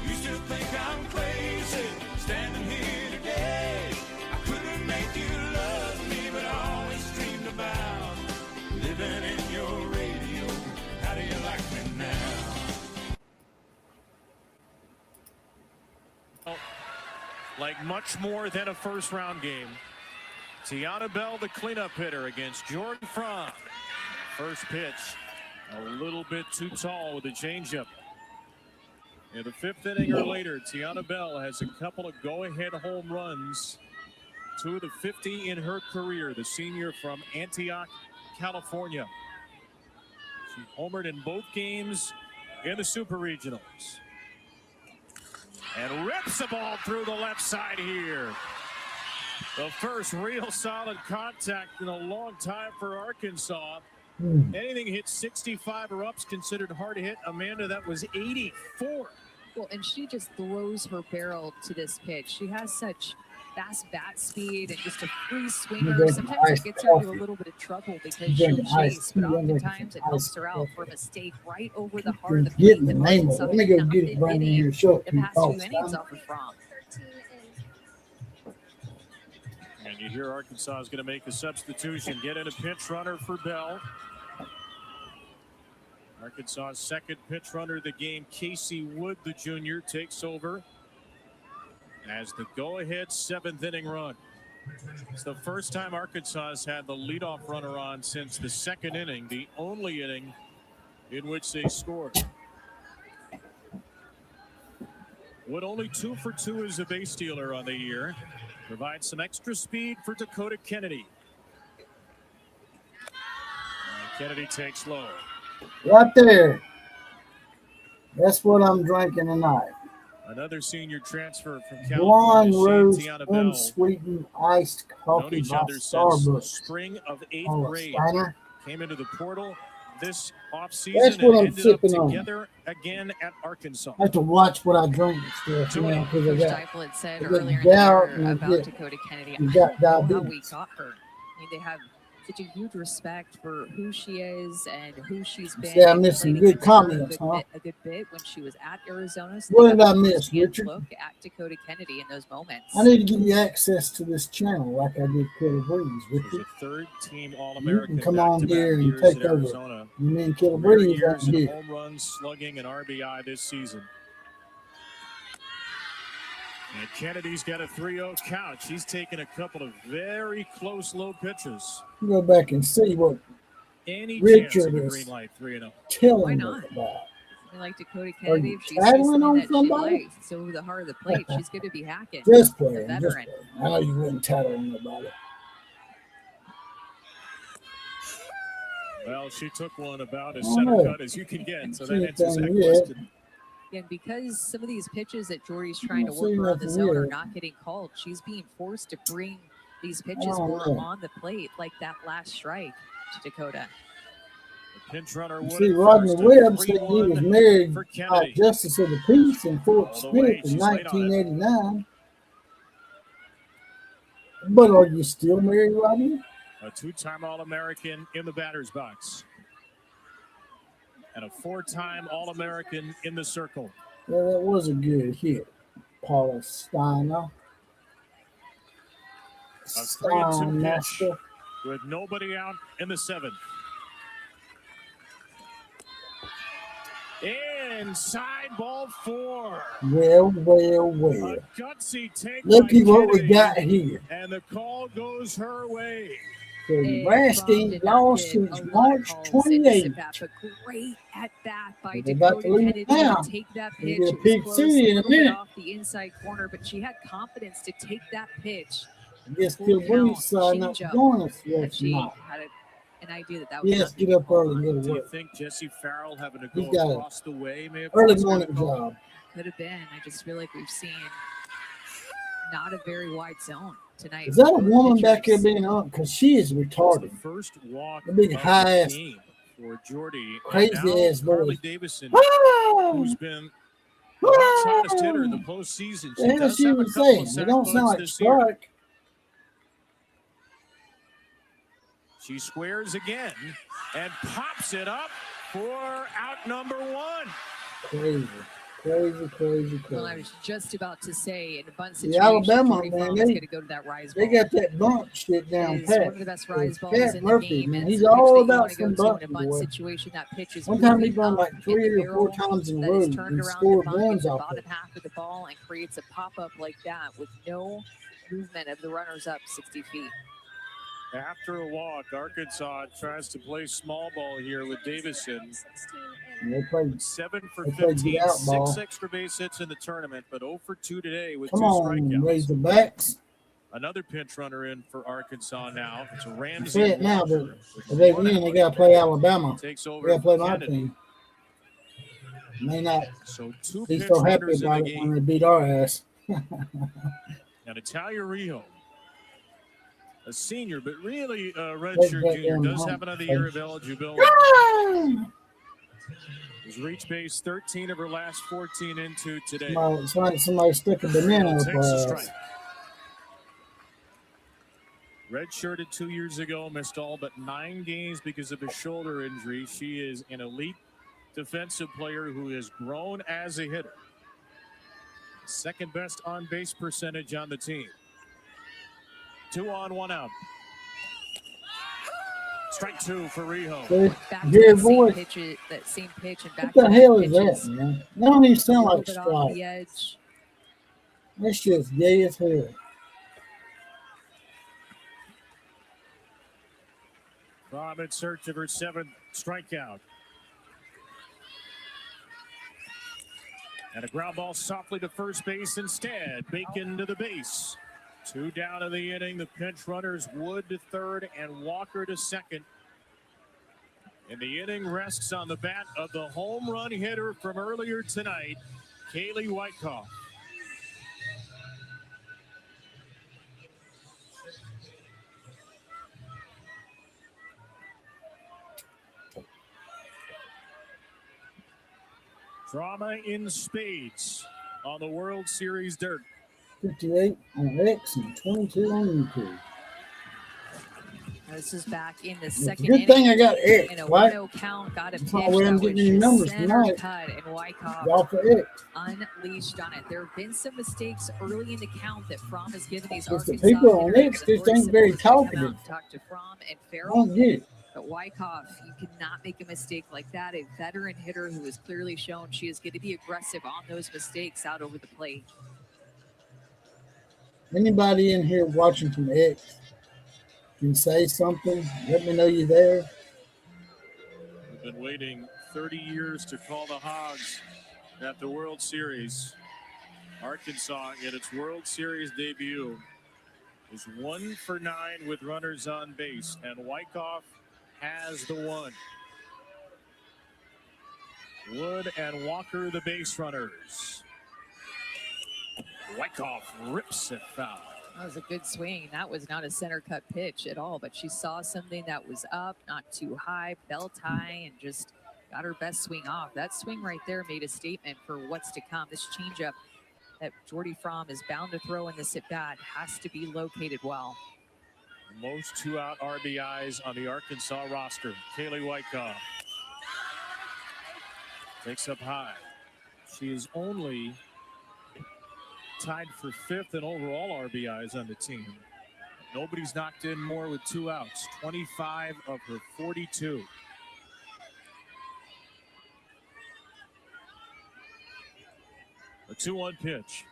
S1: you still think I'm crazy, standing here today. I couldn't make you love me, but I always dreamed about living in your radio. How do you like me now?
S6: Like much more than a first-round game. Tiana Bell, the cleanup hitter against Jordy Frahm. First pitch, a little bit too tall with a changeup. In the 5th inning or later, Tiana Bell has a couple of go-ahead home runs. 2 of the 50 in her career. The senior from Antioch, California. She homered in both games in the Super Regionals. And rips the ball through the left side here. The first real solid contact in a long time for Arkansas. Anything hit 65 or up's considered hard to hit. Amanda, that was 84.
S7: Well, and she just throws her barrel to this pitch. She has such fast bat speed and just a free swinger. Sometimes it gets her into a little bit of trouble because she'll chase, but oftentimes it helps her out for a mistake right over the heart of the plate.
S2: Let me go get it right in here. Show it
S7: the past 2 innings off of Frahm.
S6: And you hear Arkansas is going to make a substitution. Get in a pinch runner for Bell. Arkansas's second pitch runner of the game, Casey Wood, the junior, takes over as the go-ahead 7th inning run. It's the first time Arkansas has had the leadoff runner on since the 2nd inning, the only inning in which they scored. Wood only 2 for 2 as a base stealer on the year. Provides some extra speed for Dakota Kennedy. And Kennedy takes low.
S2: Right there. That's what I'm drinking tonight.
S6: Another senior transfer from
S2: Blonde
S6: California,
S2: Rose
S6: Tiana Bell.
S2: unsweetened iced
S6: Known
S2: coffee
S6: each
S2: by
S6: other since
S2: Starbucks.
S6: spring of 8th
S2: Oh,
S6: grade.
S2: Steiner.
S6: Came into the portal this
S2: That's
S6: offseason
S2: what
S6: and
S2: I'm
S6: ended up
S2: sipping on.
S6: together again at Arkansas.
S2: I have to watch what I drink and stuff now because
S7: Coach
S2: I got
S7: Deifel had said
S2: I
S7: earlier
S2: get
S7: in the
S2: gout
S7: year
S2: and I
S7: about
S2: get
S7: Dakota Kennedy.
S2: you
S7: I
S2: got
S7: don't know how we
S2: diabetes.
S7: got her. I mean, they have such a huge respect for who she is and who she's been.
S2: See, I
S7: They
S2: missed some
S7: played
S2: good
S7: against her
S2: comments, huh?
S7: a good bit when she was at Arizona. So
S2: What
S7: they
S2: did
S7: got
S2: I
S7: a
S2: miss,
S7: firsthand
S2: Richard?
S7: look at Dakota Kennedy in those moments.
S2: I need to give you access to this channel like I did Killer Breeze,
S6: She's
S2: Richard.
S6: a third-team
S2: You
S6: All-American
S2: can come on
S6: back-to-back
S2: here and
S6: years
S2: take
S6: at
S2: over.
S6: Arizona.
S2: You mean Killer
S6: Career
S2: Breeze
S6: years
S2: ain't
S6: in
S2: here.
S6: home runs, slugging, and RBI this season. And Kennedy's got a 3-0 count. She's taken a couple of very close low pitches.
S2: Go back and see what
S6: Any chance
S2: Richard
S6: of a
S2: is
S6: green light, 3-0.
S2: telling
S7: Why
S2: us
S7: not?
S2: about.
S7: I mean, like Dakota
S2: Are
S7: Kennedy,
S2: you
S7: if she sees
S2: tattling
S7: something
S2: on
S7: that she
S2: somebody?
S7: likes, it's over the heart of the plate, she's going to be hacking.
S2: Just
S7: The
S2: playing, just
S7: veteran.
S2: playing. I know you wouldn't tattle on nobody.
S6: Well, she took one about as
S2: Oh,
S6: center
S2: no.
S6: cut as you can get, so
S2: See
S6: that
S2: anything
S6: answers that
S2: yet.
S6: question.
S7: And because some of these pitches that Jordy's
S2: I
S7: trying
S2: don't
S7: to work
S2: see
S7: around the
S2: nothing
S7: zone are
S2: yet.
S7: not getting called, she's being forced to bring these
S2: I
S7: pitches
S2: don't
S7: more
S2: know.
S7: on the plate, like that last strike to Dakota.
S6: The pinch runner
S2: You
S6: would
S2: see,
S6: at
S2: Rodney
S6: first, a
S2: Webb said he was
S6: 3-1
S2: married
S6: for
S2: by
S6: Kennedy.
S2: Justice of the Peace in Fort
S6: All the way,
S2: Smith in
S6: she's late on it.
S2: 1989. But are you still married, Rodney?
S6: A two-time All-American in the batter's box. And a four-time All-American in the circle.
S2: Well, that was a good hit, Paula Steiner.
S6: A 3-2 pitch
S2: Steinmaster.
S6: with nobody out in the seventh. Inside ball 4.
S2: Well.
S6: A gutsy take
S2: Looky
S6: by
S2: what we
S6: Kennedy,
S2: got here.
S6: and the call goes her way.
S2: So
S7: And
S2: Nebraska
S7: Frahm
S2: ain't
S7: did not
S2: lost
S7: get
S2: since
S7: a lot of
S2: March
S7: calls in this
S2: 28th.
S7: at bat, but great at bat by
S2: They're about
S7: Dakota
S2: to leave
S7: Kennedy
S2: now.
S7: to take that
S2: They
S7: pitch.
S2: get a
S7: It was
S2: Peak
S7: close,
S2: City
S7: a
S2: in a
S7: little bit
S2: minute.
S7: off the inside corner, but she had confidence to take that pitch.
S2: I guess
S7: Full
S2: Killer Breeze
S7: count,
S2: decided not to
S7: changeup
S2: join us
S7: that
S2: last
S7: she
S2: night.
S7: had an idea that was
S2: Yes,
S7: not
S2: get
S7: being
S2: up
S7: called
S2: early
S7: on.
S2: and go
S6: Do
S2: to
S6: you
S2: work.
S6: think Jesse Farrell having to
S2: He's
S6: go
S2: got
S6: across the way may have
S2: Early
S6: caused her
S2: morning
S6: to call?
S2: job.
S7: Could have been. I just feel like we've seen not a very wide zone tonight.
S2: Is that a
S7: for both
S2: woman back here
S7: pitchers.
S2: being up? Because she is
S6: It's the
S2: retarded.
S6: first walk
S2: The big
S6: of
S2: high
S6: the
S2: ass,
S6: game for Jordy.
S2: crazy
S6: And now
S2: ass
S6: Carly
S2: voice.
S6: Davison,
S2: Ah!
S6: who's been the Hawks' hottest hitter in the
S2: Ah!
S6: postseason.
S2: The
S6: She
S2: hell
S6: does
S2: she
S6: have a
S2: was
S6: couple
S2: saying?
S6: of
S2: It
S6: sac
S2: don't sound
S6: buds
S2: like
S6: this year.
S2: strike.
S6: She squares again and pops it up for out number 1.
S2: Crazy.
S7: Well, I was just about to say, in a bunt
S2: The
S7: situation,
S2: Alabama,
S7: Jordy
S2: man,
S7: Frahm is
S2: they
S7: going to go to that rise
S2: they
S7: ball.
S2: got that bunt shit down
S7: It is
S2: pat.
S7: one of the best rise balls
S2: Pat
S7: in
S2: Murphy,
S7: the game.
S2: man,
S7: It's
S2: he's
S7: a pitch
S2: all
S7: that you
S2: about
S7: want to go
S2: some
S7: to in a
S2: bunting,
S7: bunt
S2: boy.
S7: situation. That pitch is
S2: One time
S7: really
S2: he run
S7: up
S2: like
S7: in
S2: 3
S7: the
S2: or 4
S7: barrel
S2: times in a
S7: that
S2: row
S7: is turned
S2: and
S7: around the
S2: scored
S7: bunt,
S2: runs
S7: gets the
S2: off
S7: bottom
S2: it.
S7: half of the ball and creates a pop-up like that with no movement of the runners up 60 feet.
S6: After a walk, Arkansas tries to play small ball here with Davison.
S2: And they played
S6: 7 for
S2: They played
S6: 15,
S2: get out
S6: 6
S2: ball.
S6: extra base hits in the tournament, but 0 for 2 today with
S2: Come
S6: 2
S2: on,
S6: strikeouts.
S2: Razorbacks.
S6: Another pinch runner in for Arkansas now. It's
S2: I
S6: Ramsey
S2: say it now, but
S6: Walker.
S2: if they win, they got to play Alabama.
S6: Takes
S2: They
S6: over
S2: got to play my
S6: Kennedy.
S2: team. May not
S6: So 2
S2: be
S6: pinch
S2: so happy
S6: runners in
S2: about
S6: the
S2: it when
S6: game.
S2: they beat our ass.
S6: And Natalia Rijo, a senior, but really a
S2: Take
S6: redshirt
S2: that
S6: junior,
S2: damn
S6: does
S2: hump
S6: have another
S2: face.
S6: year of eligibility. Has reached base 13 of her last 14 into today.
S2: Somebody stuck a banana up
S6: Takes
S2: her
S6: a
S2: ass.
S6: strike. Redshirted 2 years ago, missed all but 9 games because of a shoulder injury. She is an elite defensive player who has grown as a hitter. Second best on base percentage on the team. 2 on, 1 out. Strike 2 for Rijo.
S2: See,
S7: Back
S2: you
S7: to
S2: hear
S7: that
S2: a
S7: same
S2: voice?
S7: pitch, that same pitch, and
S2: What
S7: back
S2: the
S7: to
S2: hell
S7: back
S2: is
S7: pitches.
S2: that, man? That don't even
S7: A
S2: sound
S7: little
S2: like
S7: bit off
S2: strike.
S7: the edge.
S2: That shit's gay as hell.
S6: Frahm in search of her 7th strikeout. And a ground ball softly to first base instead. Bacon to the base. 2 down in the inning. The pinch runners Wood to third and Walker to second. And the inning rests on the bat of the home run hitter from earlier tonight, Kaylee Wyckoff. Drama in spades on the World Series dirt.
S2: 58 on X and 22 on YouTube.
S7: This is back in the
S2: It's a
S7: second
S2: good
S7: inning.
S2: thing I got X,
S7: In a
S2: right?
S7: 1-0 count, got a
S2: That's
S7: pitch
S2: why we haven't
S7: that was
S2: getting any
S7: just
S2: numbers
S7: center
S2: tonight.
S7: cut, and Wyckoff
S2: Y'all for X.
S7: unleashed on it. There have been some mistakes early in the count that Frahm has given these
S2: Because the
S7: Arkansas
S2: people on
S7: hitters.
S2: X
S7: The
S2: just
S7: Lord
S2: ain't very
S7: Simmons gonna come out
S2: talkative.
S7: and talk to Frahm and
S2: I
S7: Farrell.
S2: don't get it.
S7: But Wyckoff, you cannot make a mistake like that. A veteran hitter who has clearly shown she is going to be aggressive on those mistakes out over the plate.
S2: Anybody in here watching from X can say something. Let me know you're there.
S6: We've been waiting 30 years to call the Hogs at the World Series. Arkansas, in its World Series debut, is 1 for 9 with runners on base, and Wyckoff has the one. Wood and Walker, the base runners. Wyckoff rips it foul.
S7: That was a good swing. That was not a center cut pitch at all, but she saw something that was up, not too high, belt high, and just got her best swing off. That swing right there made a statement for what's to come. This changeup that Jordy Frahm is bound to throw in this at-bat has to be located well.
S6: Most 2-out RBIs on the Arkansas roster. Kaylee Wyckoff takes up high. She is only tied for 5th in overall RBIs on the team. Nobody's knocked in more with 2 outs. 25 of her 42. A 2-1 pitch.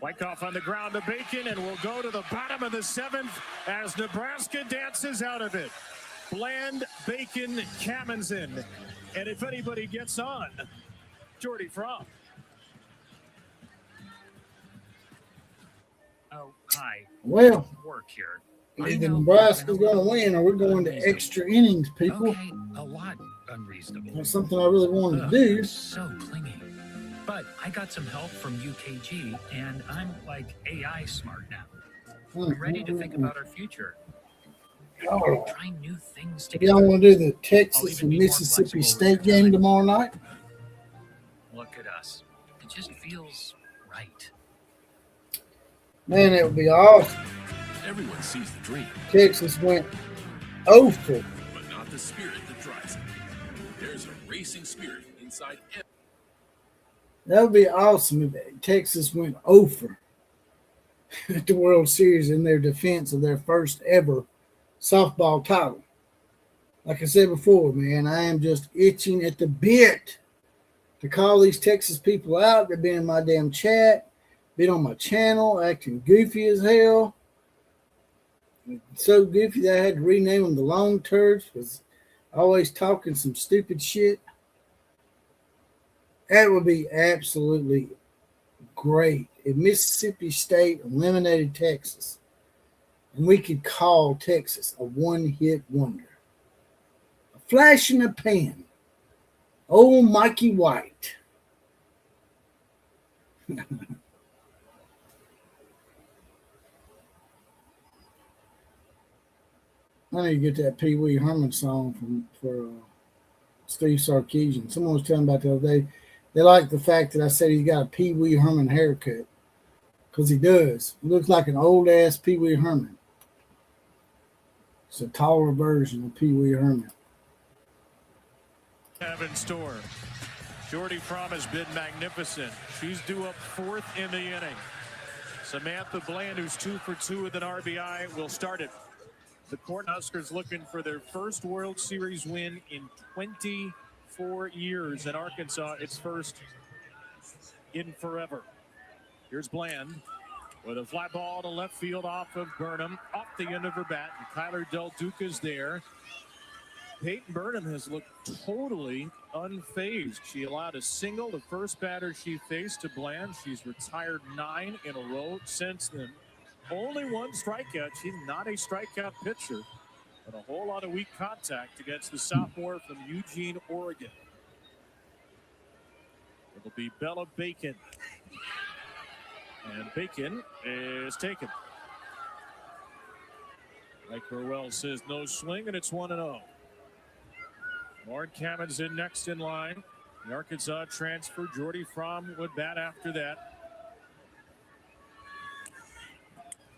S6: Wyckoff on the ground to Bacon, and we'll go to the bottom of the 7th as Nebraska dances out of it. Bland, Bacon, Kamenson. And if anybody gets on, Jordy Frahm.
S3: Oh, hi.
S2: Well,
S3: Work here.
S2: either Nebraska's going to win or we're going to extra innings, people.
S3: Okay, a lot unreasonable.
S2: That's something I really wanted to do.
S3: So clingy. But I got some help from UKG, and I'm like AI smart now. I'm ready to think about our future.
S2: Oh.
S3: Try new things
S2: Y'all
S3: together.
S2: want to do the Texas and Mississippi State game tomorrow night?
S3: Look at us. It just feels right.
S2: Man, it would be awesome.
S22: Everyone sees the dream,
S2: Texas went 0 for.
S22: but not the spirit that drives it. There's a racing spirit inside every.
S2: That would be awesome if Texas went 0 for at the World Series in their defense of their first ever softball title. Like I said before, man, I am just itching at the bit to call these Texas people out. They've been in my damn chat, been on my channel, acting goofy as hell. So goofy that I had to rename them the Long Turds, was always talking some stupid shit. That would be absolutely great if Mississippi State eliminated Texas and we could call Texas a one-hit wonder. A flash in the pan. Oh, Mikey White. I need to get that Pee Wee Herman song for Steve Sarkisian. Someone was telling me about the other day. They like the fact that I said he's got a Pee Wee Herman haircut. Because he does. He looks like an old-ass Pee Wee Herman. It's a taller version of Pee Wee Herman.
S6: Have in store. Jordy Frahm has been magnificent. She's due up 4th in the inning. Samantha Bland, who's 2 for 2 with an RBI, will start it. The Cornhuskers looking for their first World Series win in 24 years. In Arkansas, its first in forever. Here's Bland with a fly ball to left field off of Burnham, off the end of her bat. And Kyler Del Duca's there. Peyton Burnham has looked totally unfazed. She allowed a single, the first batter she faced, to Bland. She's retired 9 in a row since then. Only 1 strikeout. She's not a strikeout pitcher, but a whole lot of weak contact against the sophomore from Eugene, Oregon. It'll be Bella Bacon. And Bacon is taken. Mike Burwell says no swing, and it's 1-0. Lauren Kammen's in next in line. The Arkansas transfer, Jordy Frahm would bat after that.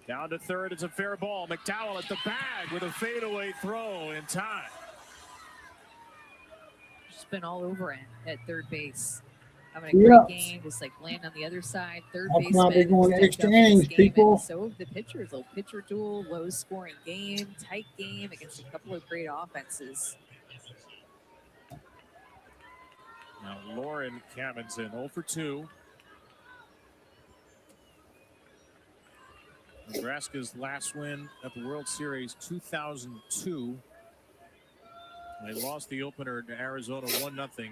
S6: Down to third, it's a fair ball. McDowell at the bag with a fadeaway throw in time.
S7: She's been all over it at third base. Having a great game, just like laying on the other side. Third
S2: That's not big
S7: baseman
S2: going
S7: stepped
S2: extra
S7: up in this
S2: innings,
S7: game,
S2: people.
S7: and so have the pitchers. Little pitcher duel, low scoring game, tight game against a couple of great offenses.
S6: Now Lauren Kammen's in 0 for 2. Nebraska's last win at the World Series 2002. They lost the opener to Arizona 1-0.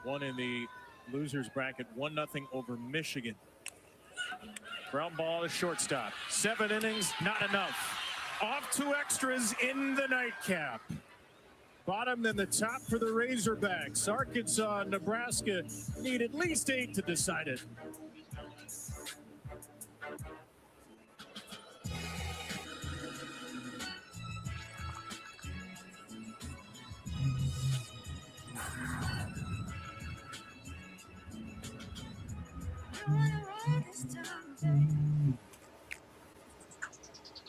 S6: Won in the losers bracket 1-0 over Michigan. Ground ball to shortstop. 7 innings, not enough. Off 2 extras in the nightcap. Bottom then the top for the Razorbacks. Arkansas and Nebraska need at least 8 to decide it.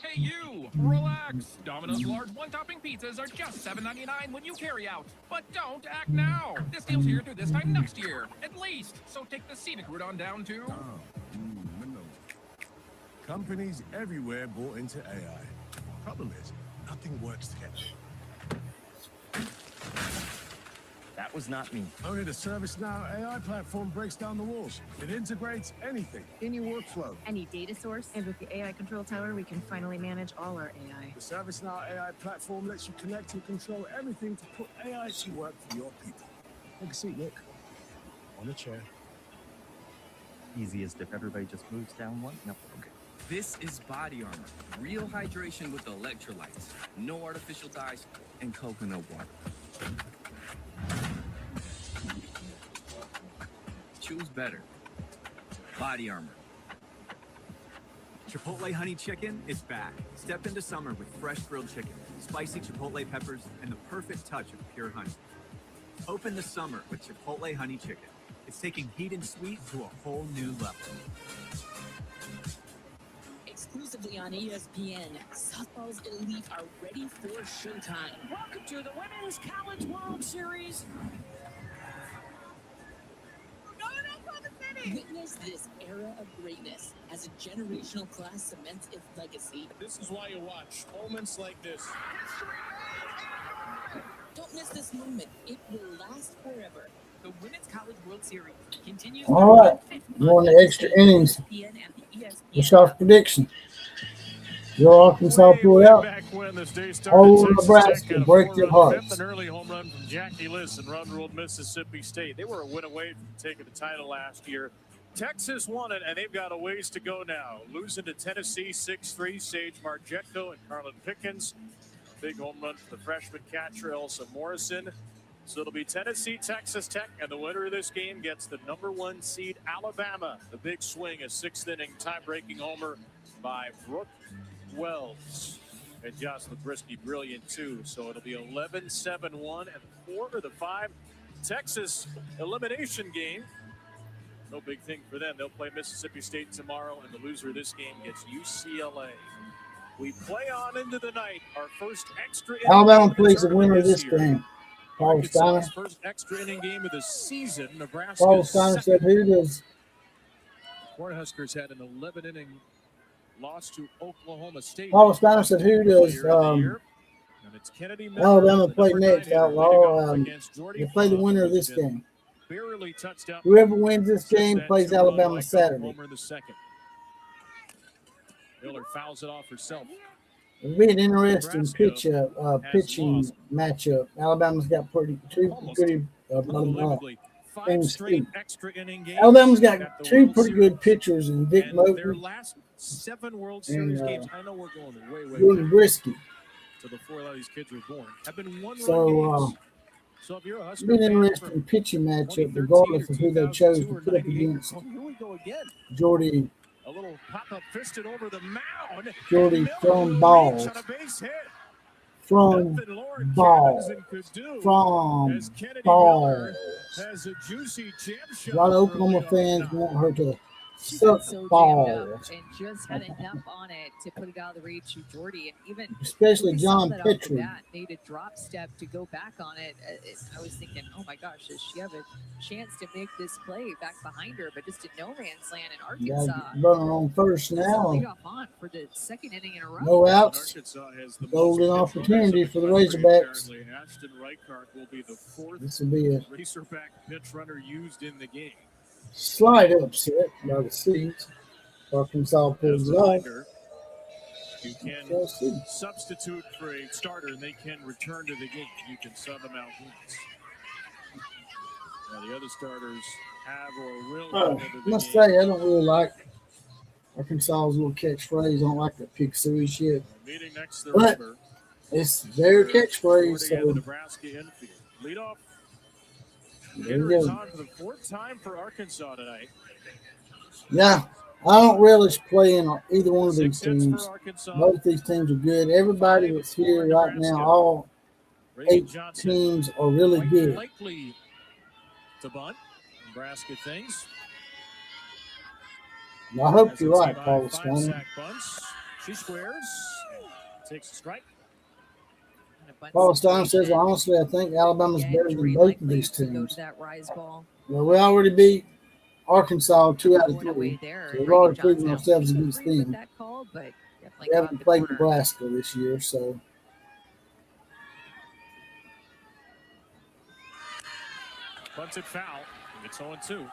S31: Hey you! Relax! Domino's large one-topping pizzas are just $7.99 when you carry out. But don't act now! This deal's here through this time next year, at least. So take the scenic route on down to...
S17: Companies everywhere bought into AI. Problem is, nothing works together.
S4: That was not me.
S17: Only the ServiceNow AI platform breaks down the walls. It integrates anything in your workflow.
S5: Any data source, and with the AI Control Tower, we can finally manage all our AI.
S17: The ServiceNow AI platform lets you connect and control everything to put AI to work for your people. Take a seat, look. On a chair.
S4: Easiest if everybody just moves down one. No, okay.
S8: This is Body Armor. Real hydration with electrolytes. No artificial dyes and coconut water. Choose better. Body Armor.
S21: Chipotle Honey Chicken is back. Step into summer with fresh grilled chicken, spicy Chipotle peppers, and the perfect touch of pure honey. Open the summer with Chipotle Honey Chicken. It's taking heat and sweet to a whole new level.
S31: Exclusively on ESPN, softball's elite are ready for showtime. Welcome to the Women's College World Series. Witness this era of greatness as a generational class cements its legacy.
S6: This is why you watch moments like this.
S31: Don't miss this moment. It will last forever. The Women's College World Series continues.
S2: All right, going to extra innings. The shot prediction. Your Arkansas pulled out. Old Nebraska, break their hearts.
S6: An early home run from Jackie Liss and run-ruled Mississippi State. They were a win away from taking the title last year. Texas won it, and they've got a ways to go now. Losing to Tennessee 6-3, Sage Margetto and Carlin Pickens. Big home run for the freshman catcher, Elsa Morrison. So it'll be Tennessee, Texas Tech, and the winner of this game gets the #1 seed, Alabama. The big swing, a 6th-inning tie-breaking homer by Brooke Wells. And Jocelyn Brisky, brilliant, too. So it'll be 11-7-1, and the 5 Texas elimination game. No big thing for them. They'll play Mississippi State tomorrow, and the loser of this game gets UCLA. We play on into the night. Our first extra inning.
S2: Alabama plays the winner of this game. Paul Steiner.
S6: First extra inning game of the season. Nebraska.
S2: Paul Steiner said, "Who does?"
S6: Cornhuskers had an 11-inning loss to Oklahoma State.
S2: Paul Steiner said, "Who does Alabama play next?" Outlaw. They play the winner of this game.
S6: Barely touched out.
S2: Whoever wins this game plays Alabama Saturday.
S6: Homer in the second. Miller fouls it off herself.
S2: It'll be an interesting pitching matchup. Alabama's got pretty Alabama's got 2 pretty good pitchers in Vic Moten.
S6: Their last 7 World Series games, I know we're going way
S2: Brisky.
S6: to before a lot of these kids were born, have been 1-run
S2: So
S6: games. So if you're a Husker
S2: Been an
S6: fan
S2: interesting
S6: from
S2: pitching matchup,
S6: 2013
S2: regardless
S6: or
S2: of who they chose to
S6: 2002 or
S2: put up
S6: 98,
S2: against
S6: oh, here we go again.
S2: Jordy
S6: A little pop-up fisted over the mound.
S2: Jordy
S6: And Miller
S2: from
S6: will reach
S2: Bahl.
S6: on a base hit.
S2: From
S6: Nothing Lauren
S2: Bahl.
S6: Cammonson could do
S2: From
S6: as Kennedy
S2: Bahl.
S6: Miller has a juicy jam shot.
S2: A lot of
S6: for a
S2: Oklahoma
S6: leadoff
S2: fans
S6: knock.
S2: want her to
S7: She
S2: suck
S7: got so jammed up
S2: balls,
S7: and just had enough on it to put it out of the reach of Jordy. And even
S2: especially
S7: when we saw
S2: John
S7: that off the
S2: Petrie.
S7: bat, made a drop step to go back on it. I was thinking, oh my gosh, does she have a chance to make this play back behind her? But just in no man's land in Arkansas.
S2: Running on first
S7: That's a
S2: now.
S7: leadoff on for the second inning in a row.
S2: No outs.
S6: Arkansas has the
S2: Golden
S6: most pitch
S2: opportunity
S6: runners
S2: for the
S6: in country,
S2: Razorbacks.
S6: apparently. Ashton Reichart will be the fourth
S2: This will be a
S6: Razorback pitch runner used in the game.
S2: slight upset by the Seeds. Arkansas pulls it off.
S6: You can substitute for a starter and they can return to the game. You can sub them out once. Now the other starters have or will come into
S2: I
S6: the
S2: must
S6: game.
S2: say, I don't really like Arkansas's little catchphrase. I don't like that pick suey shit.
S6: Meeting next to the
S2: But
S6: river.
S2: it's their catchphrase,
S6: Jordy and the
S2: so
S6: Nebraska infield. Leadoff
S2: there you
S6: hitter is
S2: go.
S6: on for the fourth time for Arkansas tonight.
S2: Yeah, I don't relish playing on either one of these
S6: 6 hits
S2: teams.
S6: for Arkansas.
S2: Both these teams are good. Everybody that's here right now, all
S6: Reagan
S2: 8
S6: Johnson
S2: teams are really
S6: quite
S2: good.
S6: likely to bunt. Nebraska things.
S2: I hope
S6: As
S2: you're
S6: it's
S2: right,
S6: by
S2: Paul
S6: 5
S2: Steiner.
S6: sack bunts. She squares. Takes a strike.
S2: Paul Steiner says, honestly, I think Alabama's better than both of these
S7: Go
S2: teams.
S7: to that rise ball.
S2: Well, we already beat Arkansas 2 out of
S7: Going away
S2: 3.
S7: there.
S2: So
S7: and
S2: we've already
S7: Reagan
S2: proven
S7: Johnson,
S2: ourselves
S7: I don't
S2: against
S7: agree with
S2: them.
S7: that call, but definitely
S2: We
S7: caught
S2: haven't
S7: the
S2: played
S7: corner.
S2: Nebraska this year, so
S6: Bunted foul. It's 0-2.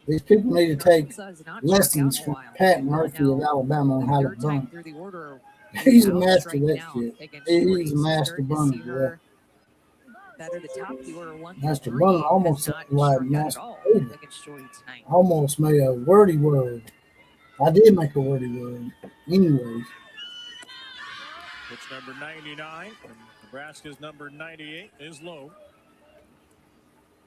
S2: these people need to take
S7: Arkansas has not
S2: lessons
S7: struck
S2: from
S7: out in a while.
S2: Pat Murphy of Alabama on how to
S7: Third time
S2: bunt.
S7: through the order.
S2: He's a
S7: without
S2: master of that
S7: striking out
S2: shit.
S7: against Jordy.
S2: He's a
S7: So
S2: master
S7: starting to
S2: bunter.
S7: see her better the top of the order 1 through
S2: Master
S7: 3,
S2: bunter almost
S7: has not
S2: sounded like
S7: struck out at
S2: master
S7: all
S2: Bader.
S7: against Jordy tonight.
S2: Almost made a wordy word. I did make a wordy word. Anyway,
S6: Pitch number 99 from Nebraska's number 98 is low.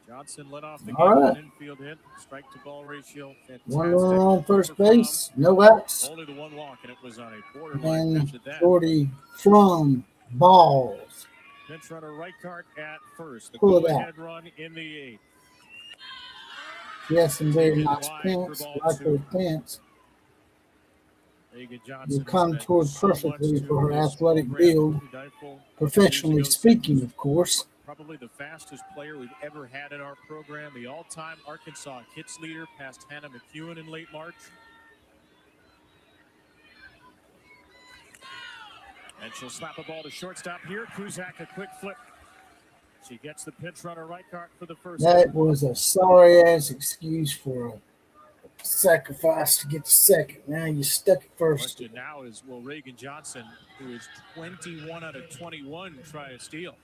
S6: Johnson led off the
S2: All
S6: game
S2: right.
S6: with an infield hit. Strike to ball ratio. Fantastic.
S2: one runner on first
S6: for Frahm.
S2: base, no outs.
S6: Only the one walk, and it was on a borderline
S2: And
S6: pitch at that.
S2: Jordy from Balls.
S6: Pinch runner Reichart at first. The
S2: Pull it
S6: go-ahead run in the 8th.
S2: He has some very
S6: Taken
S2: nice
S6: wide
S2: pants.
S6: for ball
S2: Like
S6: 2.
S2: those pants.
S6: Reagan
S2: They
S6: Johnson
S2: contour
S6: has meant so
S2: perfectly
S6: much to
S2: for her
S6: this
S2: athletic
S6: program.
S2: build.
S6: Delightful.
S2: Professionally
S6: She's
S2: speaking, of course.
S6: probably the fastest player we've ever had in our program. The all-time Arkansas hits leader past Hannah McEwen in late March. And she'll slap a ball to shortstop here. Kuzak, a quick flip. She gets the pinch runner Reichart for the first
S2: That
S6: out.
S2: was a sorry ass excuse for a sacrifice to get the second. Now you stuck it first.
S6: Question now is, will Reagan Johnson, who is 21 out of 21, try a steal?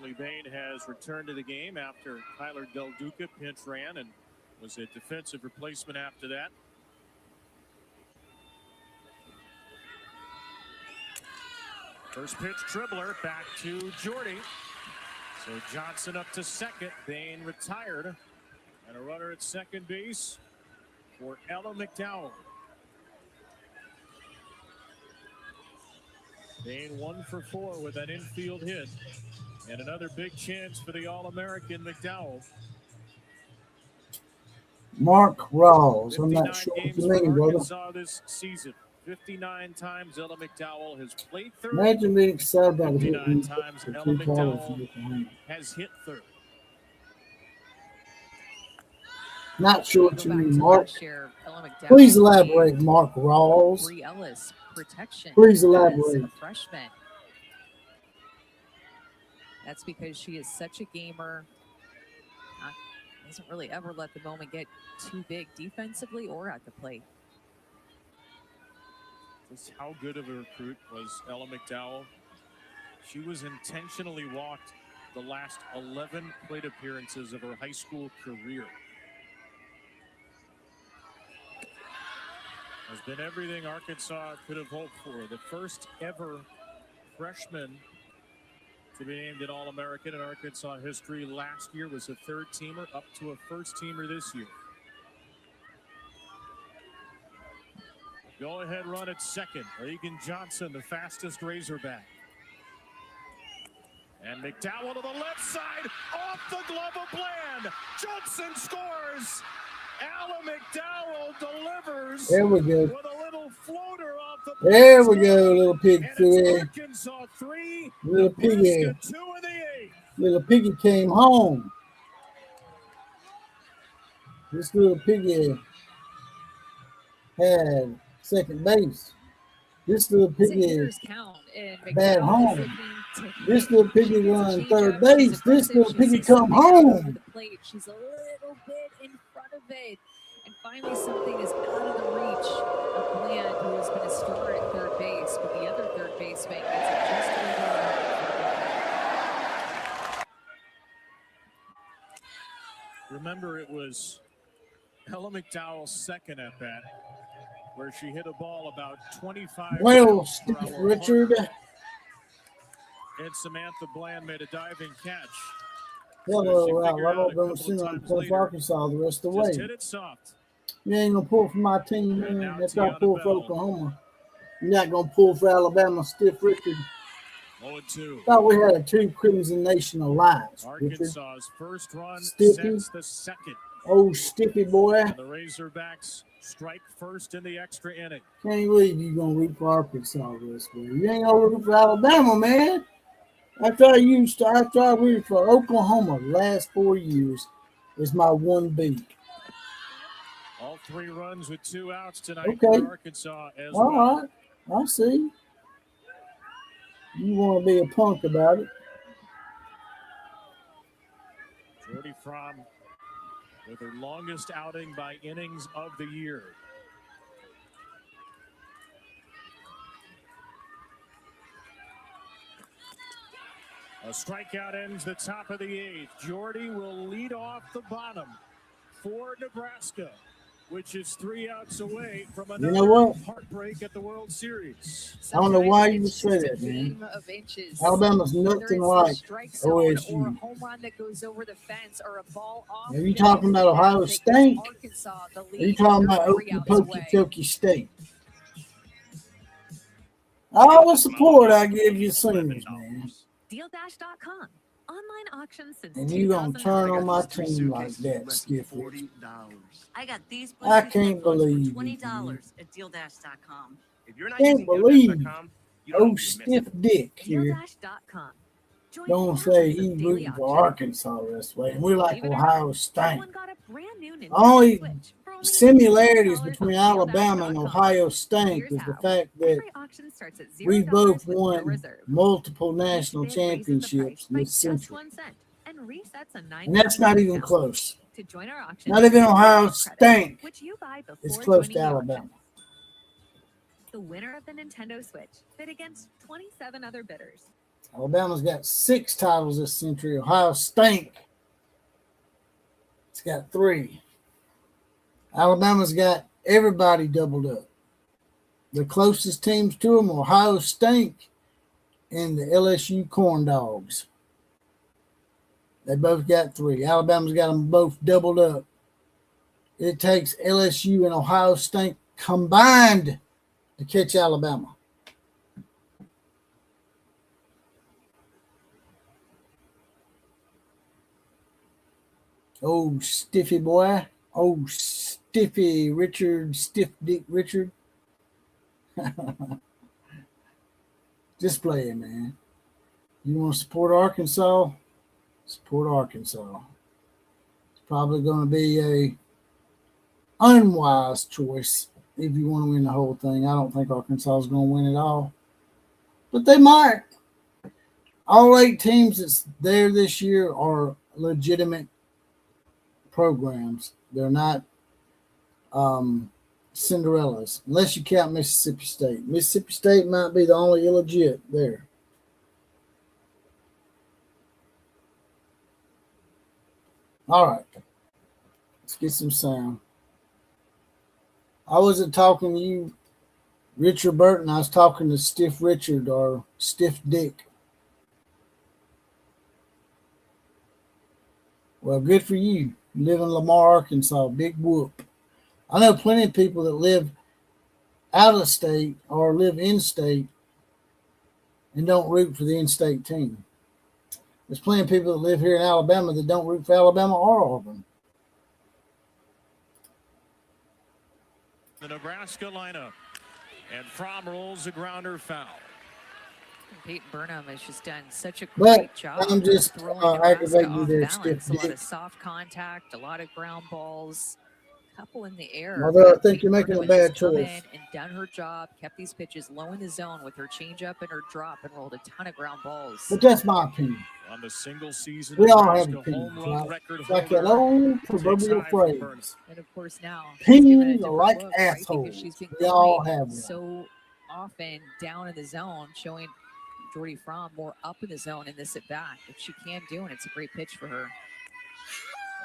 S6: Lee Bain has returned to the game after Tyler Del Duca pinch ran and was a defensive replacement after that. First pitch dribbler back to Jordy. So Johnson up to second. Bain retired. And a runner at second base for Ella McDowell. Bain 1 for 4 with that infield hit. And another big chance for the All-American McDowell.
S2: Mark Rawls. I'm
S6: 59
S2: not sure what
S6: games
S2: you
S6: for
S2: mean, brother.
S6: Arkansas this season. 59 times Ella McDowell has played third.
S2: Imagine being excited about a hit
S6: 59 times
S2: for
S6: Ella
S2: 2 callers
S6: McDowell
S2: in Oklahoma.
S6: has hit third.
S2: Not sure what you mean, Mark.
S7: Last year, Ella McDowell
S2: Please elaborate, Mark Rawls.
S7: Bree Ellis protection.
S2: Please
S7: as
S2: elaborate.
S7: a freshman. That's because she is such a gamer. Doesn't really ever let the moment get too big defensively or at the plate.
S6: Just how good of a recruit was Ella McDowell? She was intentionally walked the last 11 plate appearances of her high school career. Has been everything Arkansas could have hoped for. The first ever freshman to be named an All-American in Arkansas history last year, was a third-teamer, up to a first-teamer this year. Go-ahead run at second. Reagan Johnson, the fastest Razorback. And McDowell to the left side, off the glove of Bland. Johnson scores. Alan McDowell delivers.
S2: There we go.
S6: With a little floater off the
S2: There we go, little pig flew
S6: Arkansas 3,
S2: Little piggy.
S6: Nebraska 2 in the 8th.
S2: Little piggy came home. This little piggy had second base. This little piggy bad home. This little piggy run third base. This little piggy come home.
S7: She's a little bit in front of it. And finally something is out of the reach of Bland, who has been a star at third base, but the other third baseman gets it just over.
S6: Remember, it was Ella McDowell's second at bat, where she hit a ball about 25.
S2: Well, Richard.
S6: And Samantha Bland made a diving catch.
S2: Hello, I've been sitting on Cliff, Arkansas the rest of the way.
S6: Just hit it soft.
S2: You ain't gonna pull for my team, man. That's not pull for Oklahoma. You're not gonna pull for Alabama, Stiff Richard.
S6: 0-2.
S2: Thought we had a two Crimson Nation alliance.
S6: Arkansas's first run
S2: Stiffy.
S6: sets the second.
S2: Oh, Stiffy boy.
S6: And the Razorbacks strike first in the extra inning.
S2: Can't believe you're gonna root for Arkansas this way. You ain't gonna root for Alabama, man. After I rooted for Oklahoma the last 4 years is my 1B.
S6: All 3 runs with 2 outs tonight
S2: Okay.
S6: for Arkansas as
S2: All
S6: well.
S2: right. I see. You want to be a punk about it.
S6: Jordy Frahm with her longest outing by innings of the year. A strikeout ends the top of the 8th. Jordy will lead off the bottom for Nebraska, which is 3 outs away from another
S2: You know what?
S6: heartbreak at the World Series.
S2: I don't know why you would say that, man. Alabama's nothing like OSU. Are you talking about Ohio State? Are you talking about Okie State? All the support I give you seniors, man.
S5: DealDash.com. Online auctions since
S2: And you gonna
S5: 2009.
S2: turn on my team like that, Stiff.
S9: I got these
S2: I can't believe you,
S9: $20 at DealDash.com. If you're not
S2: Can't
S9: using
S2: believe
S9: DealDash.com, you don't
S2: oh
S9: need to
S2: Stiff Dick here.
S5: DealDash.com.
S2: Don't say he rooting for Arkansas this way. And we're like Ohio State. The only similarities between Alabama and Ohio State is the fact that we both won multiple national championships this century. And that's not even close. Not even Ohio State is close to Alabama.
S5: The winner of the Nintendo Switch bid against 27 other bidders.
S2: Alabama's got 6 titles this century. Ohio State, it's got 3. Alabama's got everybody doubled up. The closest teams to them are Ohio State and the LSU Corn Dogs. They both got 3. Alabama's got them both doubled up. It takes LSU and Ohio State combined to catch Alabama. Oh, Stiffy boy. Oh, Stiffy Richard, Stiff Dick Richard. Just play it, man. You want to support Arkansas? Support Arkansas. It's probably going to be a unwise choice if you want to win the whole thing. I don't think Arkansas is going to win it all. But they might. All 8 teams that's there this year are legitimate programs. They're not Cinderellas, unless you count Mississippi State. Mississippi State might be the only illegit there. All right. Let's get some sound. I wasn't talking to you, Richard Burton. I was talking to Stiff Richard or Stiff Dick. Well, good for you. You live in Lamar, Arkansas. Big whoop. I know plenty of people that live out of state or live in state and don't root for the in-state team. There's plenty of people that live here in Alabama that don't root for Alabama or Auburn.
S6: The Nebraska lineup. And Frahm rolls a grounder foul.
S7: Peyton Burnham has just done such a
S2: But
S7: great job.
S2: I'm just
S7: throwing
S2: aggravating you
S7: Nebraska
S2: there,
S7: off
S2: Stiff
S7: balance. A lot
S2: Dick.
S7: of soft contact, a lot of ground balls, a couple in the air.
S2: Although I
S7: But
S2: think you're
S7: Peyton
S2: making a
S7: Burnham has
S2: bad
S7: just come
S2: choice.
S7: in and done her job, kept these pitches low in the zone with her changeup and her drop, and rolled a ton of ground balls.
S2: But that's my opinion.
S6: On the single season,
S2: We all have
S6: Nebraska
S2: opinions,
S6: home run
S2: right?
S6: record
S2: It's like that
S6: holder
S2: old
S6: takes
S2: proverbial
S6: high from Burnham.
S2: phrase.
S7: And of course now, she's given a
S2: Opinions are
S7: different
S2: like
S7: look, right?
S2: assholes.
S7: Because she's been
S2: We all
S7: going
S2: have one.
S7: so often down in the zone, showing Jordy Frahm more up in the zone in this at bat, which she can do, and it's a great pitch for her.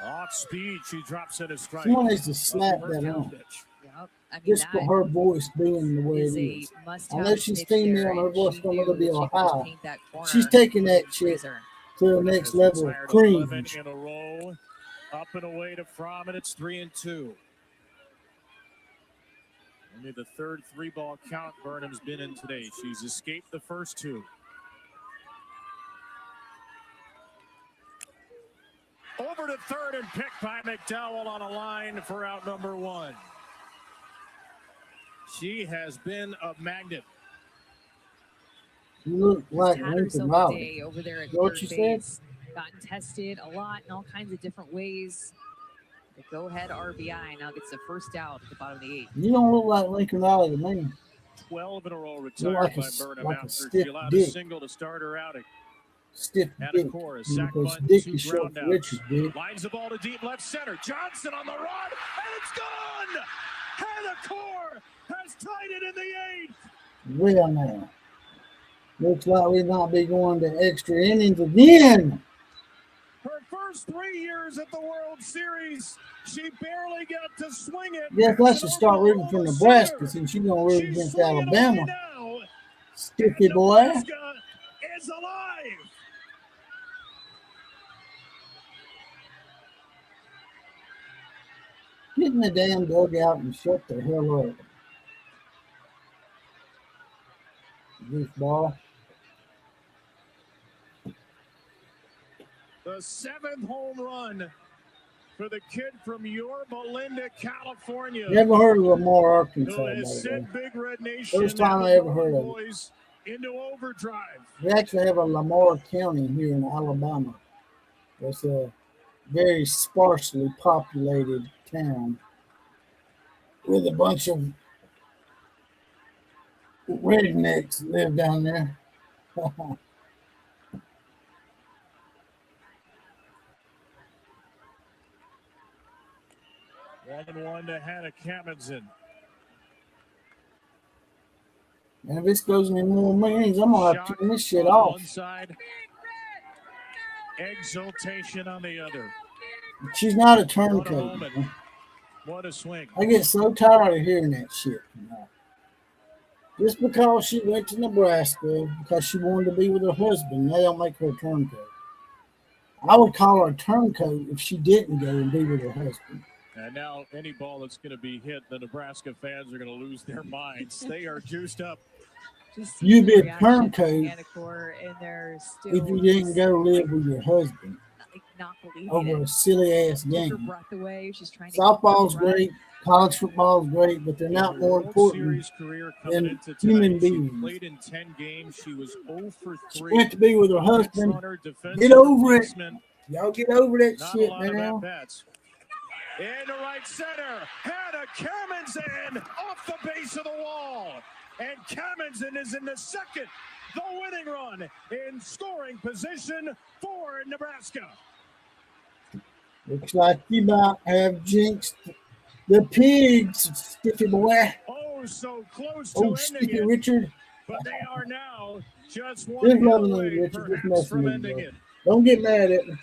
S6: Off speed, she drops in a strike.
S2: Someone needs to slap that on.
S7: Yep. I mean,
S2: Just for
S7: that
S2: her voice being the way
S7: is
S2: it
S7: a
S2: is.
S7: must-have
S2: Unless she's
S7: pitch there,
S2: female and her
S7: and
S2: voice
S7: she
S2: going
S7: knew
S2: to be
S7: that
S2: a
S7: she could just
S2: high.
S7: paint that corner
S2: She's taking that
S7: and
S2: shit
S7: freeze her.
S2: to the next
S6: Has
S2: level of
S6: retired 11
S2: cringe.
S6: in a row. Up and away to Frahm, and it's 3-2. Only the third 3-ball count Burnham's been in today. She's escaped the first two. Over to third and picked by McDowell on a line for out number one. She has been a magnet.
S2: You look like
S7: Had
S2: Lincoln
S7: herself a
S2: Riley.
S7: day over there at
S2: You know what
S7: third
S2: you said?
S7: base. Gotten tested a lot in all kinds of different ways. The go-ahead RBI now gets the first out at the bottom of the eighth.
S2: You don't look like Lincoln Riley to me.
S6: 12 in a row
S2: You're
S6: retired
S2: like
S6: by
S2: a
S6: Burnham
S2: like a
S6: after
S2: stiff
S6: she allowed
S2: dick.
S6: a single to start her outing.
S2: Stiff
S6: And
S2: dick.
S6: of course, sack
S2: Because
S6: bunt,
S2: dick
S6: 2
S2: is short
S6: ground
S2: for
S6: outs.
S2: Richard's dick.
S6: Lines the ball to deep left center. Johnson on the run, and it's gone! Hannah Core has tied it in the eighth.
S2: Well now. Looks like we might be going to extra innings again.
S6: Her first 3 years at the World Series, she barely got to swing it.
S2: Guess I should start rooting for Nebraska since you're going to root
S6: She's
S2: against
S6: swinging away
S2: Alabama.
S6: now.
S2: Sticky boy.
S6: Nebraska is alive.
S2: Get in the damn dugout and shut the hell up. Goofball.
S6: The 7th home run for the kid from Yorba Linda, California.
S2: Never heard of Lamar, Arkansas.
S6: Who
S2: by
S6: has
S2: the way.
S6: sent Big Red Nation
S2: First time
S6: and
S2: I
S6: the
S2: ever heard of it.
S6: Boys into overdrive.
S2: We actually have a Lamar County here in Alabama. It's a very sparsely populated town with a bunch of rednecks that live down there.
S6: 1-1 to Hannah Kammensen.
S2: And if this goes any more meetings, I'm going to have to turn this shit
S6: on
S2: off.
S6: one side, exultation on the other.
S2: She's not a
S6: What a
S2: turncoat.
S6: moment.
S2: Man.
S6: What a swing.
S2: I get so tired of hearing that shit. Just because she went to Nebraska, because she wanted to be with her husband, they don't make her a turncoat. I would call her a turncoat if she didn't go and be with her husband.
S6: And now any ball that's going to be hit, the Nebraska fans are going to lose their minds. They are juiced up.
S2: You'd be a turncoat
S7: And they're still
S2: if you didn't go live with your husband
S7: not believing
S2: over
S7: it.
S2: a silly ass
S7: Took her
S2: game.
S7: breath away. She's trying to
S2: Softball's
S7: keep her breath.
S2: great, college football's great, but they're not more
S6: World
S2: important
S6: Series career coming
S2: than
S6: into
S2: human
S6: tonight. She
S2: beings.
S6: played in 10 games. She was 0 for 3.
S2: She went to be with her husband.
S6: Runner, defensive
S2: Get over it.
S6: baseman.
S2: Y'all get over that
S6: Not
S2: shit
S6: a lot of
S2: now.
S6: at-bats. In the right center, Hannah Kammensen off the base of the wall. And Kammensen is in the second, the winning run in scoring position for Nebraska.
S2: Looks like you might have jinxed the pigs, Stiffy boy.
S6: Oh, so close to
S2: Oh,
S6: ending
S2: Sticky
S6: it.
S2: Richard.
S6: But they are now just
S2: Just
S6: one hit
S2: loving you,
S6: away,
S2: Richard. Just
S6: perhaps,
S2: messing
S6: from
S2: with
S6: ending
S2: you.
S6: it.
S2: Don't get mad at me.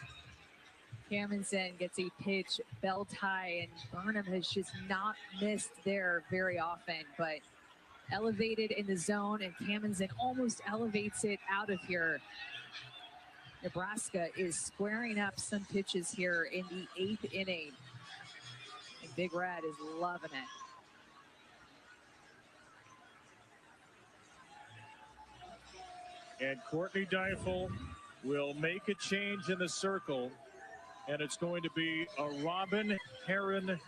S7: Cammonson gets a pitch, bell tie, and Burnham has just not missed there very often, but elevated in the zone, and Cammonson almost elevates it out of here. Nebraska is squaring up some pitches here in the 8th inning, and Big Red is loving it.
S6: And Courtney Deifel will make a change in the circle, and it's going to be a Robin Heron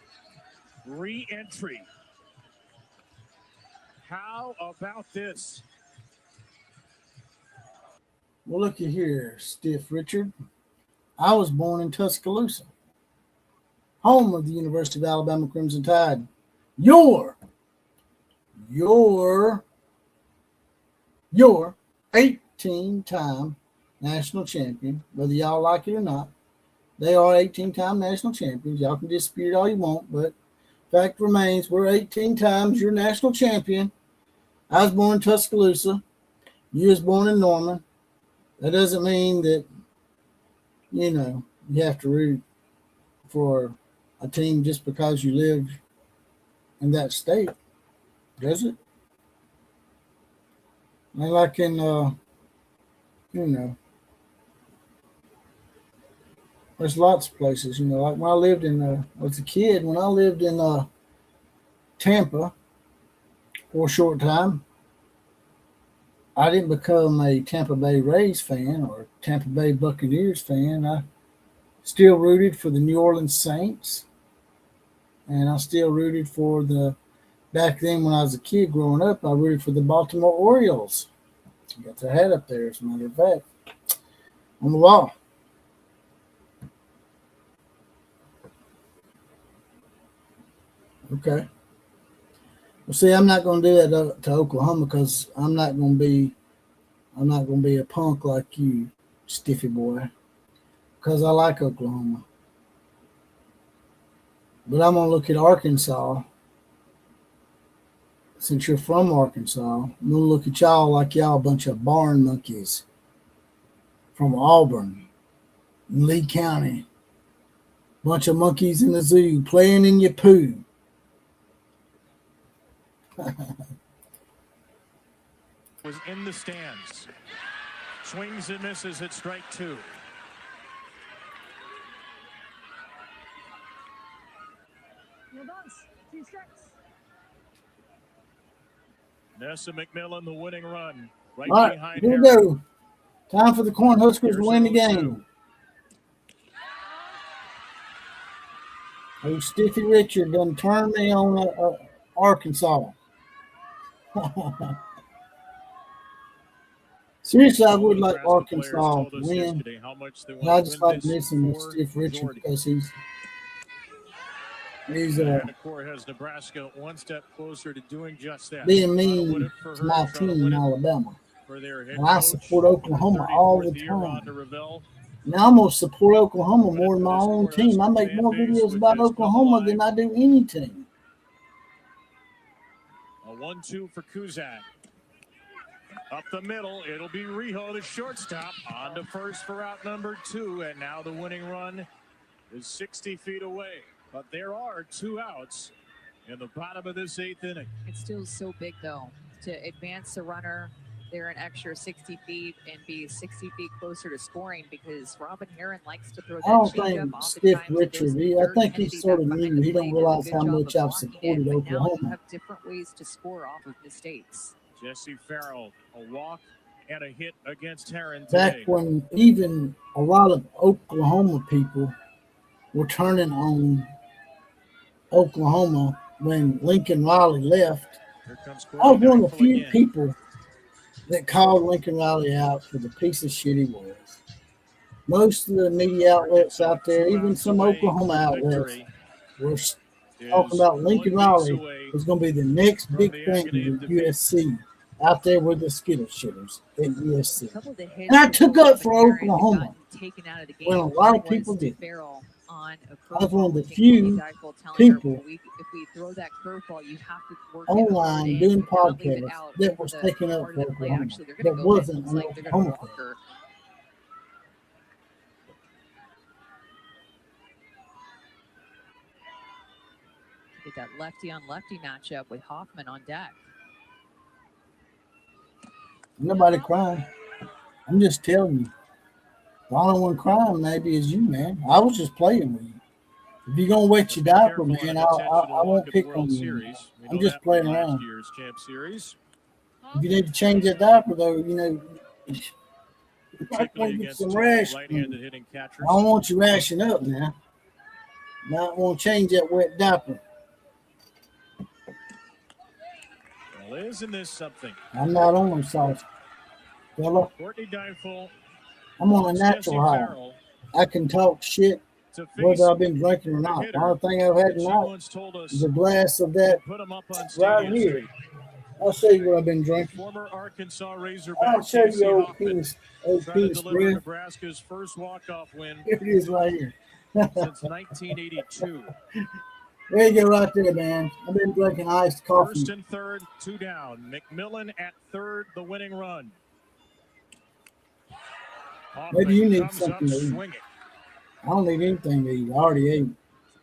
S6: re-entry. How about this?
S2: Well, looky here, Stiff Richard. I was born in Tuscaloosa, home of the University of Alabama Crimson Tide. Your 18-time national champion, whether y'all like it or not. They are 18-time national champions. Y'all can dispute all you want, but fact remains, we're 18 times your national champion. I was born in Tuscaloosa. You was born in Norman. That doesn't mean that, you have to root for a team just because you live in that state, does it? And like in, there's lots of places, like when I lived in, as a kid, when I lived in Tampa for a short time, I didn't become a Tampa Bay Rays fan or Tampa Bay Buccaneers fan. I still rooted for the New Orleans Saints, and I still rooted for back then when I was a kid growing up, I rooted for the Baltimore Orioles. Got their hat up there, as a matter of fact, on the wall. Okay. Well, see, I'm not going to do that to Oklahoma because I'm not going to be a punk like you, Stiffy boy, because I like Oklahoma. But I'm going to look at Arkansas. Since you're from Arkansas, I'm going to look at y'all like y'all a bunch of barn monkeys from Auburn, Lee County. Bunch of monkeys in the zoo playing in your poo.
S6: Was in the stands. Swings and misses at strike 2. Nessa McMillan, the winning run, right
S2: All right,
S6: behind
S2: here
S6: Harry.
S2: we go. Time for the Cornhuskers to win the game. Oh, Stiffy Richard done turned me on Arkansas. Seriously, I would like Arkansas to win. And I just like missing with Stiff Richard because he's
S6: Core has Nebraska one step closer to doing just that.
S2: being mean to my team, Alabama. And I support Oklahoma all the time. Now I'm going to support Oklahoma more than my own team. I make more videos about Oklahoma than I do any team.
S6: A 1-2 for Kuzak. Up the middle, it'll be Rijo, the shortstop, on to first for out number 2, and now the winning run is 60 feet away. But there are 2 outs in the bottom of this 8th inning.
S7: It's still so big, though, to advance the runner there an extra 60 feet and be 60 feet closer to scoring because Robin Heron likes to throw that
S2: I don't
S7: changeup
S2: think
S7: oftentimes.
S2: Stiff Richard, I think he's sort of new. He don't realize how much I've supported
S7: Now you
S2: Oklahoma.
S7: have different ways to score off of mistakes.
S6: Jesse Farrell, a walk and a hit against Heron
S2: Back
S6: today.
S2: when even a lot of Oklahoma people were turning on Oklahoma when Lincoln Riley left, I was one of the few people that called Lincoln Riley out for the piece of shit he was. Most of the media outlets out there, even some Oklahoma outlets, were talking about Lincoln Riley was going to be the next big thing with USC out there with the Skittle shitters at USC. And I took up for Oklahoma when a lot of people did. I was one of the few people online doing podcasts that was taking up for Oklahoma. That wasn't an Oklahoma fan.
S7: with that lefty on lefty matchup with Hoffman on deck.
S2: Nobody crying. I'm just telling you. The only one crying maybe is you, man. I was just playing with you. If you're gonna wet your diaper, man, I won't pick on you. I'm just playing around.
S6: Year's Champ Series.
S2: If you need to change that diaper, though, you know, you might want to get
S6: Against
S2: some
S6: tall,
S2: rash.
S6: right-handed hitting
S2: I
S6: catchers.
S2: don't want you rashing up now. Might want to change that wet diaper.
S6: Well, isn't this something?
S2: I'm not on them sauce, fella.
S6: Courtney Difel,
S2: I'm on a natural high.
S6: Farrell
S2: I can talk shit
S6: to face
S2: whether I've been drinking or not. The only thing I've had
S6: she
S2: tonight
S6: once told us
S2: is a glass of that
S6: put 'em up on
S2: right
S6: Stadium
S2: here.
S6: Street.
S2: I'll show you what I've been drinking.
S6: Former Arkansas Razorback
S2: I'll show
S6: Casey
S2: you old
S6: Hoffman
S2: penis
S6: trying to deliver
S2: breath.
S6: Nebraska's first walk-off win
S2: Here it is right here.
S6: since 1982.
S2: There you go right there, man. I've been drinking iced coffee.
S6: First and third, 2 down. McMillan at third, the winning run.
S2: Maybe you need
S6: comes
S2: something
S6: up
S2: to eat.
S6: swinging.
S2: I don't need anything to eat. I already ate.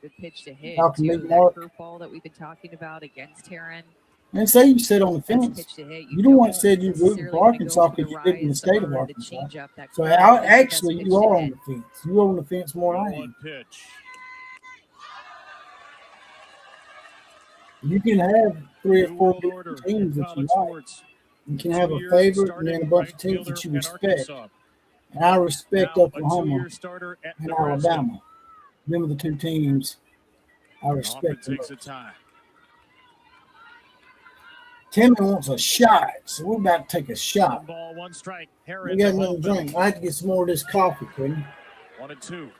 S7: Good pitch to hit.
S2: Talking
S7: Too,
S2: meat
S7: that
S2: mark.
S7: curveball that we've been talking about against Heron.
S2: And say you sit on the fence.
S7: Pitch to hit.
S2: You don't want to say you rooting
S7: necessarily
S2: for
S7: wanna
S2: Arkansas
S7: go for
S2: because
S7: the
S2: you live in the
S7: rise
S2: state of
S7: or the
S2: Arkansas.
S7: changeup, that
S2: So
S7: curve. That's the best
S2: actually,
S7: pitch
S2: you
S7: to
S2: are
S7: hit.
S2: on the fence. You're on the fence more than I am.
S6: One pitch.
S2: You can have 3 or 4
S6: World order
S2: different teams
S6: in
S2: that you
S6: college
S2: like.
S6: sports.
S2: You can have a
S6: 2-year
S2: favorite and then a
S6: starting
S2: bunch of
S6: right
S2: teams that you
S6: fielder at
S2: respect.
S6: Arkansas.
S2: And I respect
S6: Now a
S2: Oklahoma
S6: 2-year starter at
S2: and
S6: Nebraska.
S2: Alabama. Them are the 2 teams I
S6: Hoffman
S2: respect. the
S6: takes
S2: most.
S6: a time.
S2: Timmy wants a shot, so we're about to take a shot.
S6: 1 ball, 1 strike.
S2: We
S6: Heron
S2: got
S6: to
S2: another
S6: Hoffman.
S2: drink. I had to get some more of this coffee, Quinn.
S6: 1 and 2.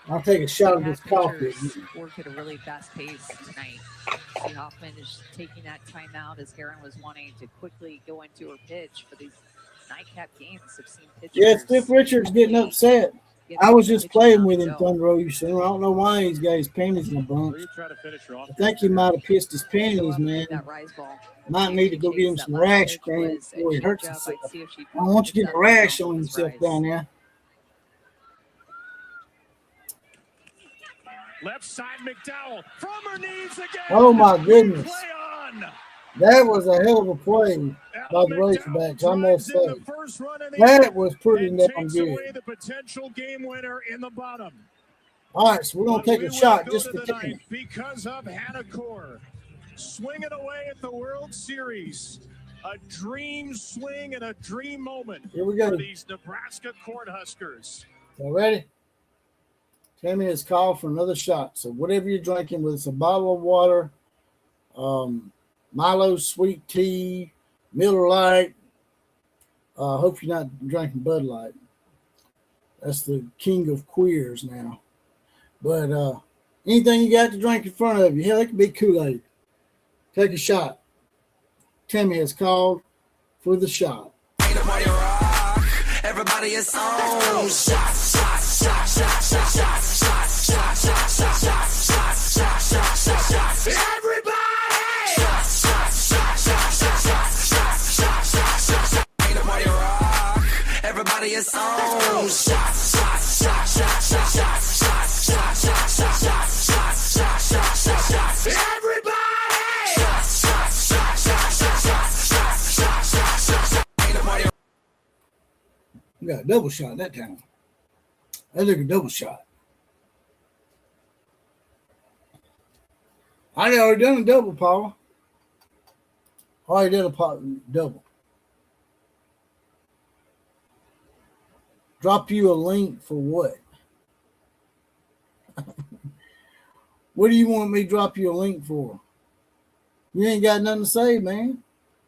S2: I'll take a shot of
S7: Pass
S2: this coffee.
S7: pitchers work at a really fast pace tonight. See Hoffman is taking that timeout as Heron was wanting to quickly go into her pitch for these nightcap games. I've seen pitchers.
S2: Yeah, Stiff Richards getting upset.
S7: get
S2: I was
S7: the
S2: just
S7: pitches
S2: playing
S7: on
S2: with
S7: the
S2: him,
S7: go.
S2: Thunder O. You said, I don't know why he's got his panties in a bunch.
S6: Will you try to finish her off?
S2: I think he might have pissed his
S7: Go
S2: panties,
S7: up and
S2: man.
S7: hit that rise ball.
S2: Might need to go get him
S7: That
S2: some
S7: last
S2: rash
S7: pitch
S2: cream
S7: was a
S2: before he hurts
S7: changeup.
S2: himself.
S7: I'd see if she
S2: I don't want you
S7: gets
S2: getting
S7: out
S2: a
S7: of
S2: rash
S7: the zone
S2: on
S7: with this
S2: himself
S7: rise.
S2: down there.
S6: Left side, McDowell from her knees again.
S2: Oh, my goodness.
S6: Play on.
S2: That was a hell of a play by the Razorbacks, I must say. That was pretty damn
S6: Takes
S2: good.
S6: away the potential game winner in the bottom.
S2: All right, so we're going to take a shot just for
S6: the
S2: Timmy.
S6: ninth because of Hannah Core swinging away at the World Series. A dream swing and a dream moment
S2: Here we go.
S6: for these Nebraska Cornhuskers.
S2: All ready? Tammy has called for another shot. So whatever you're drinking, whether it's a bottle of water, Milo sweet tea, Miller Lite. Hope you're not drinking Bud Light. That's the king of queers now. But anything you got to drink in front of you, hell, it could be Kool-Aid. Take a shot. Tammy has called for the shot.
S1: Everybody is on. Shots, shots, shots, shots, shots, shots, shots, shots, shots, shots, shots, shots, shots, shots, shots, shots. Everybody! Shots, shots, shots, shots, shots, shots, shots, shots, shots, shots. Ain't nobody rock. Everybody is on. Shots, shots, shots, shots, shots, shots, shots, shots, shots, shots, shots, shots, shots, shots, shots. Everybody! Shots, shots, shots, shots, shots, shots, shots, shots, shots, shots. Ain't nobody.
S2: We got a double shot that time. That took a double shot. I already done a double, Paul. Already did a double. Drop you a link for what? What do you want me to drop you a link for? You ain't got nothing to say, man.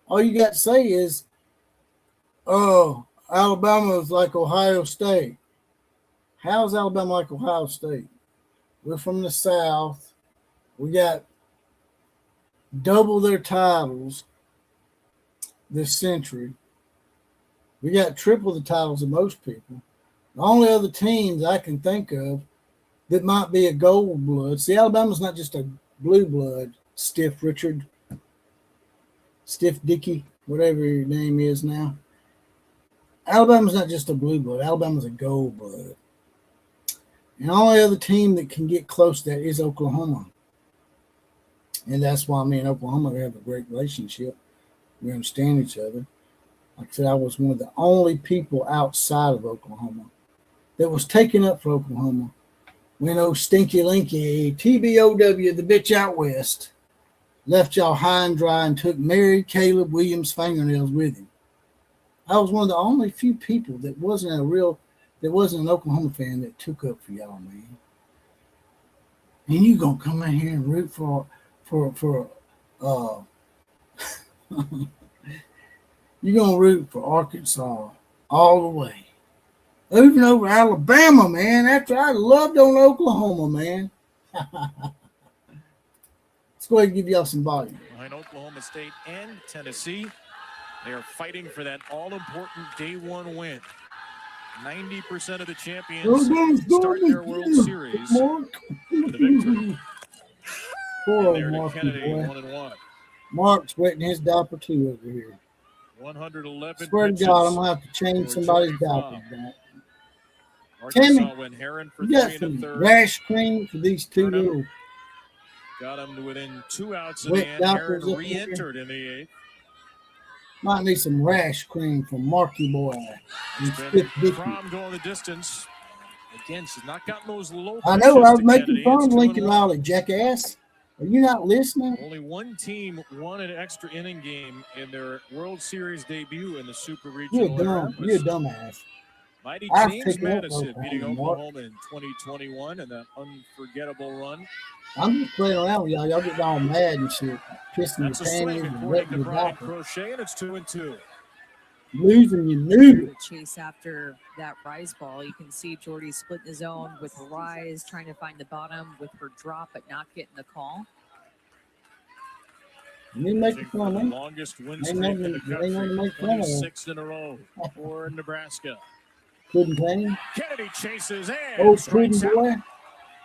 S2: All you got to say is, oh, Alabama is like Ohio State. How is Alabama like Ohio State? We're from the South. We got double their titles this century. We got triple the titles of most people. The only other teams I can think of that might be a gold blood. See, Alabama's not just a blue blood, Stiff Richard, Stiff Dickey, whatever your name is now. Alabama's not just a blue blood. Alabama's a gold blood. And the only other team that can get close to that is Oklahoma. And that's why me and Oklahoma have a great relationship. We understand each other. Like I said, I was one of the only people outside of Oklahoma that was taken up for Oklahoma when old Stinky Linky, TBOW, the bitch out west, left y'all high and dry and took Mary Caleb Williams' fingernails with him. I was one of the only few people that wasn't an Oklahoma fan that took up for y'all, man. And you gonna come in here and root for you're gonna root for Arkansas all the way. Even over Alabama, man, after I loved on Oklahoma, man. Let's go ahead and give y'all some volume.
S6: Behind Oklahoma State and Tennessee, they are fighting for that all-important day one win. 90% of the champions start their World Series with a victory.
S2: Poor old
S6: There to
S2: Marky
S6: Kennedy,
S2: boy.
S6: 1-1.
S2: Mark's wetting his diaper too over here.
S6: 111
S2: Swear to
S6: pitches
S2: God, I'm gonna have to change
S6: for
S2: somebody's
S6: Jordy
S2: diaper.
S6: Frahm.
S2: Tammy,
S6: Arkansas went Heron for
S2: you got
S6: 3 and
S2: some
S6: a third.
S2: rash cream for these two little
S6: Got him to within 2 outs in
S2: wet
S6: the end. Heron
S2: diapers up
S6: re-entered in the 8th.
S2: Might need some rash cream from Marky boy. And
S6: It's
S2: Stiff
S6: been
S2: Dicky.
S6: Frahm going the distance. Again, she's not gotten those low
S2: I know,
S6: pitches
S2: I was
S6: to
S2: making
S6: Kennedy.
S2: fun
S6: It's
S2: of
S6: 2 and
S2: Lincoln
S6: 1.
S2: Riley, jackass. Are you not listening?
S6: Only one team won an extra inning game in their World Series debut in the Super Regional.
S2: You're a dumbass.
S6: Mighty
S2: I've
S6: James
S2: taken up
S6: Madison beating
S2: Oklahoma, Mark.
S6: Oklahoma in 2021 in that unforgettable run.
S2: I'm just playing around with y'all. Y'all get all mad and shit, pissing
S6: That's a
S2: your
S6: swing
S2: panties and
S6: according
S2: wetting
S6: to
S2: your
S6: Brian
S2: diaper.
S6: Crochet, and it's 2-2.
S2: Losing your noodle.
S7: Chase after that rise ball. You can see Jordy splitting his own with her rise, trying to find the bottom with her drop, but not getting the call.
S2: You make
S6: Searching
S2: fun
S6: for
S2: of
S6: the
S2: me.
S6: longest win
S2: Ain't
S6: streak
S2: nothing
S6: in the
S2: to
S6: country,
S2: make fun of.
S6: 26 in a row for Nebraska.
S2: Pudding Plain.
S6: Kennedy chases and
S2: Old
S6: strikes
S2: pudding boy.
S6: out.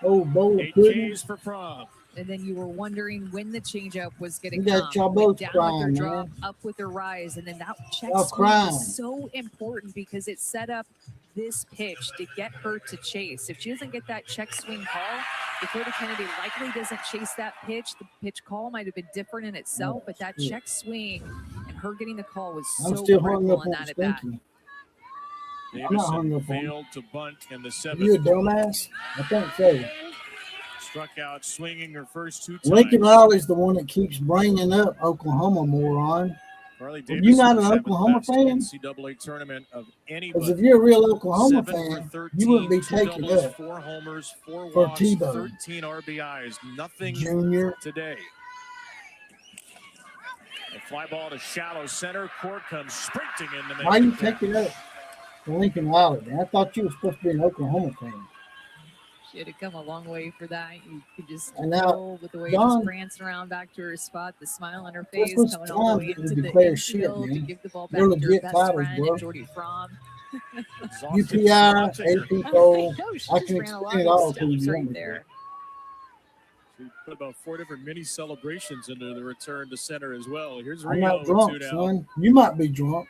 S2: Old bowl of
S6: 8
S2: pudding.
S6: Ks for Frahm.
S7: And then you were wondering when the changeup was going
S2: You
S7: to
S2: got y'all
S7: come.
S2: both
S7: Went down with
S2: crying,
S7: her drop,
S2: man.
S7: up with her rise, and then that check
S2: Y'all
S7: swing
S2: crying.
S7: was so important because it set up this pitch to get her to chase. If she doesn't get that check swing call, Dakota Kennedy likely doesn't chase that pitch. The pitch call might have been different in itself, but that check swing and her getting the call was
S2: I'm
S7: so
S2: still hung
S7: critical
S2: up
S7: in
S2: on
S7: that at bat.
S2: Stinky. I'm not hung
S6: Davison
S2: up on him.
S6: failed to bunt in the 7th.
S2: You a dumbass? I think so.
S6: Struck out swinging her first 2 times.
S2: Lincoln Riley's the one that keeps bringing up Oklahoma, moron.
S6: Harley
S2: Are
S6: Davidson,
S2: you not an
S6: 7th
S2: Oklahoma
S6: best
S2: fan?
S6: NCAA tournament of
S2: Because
S6: anybody.
S2: if you're a real Oklahoma
S6: 7 for
S2: fan,
S6: 13,
S2: you wouldn't be
S6: 2
S2: taking
S6: doubles,
S2: up
S6: 4 homers, 4
S2: for
S6: walks,
S2: Tebow
S6: 13 RBIs. Nothing
S2: Junior.
S6: today. A fly ball to shallow center. Court comes sprinting in to make
S2: Why
S6: the
S2: you
S6: catch.
S2: taking up for Lincoln Riley, man? I thought you were supposed to be an Oklahoma fan.
S7: She had to come a long way for that. You could just
S2: And now,
S7: roll with the way
S2: Don,
S7: she's prancing around back to her spot, the smile on her face,
S2: Christmas
S7: coming all the
S2: time
S7: way
S2: to
S7: into the
S2: declare shit,
S7: infield to
S2: man.
S7: give the ball back
S2: They're
S7: to her
S2: legit
S7: best
S2: titles,
S7: friend,
S2: bro.
S7: and Jordy Frahm.
S6: Exhausted
S2: UPI,
S6: watching her.
S2: AP poll.
S7: She
S2: I
S7: just
S2: can
S7: ran a lot
S2: explain it
S7: of
S2: all to
S7: steps
S2: you.
S7: right there.
S6: She put about 4 different mini celebrations into the return to center as well. Here's
S2: I'm
S6: Rio
S2: not
S6: with
S2: drunk,
S6: 2 down.
S2: son. You might be drunk.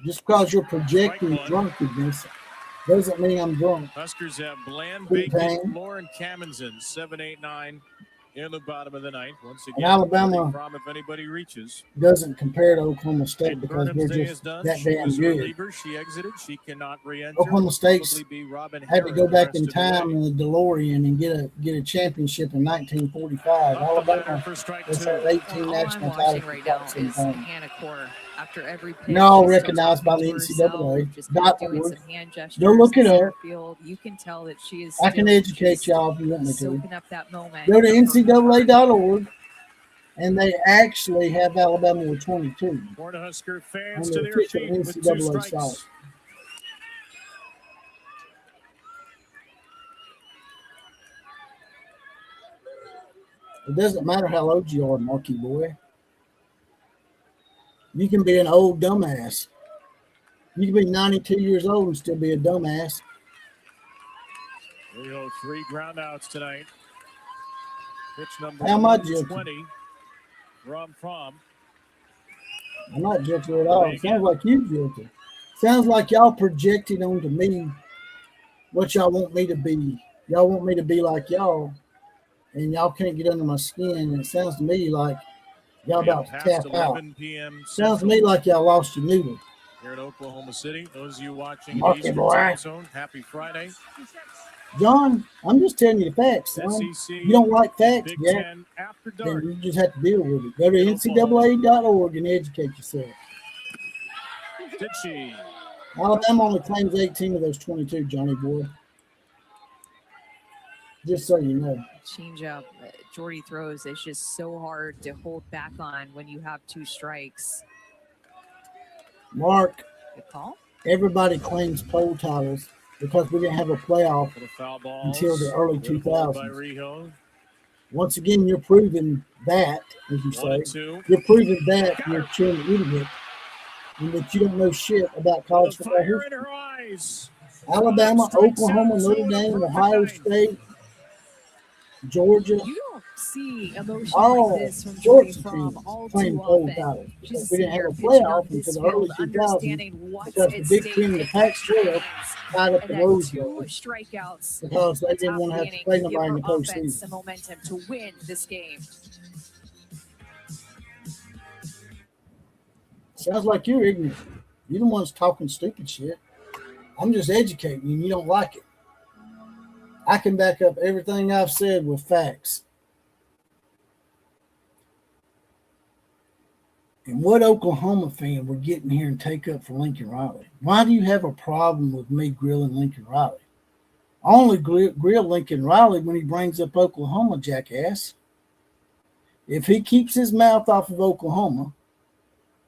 S2: Just because you're projecting
S6: Strike 1.
S2: drunkenness doesn't mean I'm drunk.
S6: Huskers have Bland,
S2: Good
S6: Bacon,
S2: game.
S6: Lauren Kamenzen, 7, 8, 9 in the bottom of the 9th. Once
S2: And
S6: again,
S2: Alabama
S6: Jordy Frahm, if anybody reaches.
S2: doesn't compare to Oklahoma State
S6: Kate
S2: because
S6: Burnham's
S2: they're
S6: day is
S2: just
S6: done.
S2: that
S6: She
S2: damn
S6: was a
S2: good.
S6: reliever. She exited. She cannot re-enter.
S2: Oklahoma
S6: Will
S2: State's
S6: probably be Robin
S2: had to
S6: Herron
S2: go
S6: the
S2: back
S6: rest
S2: in
S6: of the
S2: time
S6: way.
S2: in the DeLorean and get a championship in 1945.
S6: Up the batter
S2: Alabama
S6: for strike
S2: has
S6: 2.
S2: had 18
S7: All I'm
S2: national
S7: watching
S2: titles.
S7: right now
S2: for quite
S7: is
S2: some time.
S7: Hannah Core. After every pitch,
S2: No,
S7: she's still
S2: recognized by
S7: talking
S2: the
S7: to herself,
S2: NCAA.
S7: just kind of doing
S2: .org.
S7: some hand gestures
S2: Go look
S7: in
S2: it
S7: center
S2: up.
S7: field. You can tell that she is
S2: I can
S7: still
S2: educate
S7: just
S2: y'all if you want me to.
S7: soaking up that moment.
S2: Go to
S7: of her home run.
S2: NCAA.org, and they actually have Alabama with 22
S6: Cornhusker
S2: on
S6: fans
S2: the
S6: to their
S2: official
S6: feet with 2
S2: NCAA
S6: strikes.
S2: site. It doesn't matter how old you are, Marky boy. You can be an old dumbass. You can be 92 years old and still be a dumbass.
S6: Rio 3 groundouts tonight. Pitch number
S2: How am I guilty?
S6: 120 from Frahm.
S2: I'm not guilty at all. It sounds like you guilty. Sounds like y'all projecting onto me what y'all want me to be. Y'all want me to be like y'all. and y'all can't get under my skin. And it sounds to me like y'all about to
S6: Past
S2: tap out.
S6: 11 p.m.
S2: Sounds to
S6: Central
S2: me like y'all lost your noodle.
S6: here in Oklahoma City. Those of you watching in the
S2: Marky
S6: Eastern
S2: boy.
S6: Time Zone, happy Friday.
S2: John, I'm just telling you the facts, son.
S6: SEC,
S2: You don't like facts,
S6: Big
S2: yeah?
S6: Ten after
S2: Then
S6: dark.
S2: you just have to deal with it. Go to ncaa.org and educate yourself.
S6: Ditchy.
S2: Alabama only claims 18 of those 22, Johnny boy. Just so you know.
S7: Change up. Jordy throws. It's just so hard to hold back on when you have 2 strikes.
S2: Mark,
S7: Good call.
S2: everybody claims poll titles because we didn't have a playoff until the early 2000s. Once again, you're proving that, as you say, you're proving that you're cheering the idiot and that you don't know shit about college football history. Alabama, Oklahoma, Notre Dame, Ohio State, Georgia.
S7: You don't see emotion
S2: All
S7: like this from Jordy
S2: Georgia
S7: Frahm
S2: teams
S7: all
S2: claim
S7: too
S2: poll
S7: often.
S2: titles
S7: She's
S2: because
S7: a
S2: we didn't have
S7: senior
S2: a
S7: pitching on
S2: playoff
S7: this
S2: until the early
S7: field,
S2: 2000s
S7: understanding what's
S2: because the
S7: at
S2: Big
S7: stake
S2: Ten, the
S7: in
S2: Pac-12, tied up
S7: and
S2: the
S7: that
S2: Rose
S7: 2
S2: Bowl
S7: strikeouts
S2: because they
S7: in the
S2: didn't
S7: top
S2: want to
S7: of
S2: have
S7: the
S2: to play
S7: inning to give
S2: nobody in
S7: her
S2: the
S7: offense
S2: postseason.
S7: some momentum to win this game.
S2: Sounds like you're ignorant. You're the ones talking stupid shit. I'm just educating you and you don't like it. I can back up everything I've said with facts. And what Oklahoma fan would get in here and take up for Lincoln Riley? Why do you have a problem with me grilling Lincoln Riley? I only grill Lincoln Riley when he brings up Oklahoma, jackass. If he keeps his mouth off of Oklahoma,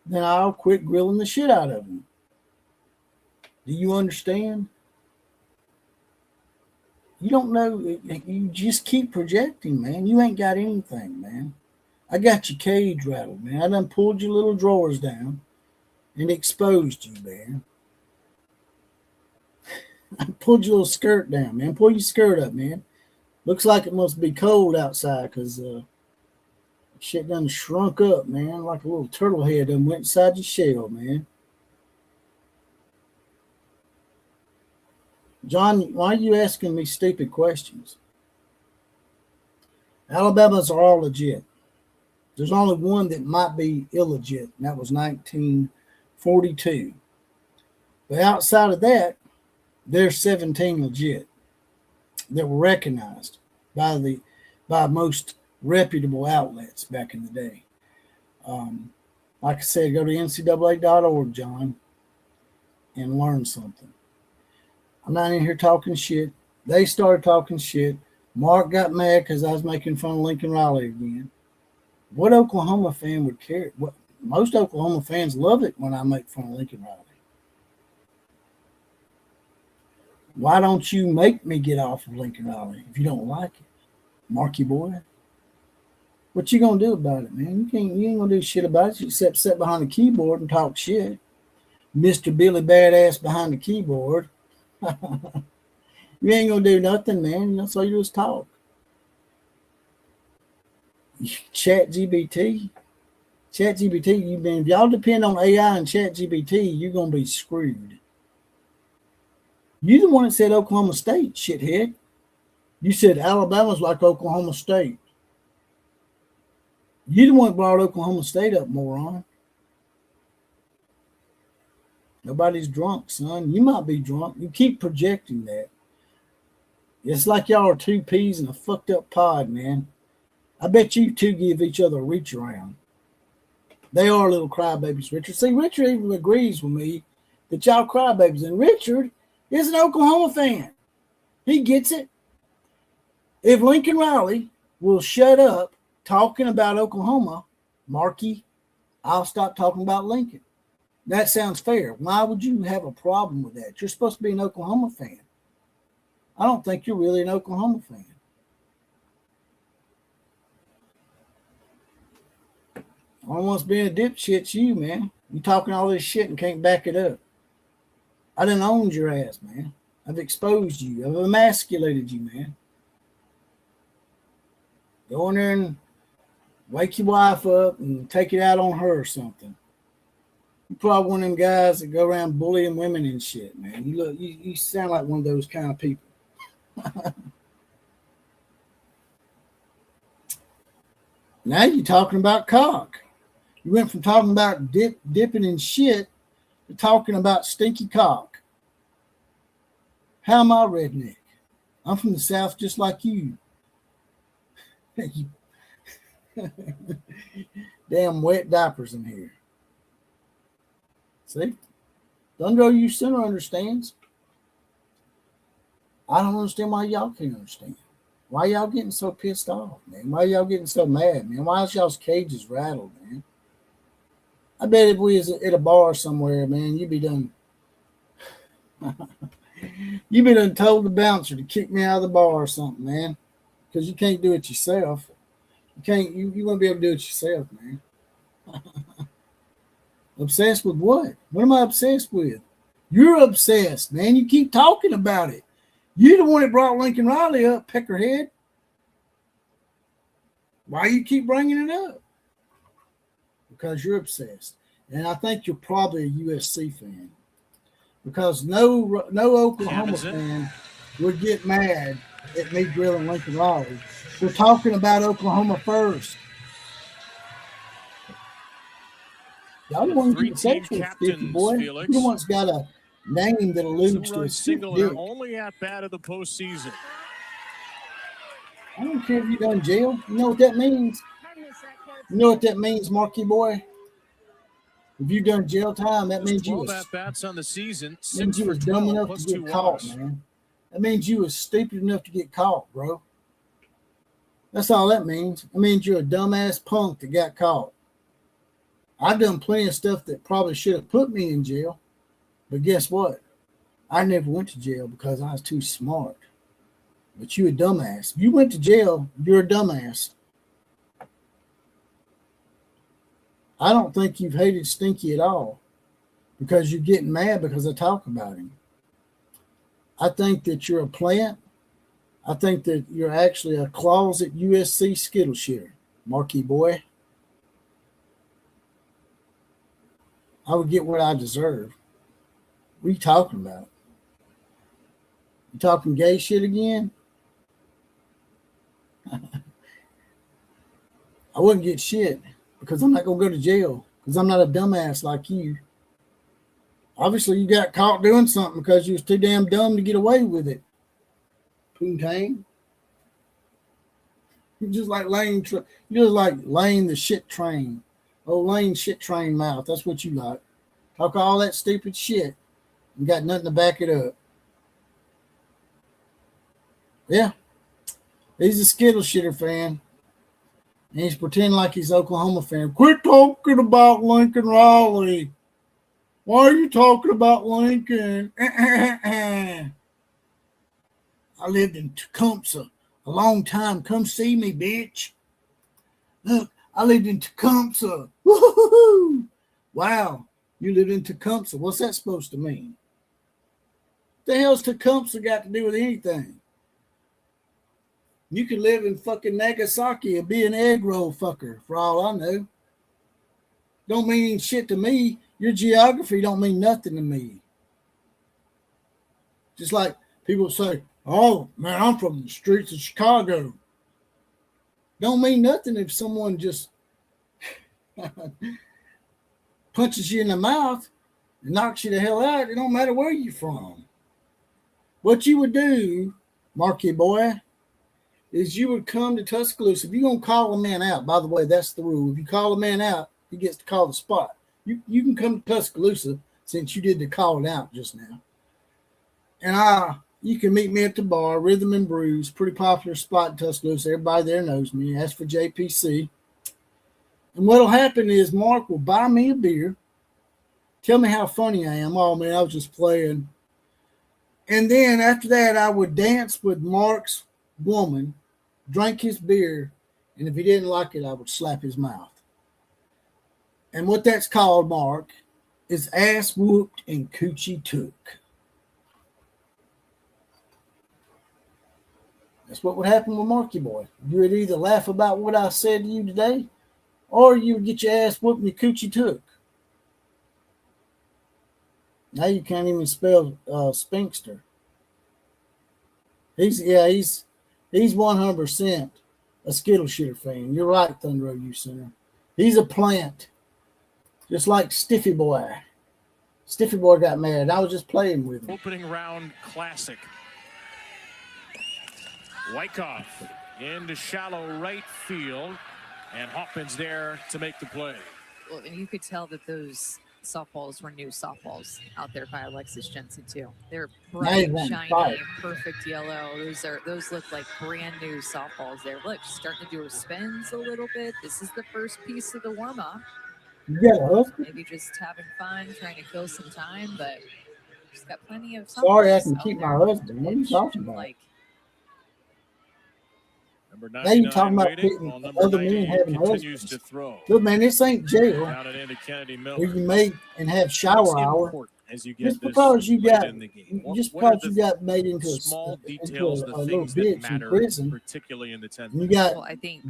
S2: then I'll quit grilling the shit out of him. Do you understand? You don't know. You just keep projecting, man. You ain't got anything, man. I got your cage rattled, man. I done pulled your little drawers down and exposed you, man. I pulled your little skirt down, man. Pull your skirt up, man. Looks like it must be cold outside because shit done shrunk up, man. Like a little turtle head done went inside your shell, man. John, why are you asking me stupid questions? Alabamas are all legit. There's only one that might be illegit, and that was 1942. But outside of that, there's 17 legit that were recognized by most reputable outlets back in the day. Like I said, go to ncaa.org, John, and learn something. I'm not in here talking shit. They started talking shit. Mark got mad because I was making fun of Lincoln Riley again. What Oklahoma fan would care? Most Oklahoma fans love it when I make fun of Lincoln Riley. Why don't you make me get off of Lincoln Riley if you don't like it, Marky boy? What you gonna do about it, man? You ain't gonna do shit about it except sit behind the keyboard and talk shit. Mr. Billy Badass behind the keyboard. You ain't gonna do nothing, man. That's all you do is talk. ChatGPT, if y'all depend on AI and ChatGPT, you're gonna be screwed. You the one that said Oklahoma State, shithead. You said Alabama's like Oklahoma State. You the one that brought Oklahoma State up, moron. Nobody's drunk, son. You might be drunk. You keep projecting that. It's like y'all are 2 peas in a fucked up pod, man. I bet you 2 give each other a reach around. They are little crybabies, Richard. See, Richard even agrees with me that y'all crybabies. And Richard is an Oklahoma fan. He gets it. If Lincoln Riley will shut up talking about Oklahoma, Marky, I'll stop talking about Lincoln. That sounds fair. Why would you have a problem with that? You're supposed to be an Oklahoma fan. I don't think you're really an Oklahoma fan. Only one's being a dipshit's you, man. You talking all this shit and can't back it up. I done owned your ass, man. I've exposed you. I've emasculated you, man. Go in there and wake your wife up and take it out on her or something. You're probably one of them guys that go around bullying women and shit, man. You sound like one of those kind of people. Now you're talking about cock. You went from talking about dipping in shit to talking about stinky cock. How am I redneck? I'm from the South just like you. Damn wet diapers in here. See? Thunder You Center understands. I don't understand why y'all can't understand. Why y'all getting so pissed off, man? Why y'all getting so mad, man? Why is y'all's cages rattled, man? I bet if we was at a bar somewhere, man, you'd be done. You'd be done told the bouncer to kick me out of the bar or something, man. Because you can't do it yourself. You won't be able to do it yourself, man. Obsessed with what? What am I obsessed with? You're obsessed, man. You keep talking about it. You're the one that brought Lincoln Riley up, peckerhead. Why you keep bringing it up? Because you're obsessed. And I think you're probably a USC fan. Because no Oklahoma fan would get mad at me grilling Lincoln Riley. We're talking about Oklahoma first. Y'all don't want to get sexual, Sticky boy. You're the one's got a name that alludes to a
S6: single
S2: dick.
S6: their only at bat of the postseason.
S2: I don't care if you done jail. You know what that means? You know what that means, Marky boy? If you done jail time, that means you
S6: 12
S2: was,
S6: at bats on the season.
S2: means you was dumb enough to get caught, man. That means you was stupid enough to get caught, bro. That's all that means. It means you're a dumbass punk that got caught. I've done plenty of stuff that probably should have put me in jail. But guess what? I never went to jail because I was too smart. But you a dumbass. If you went to jail, you're a dumbass. I don't think you've hated Stinky at all because you're getting mad because I talk about him. I think that you're a plant. I think that you're actually a closet USC skittle shitter, Marky boy. I would get what I deserve. What are you talking about? You talking gay shit again? I wouldn't get shit because I'm not going to go to jail because I'm not a dumbass like you. Obviously, you got caught doing something because you was too damn dumb to get away with it. Poontang. You just like Lane the shit train. Oh, Lane shit train mouth. That's what you like. Talk all that stupid shit and got nothing to back it up. Yeah. He's a skittle shitter fan. And he's pretending like he's an Oklahoma fan. Quit talking about Lincoln Riley. Why are you talking about Lincoln? I lived in Tecumseh a long time. Come see me, bitch. Look, I lived in Tecumseh. Woo-hoo-hoo. Wow, you lived in Tecumseh. What's that supposed to mean? What the hell's Tecumseh got to do with anything? You could live in fucking Nagasaki and be an egg roll fucker, for all I know. Don't mean shit to me. Your geography don't mean nothing to me. Just like people say, oh, man, I'm from the streets of Chicago. Don't mean nothing if someone just punches you in the mouth and knocks you the hell out. It don't matter where you're from. What you would do, Marky boy, is you would come to Tuscaloosa. If you're going to call a man out, by the way, that's the rule. If you call a man out, he gets to call the spot. You can come to Tuscaloosa since you did the calling out just now. And you can meet me at the bar, Rhythm and Brews, pretty popular spot in Tuscaloosa. Everybody there knows me. Ask for JPC. And what'll happen is Mark will buy me a beer, tell me how funny I am. Oh, man, I was just playing. And then after that, I would dance with Mark's woman, drink his beer, and if he didn't like it, I would slap his mouth. And what that's called, Mark, is ass whooped and coochie took. That's what would happen with Marky Boy. You would either laugh about what I said to you today, or you would get your ass whooped and your coochie took. Now you can't even spell spinkster. He's 100% a Skittle Shitter fan. You're right, Thunder OU Center. He's a plant, just like Stiffy Boy. Stiffy Boy got mad. I was just playing with him.
S6: Opening round classic. Wyckoff into shallow right field, and Hoffman's there to make the play.
S7: Well, and you could tell that those softballs were new softballs out there by Alexis Jensen too. They're bright, shiny, perfect yellow. Those look like brand new softballs there. Look, starting to do her spins a little bit. This is the first piece of the warm up.
S2: Yeah,
S7: maybe just having fun, trying to kill some time, but she's got plenty of.
S2: Sorry, I can keep my husband. What are you talking about?
S7: Like,
S2: now you talking about picking other men having husbands. Look, man, this ain't jail where you make and have shower hour. Just because you got made into a little bitch in prison,
S6: particularly in the 10th.
S2: You got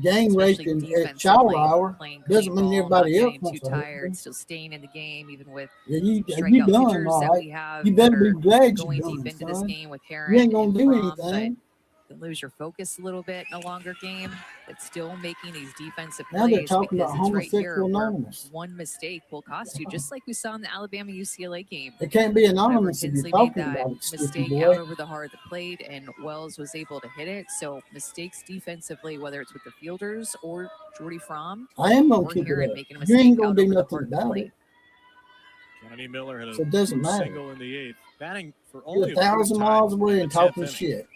S2: gang raping at shower hour. Doesn't mean everybody else
S7: too tired, still staying in the game, even with
S2: you
S7: strikeout
S2: done
S7: pitchers
S2: all
S7: that
S2: right.
S7: we have.
S2: You better be glad you
S7: going
S2: done,
S7: deep into this
S2: son.
S7: game with Heron.
S2: You ain't gonna
S7: and
S2: do
S7: Frahm,
S2: anything.
S7: but lose your focus a little bit in a longer game, but still making these defensive
S2: Now they're
S7: plays
S2: talking
S7: because
S2: about
S7: it's right here
S2: homosexual
S7: where
S2: anonymous.
S7: one mistake will cost you, just like we saw in the Alabama UCLA game.
S2: It can't be anonymous if you're
S7: Tinsley
S2: talking
S7: made that
S2: about it, Sticky
S7: mistake
S2: boy.
S7: out over the heart of the plate, and Wells was able to hit it. So mistakes defensively, whether it's with the fielders or Jordy Frahm,
S2: I am gonna
S7: or
S2: keep
S7: Heron
S2: it up.
S7: making a
S2: You
S7: mistake
S2: ain't gonna
S7: out
S2: do
S7: over the
S2: nothing
S7: heart of the
S2: about
S7: plate.
S2: it.
S6: Johnny Miller had a
S2: So it doesn't matter.
S6: single in the 8th, batting for
S2: You're
S6: only
S2: 1,000 miles away and talking shit.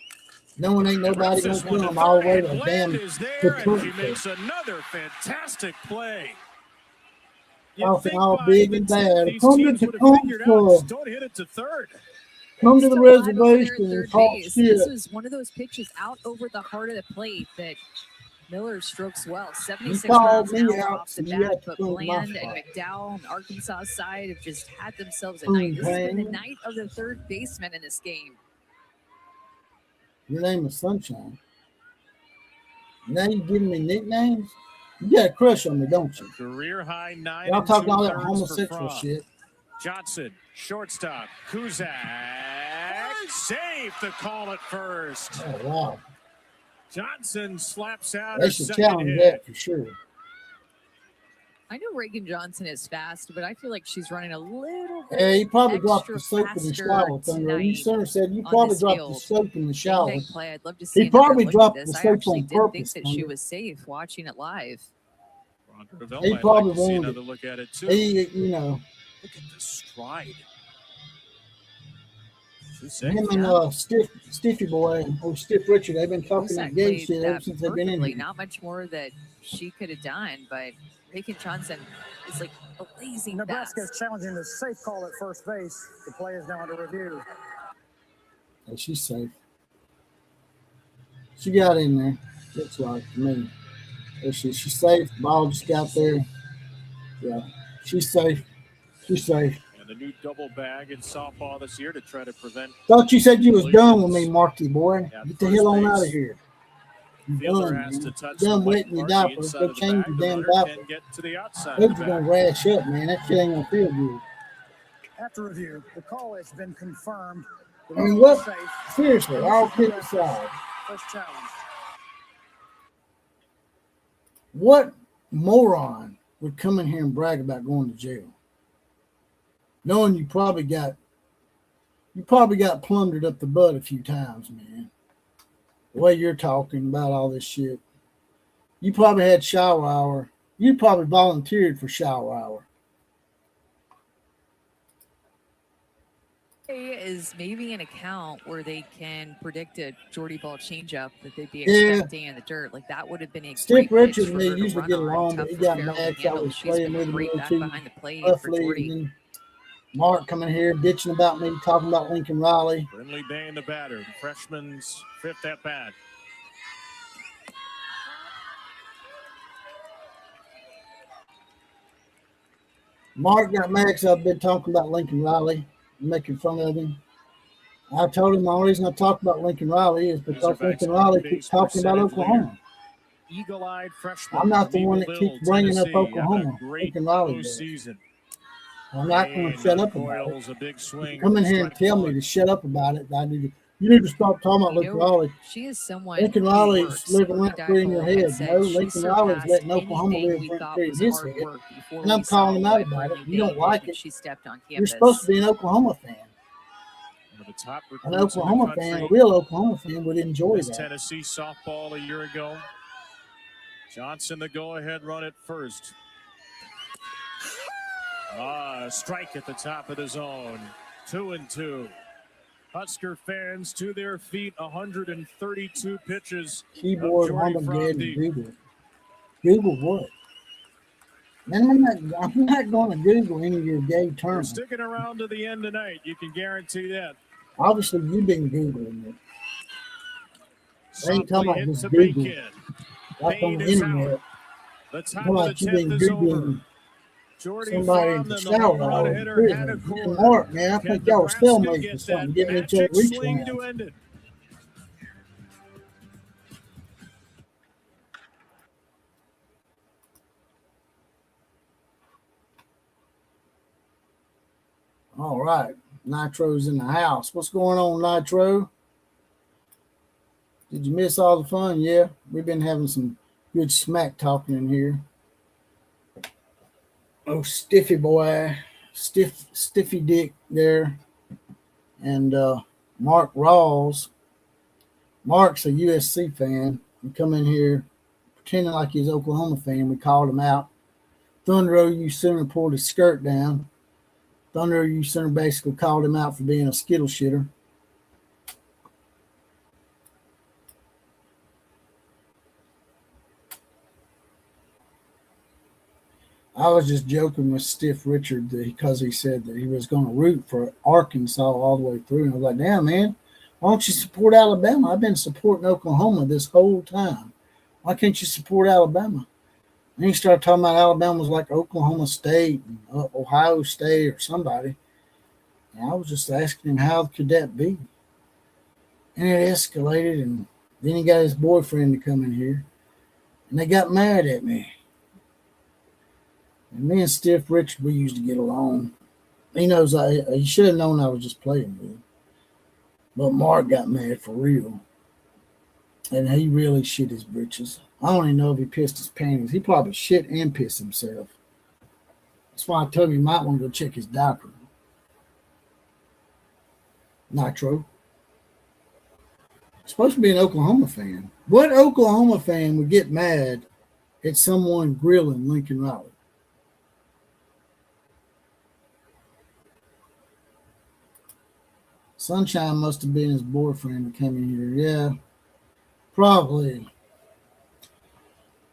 S2: Knowing ain't nobody gonna come all the way to damn
S6: is there, and she
S2: Patricia.
S6: makes another fantastic play.
S2: Talking all big and bad.
S6: These
S2: Come to
S6: teams
S2: the
S6: would have figured out,
S2: Cornhuskers.
S6: just don't hit it to third.
S2: Come to the
S7: Still alive over there at
S2: reservation and
S7: third
S2: talk
S7: base.
S2: shit.
S7: This was one of those pitches out over the heart of the plate that Miller strokes well. 76
S2: called
S7: miles an
S2: me
S7: hour
S2: out,
S7: off the
S2: so you
S7: bat,
S2: have to
S7: but
S2: come to my
S7: Bland and
S2: spot.
S7: McDowell on the Arkansas side have just had themselves a night. This has been the
S2: man.
S7: night of the third baseman in this game.
S2: Your name is Sunshine. Now you giving me nicknames? You got a crush on me, don't you?
S6: Career high 9
S2: Y'all talking all that
S6: 2/3
S2: homosexual
S6: for Frahm.
S2: shit.
S6: Johnson, shortstop, Kuzak, safe to call it first.
S2: Oh, wow.
S6: Johnson slaps out
S2: They
S6: her
S2: should
S6: second
S2: challenge
S6: hit.
S2: that for sure.
S7: I know Reagan Johnson is fast, but I feel like she's running a little bit
S2: Hey, he probably dropped
S7: extra
S2: the soap in the
S7: faster
S2: shower. Thunder. You
S7: tonight
S2: sir said you
S7: on
S2: probably
S7: this
S2: dropped
S7: field.
S2: the soap in the shower.
S7: Big play. I'd love to see
S2: He
S7: another
S2: probably
S7: look
S2: dropped
S7: at
S2: the
S7: this. I
S2: soap
S7: actually
S2: on
S7: didn't think
S2: purpose.
S7: that she
S2: Thunder.
S7: was safe watching it live.
S6: Ravel
S2: He
S6: might
S2: probably
S6: like to see
S2: wanted
S6: another look at it too.
S2: He, you know,
S6: Look at the stride.
S2: him and Stiffy Boy or Stiff Richard, they've been talking
S7: Kuzak
S2: that gay
S7: played
S2: shit ever
S7: that
S2: since they've been in
S7: perfectly.
S2: here.
S7: Not much more that she could have done, but Reagan Johnson is like blazing
S10: Nebraska
S7: fast.
S10: is challenging the safe call at first base. The play is now under review.
S2: Oh, she's safe. She got in there. Looks like to me. She's safe. Ball just got there. Yeah, she's safe. She's safe.
S6: And the new double bag in softball this year to try to prevent.
S2: Thought you said you was done with me, Marky boy. Get the hell on out of
S6: base.
S2: here. You
S6: Fielder
S2: done,
S6: has
S2: man.
S6: to touch
S2: Done
S6: the white
S2: wetting your
S6: part, the
S2: diaper.
S6: inside
S2: Go
S6: of the
S2: change
S6: bag.
S2: your
S6: The
S2: damn
S6: runner
S2: diaper.
S6: can get to the outside of
S2: Those
S6: the
S2: are gonna
S6: bag.
S2: rash up, man. That shit ain't gonna feel good.
S10: After review, the call has been confirmed. The
S2: I mean,
S10: rule
S2: what?
S10: is safe.
S2: Seriously, all kidding aside,
S10: First challenge.
S2: what moron would come in here and brag about going to jail, knowing you probably got plundered up the butt a few times, man? The way you're talking about all this shit, you probably had shower hour. You probably volunteered for shower hour.
S7: Is maybe an account where they can predict a Jordy ball changeup that they'd be
S2: Yeah.
S7: expecting in the dirt. Like that would have been a
S2: Stick
S7: great
S2: Richard
S7: pitch
S2: and
S7: for
S2: me
S7: her to
S2: usually
S7: run
S2: get
S7: on.
S2: along,
S7: Tough
S2: but he
S7: for
S2: got
S7: Farrell to
S2: mad 'cause I
S7: handle.
S2: was
S7: She's
S2: playing
S7: been
S2: with him a
S7: great
S2: little
S7: back
S2: too
S7: behind the plate for
S2: roughly.
S7: Jordy.
S2: And then Mark coming here bitching about me, talking about Lincoln Riley.
S6: Brinley Bay in the batter. The freshman's fifth at bat.
S2: Mark got mad because I've been talking about Lincoln Riley, making fun of him. I told him the only reason I talk about Lincoln Riley is because Lincoln Riley keeps talking about Oklahoma.
S6: Eagle-eyed freshman.
S2: I'm not the
S6: from
S2: one that
S6: Eagleville,
S2: keeps bringing up
S6: Tennessee, having a
S2: Oklahoma.
S6: great
S2: Lincoln Riley does.
S6: postseason.
S2: I'm not going to shut up about
S6: Coils
S2: it.
S6: a big swing.
S2: Come in here and
S6: strike
S2: tell
S6: one.
S2: me to shut up about it. I need to You need to stop talking about
S7: You
S2: Lincoln
S7: know,
S2: Riley.
S7: she is someone
S2: Lincoln
S7: who
S2: Riley's
S7: works.
S2: living
S7: Jordy
S2: rent free in your
S7: Bahl had
S2: head.
S7: said
S2: No,
S7: she
S2: Lincoln Riley's
S7: surpassed
S2: letting Oklahoma
S7: anything
S2: live
S7: we
S2: rent
S7: thought
S2: free in
S7: was
S2: his
S7: hard
S2: head.
S7: work before
S2: And I'm
S7: we saw
S2: calling him out
S7: what
S2: about it.
S7: Courtney
S2: You
S7: Day
S2: don't
S7: did
S2: like
S7: when
S2: it.
S7: she stepped on
S2: You're supposed to
S7: campus.
S2: be an Oklahoma fan.
S6: One of the top
S2: An
S6: recruits in the
S2: Oklahoma fan, a
S6: country.
S2: real Oklahoma fan, would enjoy
S6: Miss
S2: that.
S6: Tennessee softball a year ago. Johnson the go-ahead run at first. A strike at the top of the zone. 2-2. Husker fans to their feet. 132 pitches.
S2: Keyboard,
S6: Jordy
S2: Harmon,
S6: from
S2: Gad, and
S6: deep.
S2: Google. Google what? Man, I'm not going to Google any of your gay
S6: We're
S2: terms.
S6: sticking around to the end tonight. You can guarantee that.
S2: Obviously, you've been Googling it. I ain't talking
S6: Softly
S2: about
S6: hit
S2: just
S6: to
S2: Google.
S6: Bacon.
S2: Like on
S6: Payne
S2: the
S6: is
S2: internet.
S6: out. The
S2: I'm
S6: top
S2: talking
S6: of the
S2: about you've
S6: 10th
S2: been
S6: is over.
S2: Googling
S6: Jordy
S2: somebody in
S6: Frahm
S2: the
S6: and the home
S2: shower
S6: run
S2: or
S6: hitter
S2: prison.
S6: Hannah
S2: And
S6: Core.
S2: Mark, man, I
S6: Can
S2: think y'all were
S6: Nebraska
S2: cellmates or
S6: get
S2: something,
S6: that
S2: getting each other
S6: magic
S2: reach
S6: swing to
S2: around.
S6: end it?
S2: All right. Nitro's in the house. What's going on, Nitro? Did you miss all the fun? Yeah. We've been having some good smack talking in here. Oh, Stiffy boy. Stiffy Dick there. And Mark Rawls. Mark's a USC fan. He come in here pretending like he's an Oklahoma fan. We called him out. Thunder OU Center pulled his skirt down. Thunder OU Center basically called him out for being a skittle shitter. I was just joking with Stiff Richard because he said that he was going to root for Arkansas all the way through. And I was like, damn, man, why don't you support Alabama? I've been supporting Oklahoma this whole time. Why can't you support Alabama? And he started talking about Alabama was like Oklahoma State, and Ohio State, or somebody. And I was just asking him, how could that be? And it escalated, and then he got his boyfriend to come in here, and they got mad at me. And me and Stiff Richard, we used to get along. He knows he should have known I was just playing with him. But Mark got mad for real. And he really shit his britches. I don't even know if he pissed his panties. He probably shit and pissed himself. That's why I told him he might want to go check his diaper. Nitro. Supposed to be an Oklahoma fan. What Oklahoma fan would get mad at someone grilling Lincoln Riley? Sunshine must have been his boyfriend that came in here. Yeah, probably.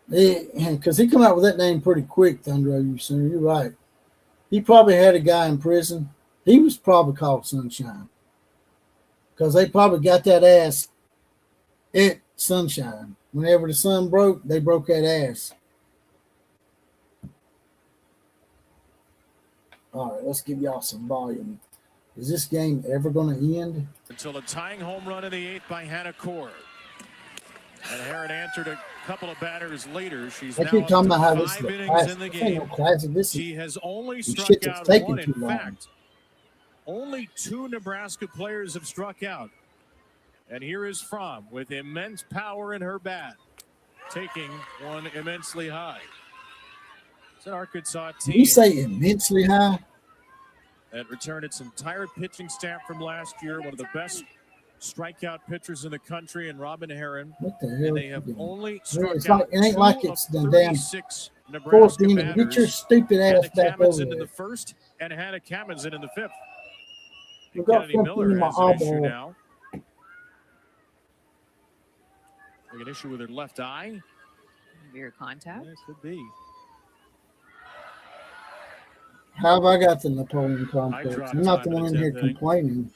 S2: Because he come out with that name pretty quick, Thunder OU Center. You're right. He probably had a guy in prison. He was probably called Sunshine. Because they probably got that ass at Sunshine. Whenever the sun broke, they broke that ass. All right, let's give y'all some volume. Is this game ever going to end?
S6: Until a tying home run in the 8th by Hannah Core. And Herron answered a couple of batters later. She's
S2: I
S6: now
S2: keep talking
S6: up
S2: about
S6: to
S2: how this
S6: 5
S2: is a
S6: innings
S2: classic.
S6: in the
S2: This ain't
S6: game.
S2: no classic. This
S6: She
S2: is
S6: has only
S2: shit
S6: struck
S2: that's
S6: out
S2: taking
S6: one.
S2: too
S6: In
S2: long.
S6: fact, only 2 Nebraska players have struck out. And here is Frahm with immense power in her bat, taking one immensely high. It's an Arkansas
S2: Did
S6: team
S2: you say immensely high?
S6: that returned its entire pitching staff from last year. One of the best strikeout pitchers in the country, and Robin Herron.
S2: What the hell?
S6: And they have only struck
S2: It's
S6: out
S2: like, it ain't
S6: 2
S2: like it's
S6: of
S2: the damn
S6: 36
S2: fourth
S6: Nebraska
S2: inning.
S6: batters.
S2: Get your stupid ass
S6: Hannah
S2: back
S6: Kamens
S2: over
S6: into
S2: there.
S6: the 1st, and Hannah Kamens in the 5th.
S2: We
S6: And
S2: got
S6: Kennedy
S2: something in
S6: Miller
S2: my
S6: has an issue
S2: eyeball.
S6: now. Like an issue with her left eye.
S7: Severe contact.
S6: Yeah, it could be.
S2: How have I got the Napoleon
S6: I
S2: complex?
S6: dropped
S2: I'm not the
S6: time
S2: one
S6: in
S2: in
S6: the
S2: here
S6: 10th inning.
S2: complaining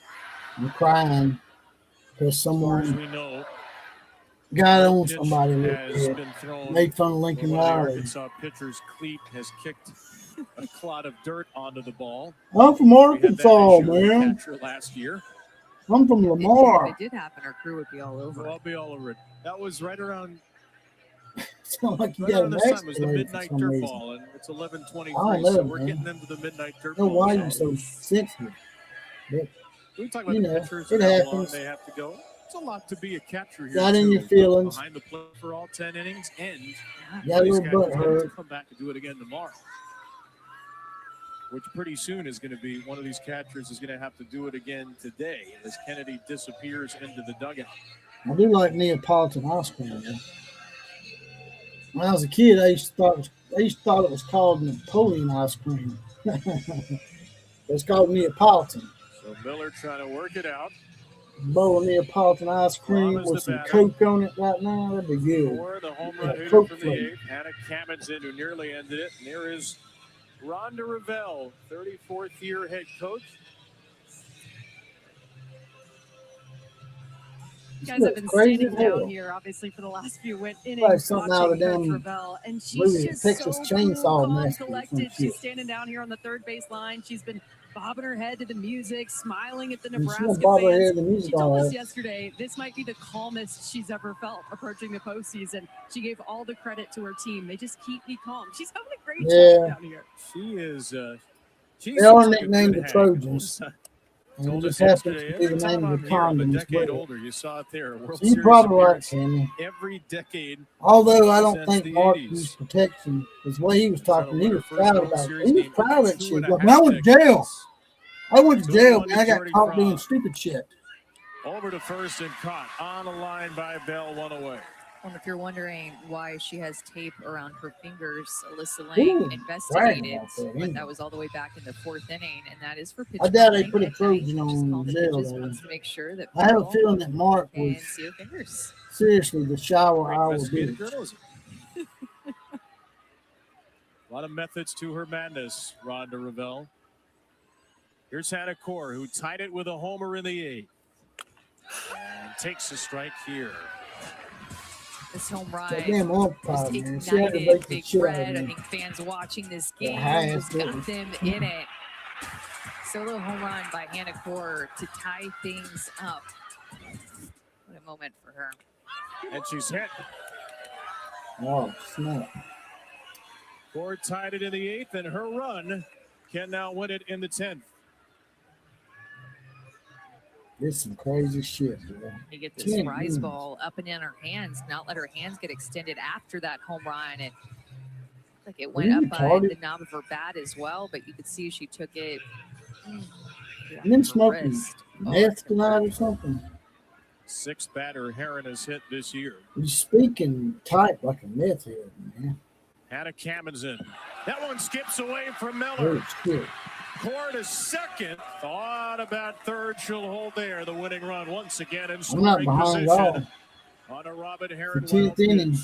S2: and crying because
S6: As far as
S2: someone
S6: we know,
S2: got
S6: no
S2: on
S6: pitch
S2: somebody a little
S6: has
S2: bit.
S6: been thrown.
S2: Made fun of
S6: But
S2: Lincoln
S6: one of the
S2: Riley.
S6: Arkansas pitcher's cleat has kicked a clod of dirt onto the ball.
S2: I'm from
S6: We had that
S2: Arkansas,
S6: issue with the
S2: man.
S6: catcher last year.
S2: I'm from
S7: If
S2: Lamar.
S7: it did happen, our crew would be all over.
S6: So I'll be all over it. That was right around
S2: Sound like you
S6: right
S2: got
S6: around
S2: an
S6: this time. It was the
S2: escalator for
S6: midnight
S2: some
S6: dirt
S2: reason.
S6: ball, and it's 11:23.
S2: I don't know,
S6: So we're
S2: man.
S6: getting into the midnight dirt
S2: I don't know
S6: ball.
S2: why you're
S6: So
S2: so sensitive. But
S6: We talk about
S2: You
S6: the
S2: know,
S6: pitchers
S2: it
S6: and how long
S2: happens.
S6: they have to go. It's a lot to be a catcher here.
S2: Got in your
S6: too.
S2: feelings.
S6: Behind the plate for all 10 innings, and
S2: Got a
S6: these
S2: little
S6: guys
S2: butt
S6: have to
S2: hurt.
S6: come back and do it again tomorrow. Which pretty soon is going to be one of these catchers is going to have to do it again today as Kennedy disappears into the dugout.
S2: I do like Neapolitan ice cream. Man. When I was a kid, I used to thought it was called Napoleon ice cream. It's called Neapolitan.
S6: So Miller trying to work it out.
S2: Bowl of Neapolitan ice cream
S6: Frahm is
S2: with
S6: the
S2: some
S6: batter.
S2: Coke on it right now. That'd be good.
S6: For the home run
S2: Yeah,
S6: hitter
S2: Coke
S6: from the
S2: flavor.
S6: eighth, Hannah Kaminson, who nearly ended it. And there is Rhonda Revelle, 34th year head coach.
S11: You guys have been standing down here, obviously, for the last few innings,
S2: something out of
S11: watching
S2: them
S11: Coach Ravel, and she's
S2: movie,
S11: just
S2: Texas
S11: so
S2: Chainsaw
S11: cool, calm,
S2: Massacre or some
S11: collected.
S2: shit.
S11: She's standing down here on the third base line. She's been bobbing her head to the music, smiling at the
S2: And she
S11: Nebraska
S2: don't bob her head
S11: fans.
S2: to the music
S11: She told
S2: all
S11: us
S2: right.
S11: yesterday this might be the calmest she's ever felt approaching the postseason. She gave all the credit to her team. They just keep me calm. She's having a great time down here.
S6: She is.
S2: They are nicknamed the Trojans. And it
S6: Told
S2: just
S6: us
S2: happens
S6: yesterday,
S2: to be
S6: every
S2: the
S6: time
S2: name of
S6: I'm
S2: the
S6: here, I'm a
S2: condom as
S6: decade
S2: well.
S6: older. You saw it there. World
S2: So you
S6: Series
S2: probably right,
S6: appearance
S2: Tammy.
S6: every decade.
S2: Although I don't
S6: since
S2: think
S6: the
S2: Mark
S6: 80s.
S2: used protection, because the way he was
S6: Trying to
S2: talking, he
S6: win her
S2: was
S6: first
S2: proud
S6: World
S2: about it.
S6: Series
S2: He was
S6: game
S2: proud of that
S6: in
S2: shit.
S6: 2.5
S2: Like, when I went to jail.
S6: decades.
S2: I went to
S6: 2-1
S2: jail,
S6: to
S2: man. I got
S6: Jordy
S2: caught doing
S6: Frahm.
S2: stupid shit.
S6: Over to first and caught on the line by Bell, one away.
S7: Well, if you're wondering why she has tape around her fingers, Alyssa Lang
S2: Ooh,
S7: investigated,
S2: bragging about that,
S7: but
S2: ain't
S7: that was all the way back in the fourth inning, and that is for pitch
S2: I doubt they
S7: count
S2: put a
S7: at night.
S2: Trojan
S7: Just
S2: on
S7: called the
S2: jail,
S7: pitches,
S2: though.
S7: wants to make sure that
S2: I have a
S7: people
S2: feeling that Mark
S7: can
S2: was
S7: see her fingers.
S2: seriously the shower
S6: Great
S2: hour
S6: investigative
S2: bitch.
S6: journalism. A lot of methods to her madness, Rhonda Revelle. Here's Hannah Core, who tied it with a homer in the eighth. And takes a strike here.
S7: This home run
S2: That damn umpire, man. She had to
S7: ignited
S2: break the
S7: Big
S2: shit out of
S7: Red. I
S2: me.
S7: think fans watching this
S2: Yeah,
S7: game
S2: high
S7: just
S2: ass
S7: got
S2: goodness.
S7: them in it. Solo home run by Hannah Core to tie things up. What a moment for her.
S6: And she's hit.
S2: Oh, snap.
S6: Core tied it in the eighth, and her run can now win it in the 10th.
S2: This is some crazy shit, bro.
S7: You get this
S2: Ten
S7: rise
S2: innings.
S7: ball up and in her hands, not let her hands get extended after that home run. And like it went
S2: you
S7: up by
S2: retarded?
S7: the knob of her bat as well, but you could see she took it.
S2: And then
S7: her
S2: smoking
S7: wrist.
S2: meth tonight or something.
S6: Sixth batter Heron has hit this year.
S2: You speaking type like a meth head, man.
S6: Hannah Kaminson. That one skips away from
S2: Oh,
S6: Miller.
S2: shit.
S6: Core to second. Thought about third. She'll hold there. The winning run once again in
S2: I'm not
S6: scoring
S2: behind at all.
S6: position on a Robin Heron.
S2: The 10th inning.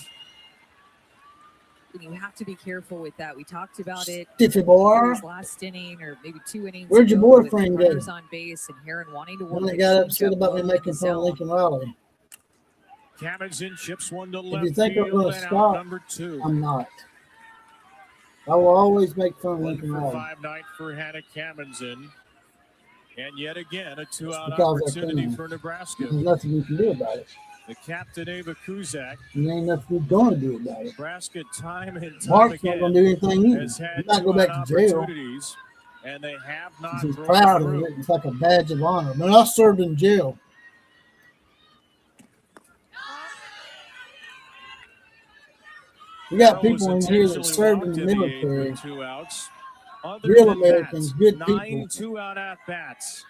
S7: And you have to be careful with that. We talked about it.
S2: Stiffy boy.
S7: It was last inning or maybe 2 innings.
S2: Where'd your
S7: ago with
S2: boyfriend go?
S7: runners on base and Heron wanting to work.
S2: When they
S7: a
S2: got
S7: changeup
S2: upset about me
S7: low in
S2: making
S7: the
S2: fun of
S7: zone.
S2: Lincoln Riley.
S6: Kaminson chips one to
S2: If
S6: left
S2: you think I'm
S6: field
S2: going to
S6: and out
S2: stop,
S6: number two.
S2: I'm not. I will always make fun of
S6: 1
S2: Lincoln
S6: for
S2: Riley.
S6: 5 night for Hannah Kaminson. And yet again, a 2-out
S2: because I
S6: opportunity
S2: can.
S6: for Nebraska.
S2: There's nothing you can do about it.
S6: The captain, Ava Kuzak.
S2: And there ain't nothing you're going to do about it.
S6: Nebraska time and time
S2: Mark's
S6: again
S2: not going to do anything either.
S6: has had
S2: He's not going back to jail.
S6: opportunities, and they have not
S2: He's
S6: broken
S2: proud of
S6: through.
S2: it. It's like a badge of honor. But I served in jail. We got
S6: Carl was
S2: people in here that
S6: intentionally
S2: served in
S6: walked
S2: the
S6: in the eighth
S2: military.
S6: with 2 outs. Other
S2: Real
S6: than
S2: Americans,
S6: that,
S2: good
S6: 9
S2: people.
S6: 2-out at-bats.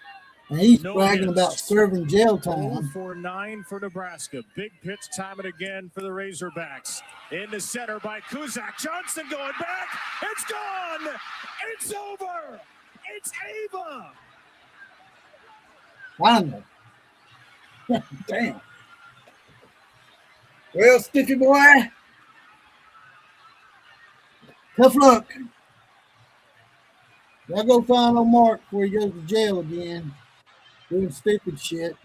S2: And he's
S6: No
S2: bragging
S6: hits.
S2: about serving jail
S6: 0
S2: time.
S6: for 9 for Nebraska. Big pitch time and again for the Razorbacks. In the center by Kuzak. Johnson going back. It's gone. It's over. It's Ava.
S2: Finally. Damn. Well, Stiffy boy. Tough luck. Y'all go find old Mark before he goes to jail again. Doing stupid shit.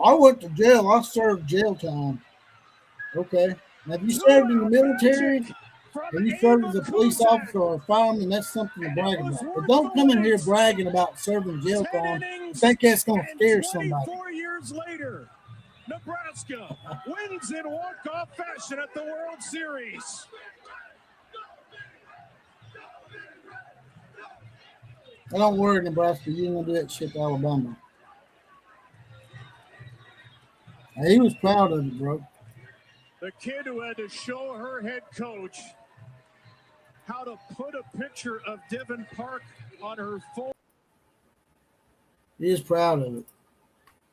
S2: I went to jail. I served jail time. Okay. Now, if you served in the military, or you served as a police officer or a fireman, that's something to brag about. But don't come in here bragging about serving jail time. I think that's going to scare somebody.
S6: 24 years later, Nebraska wins in walk-off fashion at the World Series.
S2: I don't worry, Nebraska. You ain't gonna do that shit to Alabama. He was proud of it, bro.
S6: The kid who had to show her head coach how to put a picture of Devin Park on her phone.
S2: He is proud of it.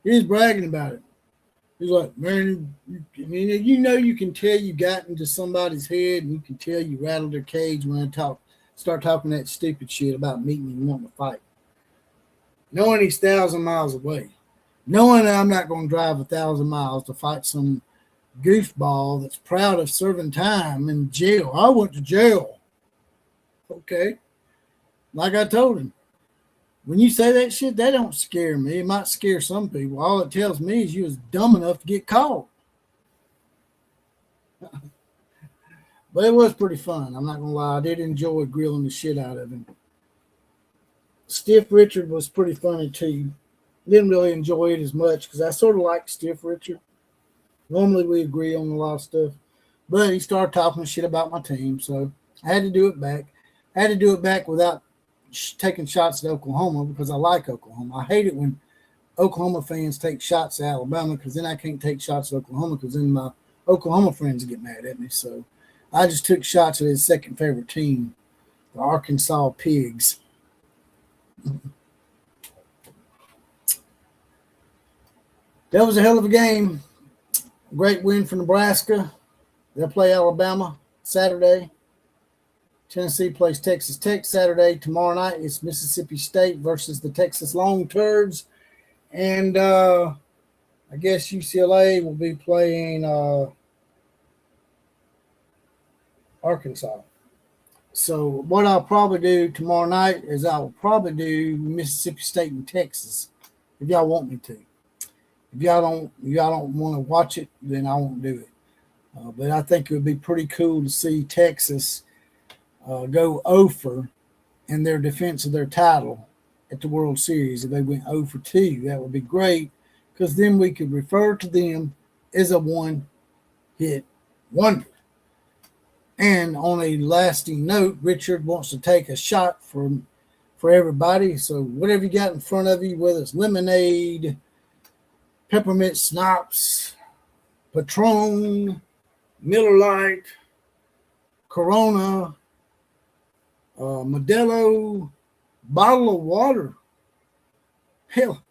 S2: He's bragging about it. He's like, man, you can tell you got into somebody's head, and you can tell you rattled their cage when I start talking that stupid shit about meeting and wanting to fight. Knowing he's 1,000 miles away. Knowing that I'm not going to drive 1,000 miles to fight some goofball that's proud of serving time in jail. I went to jail. Okay. Like I told him, when you say that shit, that don't scare me. It might scare some people. All it tells me is you was dumb enough to get caught. But it was pretty fun. I'm not going to lie. I did enjoy grilling the shit out of him. Stiff Richard was pretty funny too. Didn't really enjoy it as much because I sort of like Stiff Richard. Normally we agree on a lot of stuff. But he started talking shit about my team, so I had to do it back. I had to do it back without taking shots at Oklahoma because I like Oklahoma. I hate it when Oklahoma fans take shots at Alabama because then I can't take shots at Oklahoma because then my Oklahoma friends get mad at me. So I just took shots at his second favorite team, the Arkansas Pigs. That was a hell of a game. Great win for Nebraska. They'll play Alabama Saturday. Tennessee plays Texas Tech Saturday. Tomorrow night it's Mississippi State versus the Texas Long Turds. And I guess UCLA will be playing Arkansas. So what I'll probably do tomorrow night is I will probably do Mississippi State and Texas if y'all want me to. If y'all don't want to watch it, then I won't do it. But I think it would be pretty cool to see Texas go over in their defense of their title at the World Series. If they went 0-2, that would be great because then we could refer to them as a one-hit wonder. And on a lasting note, Richard wants to take a shot for everybody. So whatever you got in front of you, whether it's lemonade, peppermint schnapps, Patron, Miller Lite, Corona, Modelo, bottle of water. Hell,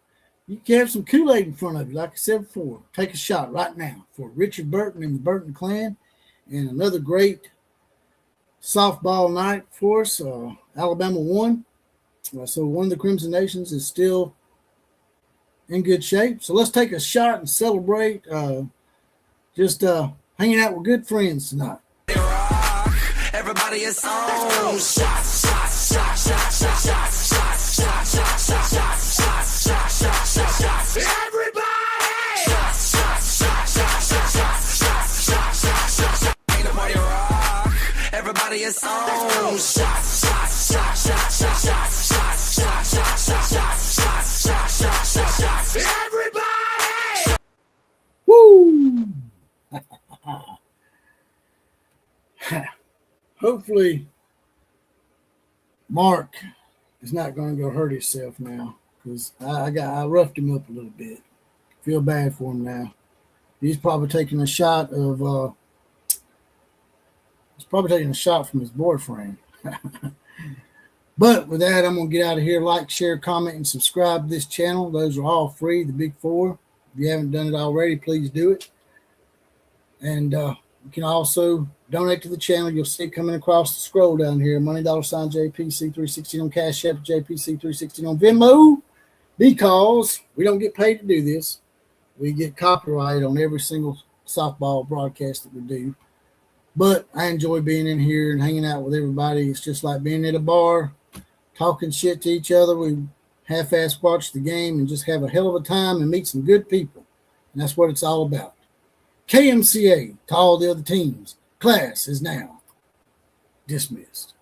S2: you can have some Kool-Aid in front of you, like I said before. Take a shot right now for Richard Burton and the Burton clan. And another great softball night for us. Alabama won. So one of the Crimson Nations is still in good shape. So let's take a shot and celebrate just hanging out with good friends tonight.
S1: Everybody is on. Shots, shots, shots, shots, shots, shots, shots, shots, shots, shots, shots, shots, shots, shots, shots, shots. Everybody! Shots, shots, shots, shots, shots, shots, shots, shots, shots, shots. Ain't the party rock. Everybody is on. Shots, shots, shots, shots, shots, shots, shots, shots, shots, shots, shots, shots, shots, shots, shots. Everybody!
S2: Woo! Hopefully, Mark is not going to go hurt himself now because I roughed him up a little bit. Feel bad for him now. He's probably taking a shot of. He's probably taking a shot from his boyfriend. But with that, I'm going to get out of here. Like, share, comment, and subscribe to this channel. Those are all free, the big four. If you haven't done it already, please do it. And you can also donate to the channel. You'll see it coming across the scroll down here. Money $sign JPC316 on Cash App, JPC316 on Venmo. Because we don't get paid to do this. We get copyrighted on every single softball broadcast that we do. But I enjoy being in here and hanging out with everybody. It's just like being at a bar, talking shit to each other. We half-ass watch the game and just have a hell of a time and meet some good people. And that's what it's all about. KMCA to all the other teams. Class is now dismissed.